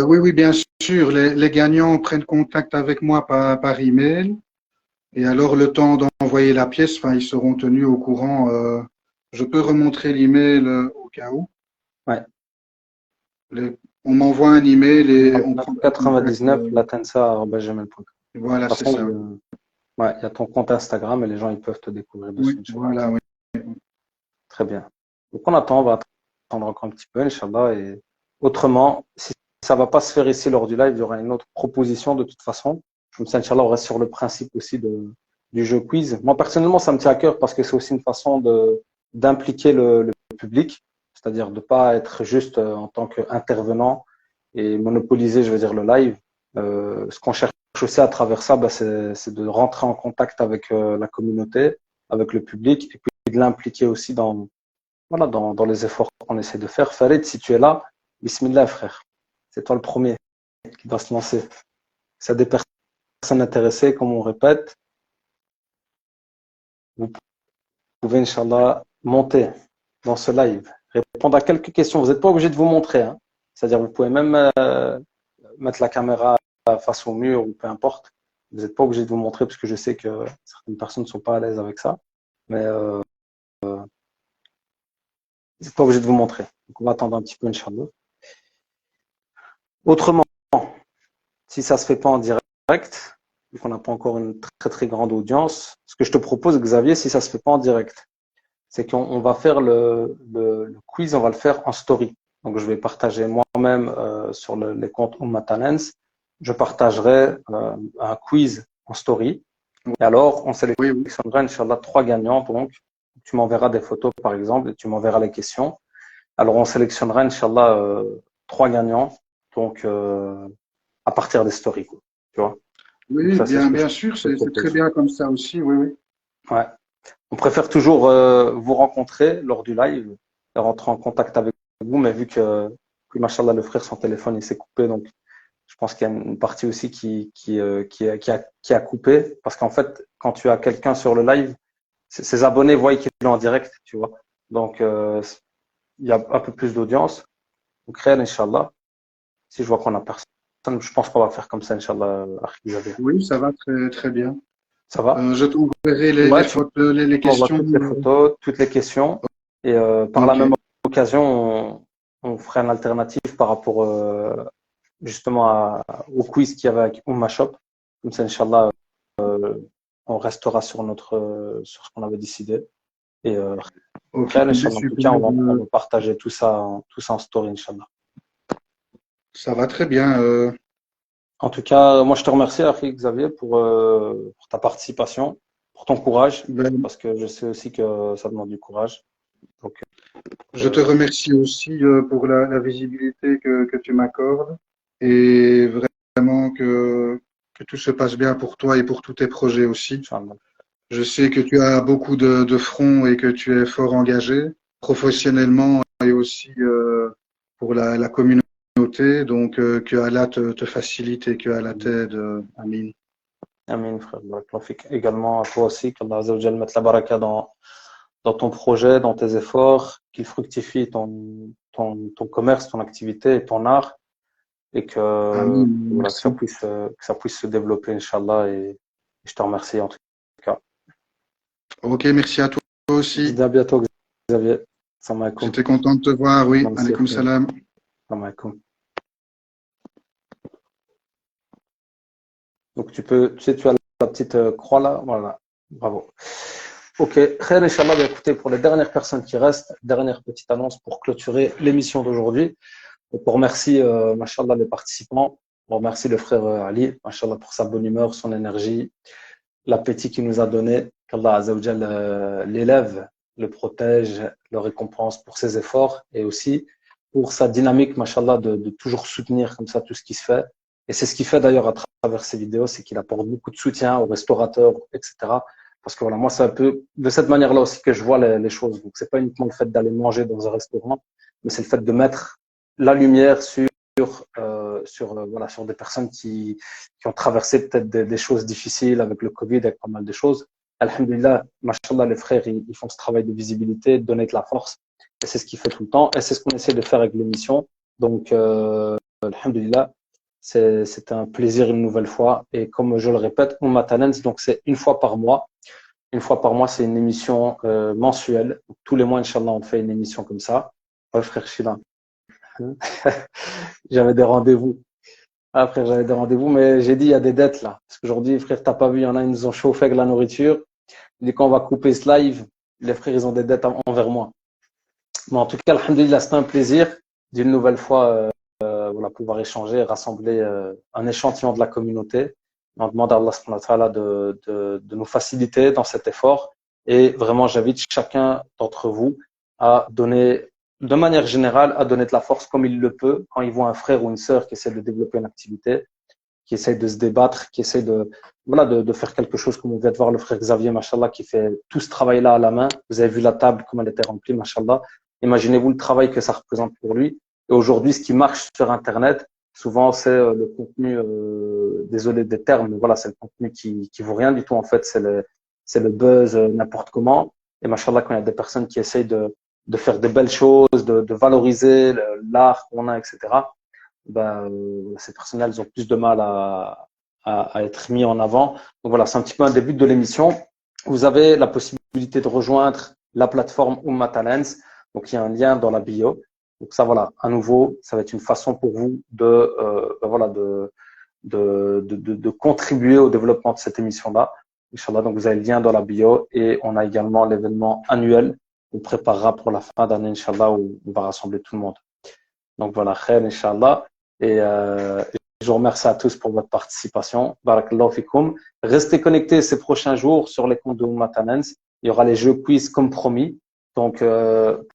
Oui, oui, bien sûr. Les gagnants prennent contact avec moi par email. Et alors, le temps d'envoyer la pièce, enfin, ils seront tenus au courant. Je peux remontrer l'email au cas où. Ouais. On m'envoie un email et on prend 99, latensa@gmail.com. Voilà, De toute c'est façon, ça. ouais, il y a ton compte Instagram et les gens ils peuvent te découvrir dessus. Oui, voilà, oui. Très bien. Donc on va attendre encore un petit peu, Inch'Allah. Et autrement, si ça ne va pas se faire ici lors du live, il y aura une autre proposition de toute façon. Comme ça, Inch'Allah, on reste sur le principe aussi du jeu quiz. Moi, personnellement, ça me tient à cœur parce que c'est aussi une façon d'impliquer le public, c'est-à-dire de ne pas être juste en tant qu'intervenant et monopoliser, je veux dire, le live. Ce qu'on cherche aussi à travers ça, bah, c'est de rentrer en contact avec la communauté, avec le public, et puis de l'impliquer aussi voilà, dans les efforts qu'on essaie de faire. Farid, si tu es là, bismillah, frère. C'est toi le premier qui doit se lancer. Ça des personnes intéressées, comme on répète, vous pouvez, Inch'Allah, monter dans ce live, répondre à quelques questions. Vous n'êtes pas obligé de vous montrer. Hein. C'est-à-dire, vous pouvez même mettre la caméra face au mur ou peu importe. Vous n'êtes pas obligé de vous montrer parce que je sais que certaines personnes ne sont pas à l'aise avec ça. Mais vous n'êtes pas obligé de vous montrer. Donc, on va attendre un petit peu, Inch'Allah. Autrement, si ça ne se fait pas en direct, vu qu'on n'a pas encore une très très grande audience, ce que je te propose, Xavier, si ça ne se fait pas en direct, c'est qu'on va faire le quiz, on va le faire en story. Donc, je vais partager moi-même sur les comptes Ummah Talents. Je partagerai un quiz en story. Et alors, on Oui, oui. sélectionnera, Inch'Allah, 3 gagnants. Donc, tu m'enverras des photos, par exemple, et tu m'enverras les questions. Alors, on sélectionnera, Inch'Allah, 3 gagnants. Donc, à partir des stories, quoi. Tu vois? Donc, Oui, ça, c'est ce bien, que je bien sûr, te c'est très propose. bien comme ça aussi, oui, oui. Ouais. On préfère toujours vous rencontrer lors du live et rentrer en contact avec vous, mais vu que machallah, le frère, son téléphone, il s'est coupé, donc je pense qu'il y a une partie aussi qui a coupé, parce qu'en fait, quand tu as quelqu'un sur le live, ses abonnés voient qu'il est en direct, tu vois. Donc, il y a un peu plus d'audience. Donc, réel, Inch'Allah, si je vois qu'on a personne, je pense qu'on va faire comme ça, Inch'Allah, Akhi Xavier. Oui, ça va très, très bien. Ça va? Je t'enverrai les Ouais, tu photos, les m'envoies questions. toutes les photos, toutes les questions. Et par la Ok, même occasion, on ferait une alternative par rapport justement au quiz qu'il y avait avec Oumma Shop. Comme ça, Inch'Allah, on restera sur ce qu'on avait décidé. Et ok, après, c'est Inch'Allah, en tout super. cas, on va partager tout ça en story, Inch'Allah. Ça va très bien. En tout cas, moi, je te remercie, Akhi Xavier, pour ta participation, pour ton courage, Ben, parce que je sais aussi que ça demande du courage. Donc, je te remercie aussi pour la visibilité que tu m'accordes et vraiment que tout se passe bien pour toi et pour tous tes projets aussi. Inch'Allah. Je sais que tu as beaucoup de fronts et que tu es fort engagé professionnellement et aussi pour la communauté. Donc, que Allah te facilite et que Allah t'aide. Amin. Amin, frère. Barakallahu fik. Également à toi aussi, qu'Allah Azza wa Jal mette la baraka dans ton projet, dans tes efforts, qu'il fructifie ton commerce, ton activité et ton art, et que, Amin. voilà, Merci. que ça puisse se développer, Inch'Allah, et je te remercie en tout cas. Ok, merci à toi Je te aussi. dis à bientôt, Xavier. Salam alaikum. J'étais content de te voir. Oui, Merci, alaikum frère. salam. Salam alaikum. Donc, tu as la petite croix là. Voilà. Bravo. Ok. Khair, Inch'Allah. Bah, écoutez, pour les dernières personnes qui restent, dernière petite annonce pour clôturer l'émission d'aujourd'hui. Donc, on remercie, machallah, les participants. On remercie le frère Ali, machallah, pour sa bonne humeur, son énergie, l'appétit qu'il nous a donné. Qu'Allah Azza wa Jal l'élève, le protège, le récompense pour ses efforts et aussi pour sa dynamique, machallah, de toujours soutenir comme ça tout ce qui se fait. Et c'est ce qu'il fait d'ailleurs à travers ces vidéos, c'est qu'il apporte beaucoup de soutien aux restaurateurs, etc. Parce que voilà, moi, c'est un peu de cette manière-là aussi que je vois les choses. Donc, c'est pas uniquement le fait d'aller manger dans un restaurant, mais c'est le fait de mettre la lumière sur des personnes qui ont traversé peut-être des choses difficiles avec le Covid, avec pas mal de choses. Alhamdulillah, mashallah, les frères, ils font ce travail de visibilité, de donner de la force. Et c'est ce qu'il fait tout le temps. Et c'est ce qu'on essaie de faire avec l'émission. Donc, alhamdulillah, c'est un plaisir une nouvelle fois. Et comme je le répète, Ummah Talents, donc c'est une fois par mois. Une fois par mois, c'est une émission mensuelle. Donc, tous les mois, Inch'Allah, on fait une émission comme ça. Ouais, frère Chila. J'avais des rendez-vous. Ah, frère, j'avais des rendez-vous, mais j'ai dit, il y a des dettes là. Parce qu'aujourd'hui, frère, t'as pas vu, il y en a, ils nous ont chauffé avec la nourriture. Dès qu'on va couper ce live, les frères, ils ont des dettes envers moi. Mais en tout cas, alhamdulillah, c'était un plaisir d'une nouvelle fois, voilà, pouvoir échanger, rassembler un échantillon de la communauté. On demande à Allah subhanahu wa ta'ala de nous faciliter dans cet effort. Et vraiment, j'invite chacun d'entre vous à donner, de manière générale, à donner de la force comme il le peut quand il voit un frère ou une sœur qui essaie de développer une activité, qui essaie de se débattre, qui essaie de faire quelque chose, comme on vient de voir le frère Xavier, machallah, qui fait tout ce travail-là à la main. Vous avez vu la table, comment elle était remplie, machallah. Imaginez-vous le travail que ça représente pour lui. Et aujourd'hui, ce qui marche sur Internet, souvent, c'est le contenu, désolé des termes, mais voilà, c'est le contenu qui vaut rien du tout. En fait, c'est le buzz n'importe comment. Et machallah, quand il y a des personnes qui essayent de faire des belles choses, de valoriser l'art qu'on a, etc., ben, ces personnes-là, elles ont plus de mal à être mis en avant. Donc voilà, c'est un petit peu un début de l'émission. Vous avez la possibilité de rejoindre la plateforme Ummah Talents. Donc, il y a un lien dans la bio. Donc, ça, voilà, à nouveau, ça va être une façon pour vous de contribuer au développement de cette émission-là. Inch'Allah, donc vous avez le lien dans la bio et on a également l'événement annuel on préparera pour la fin d'année, Inch'Allah, où on va rassembler tout le monde. Donc voilà, khair, Inch'Allah. Et je vous remercie à tous pour votre participation. Barakallahu fikoum. Restez connectés ces prochains jours sur les comptes de Ummah Talents. Il y aura les jeux quiz comme promis. Donc,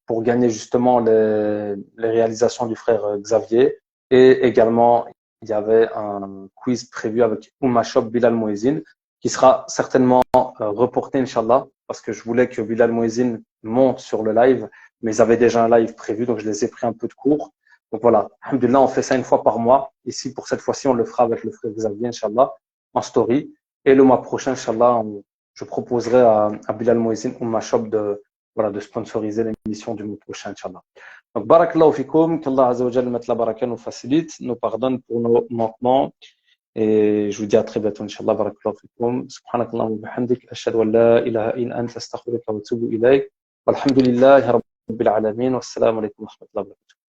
pour gagner justement les réalisations du frère Xavier. Et également, il y avait un quiz prévu avec Ummah Shop Bilal Mouezine qui sera certainement reporté, Inch'Allah, parce que je voulais que Bilal Mouezine monte sur le live, mais ils avaient déjà un live prévu, donc je les ai pris un peu de cours. Donc voilà, alhamdoulilah, on fait ça une fois par mois. Ici, pour cette fois-ci, on le fera avec le frère Xavier, Inch'Allah, en story. Et le mois prochain, Inch'Allah, je proposerai à Bilal Mouezine Ummah Shop de sponsoriser l'émission du mois prochain, Inch'Allah. Donc, barakallahu fikoum, qu'Allah Azza wa Jal mette la baraka, nous facilite, nous pardonne pour nos manquements. Et je vous dis à très bientôt, Inch'Allah. Barakallahu fikoum. Subhanakallah wa bihamdik. Ashhadu an la ilaha illa anta astaghfiruka wa atubu ilayk. Walhamdulillahi rabbil alamin. Wassalamu alaikum wa rahmatullahi wa barakatuh.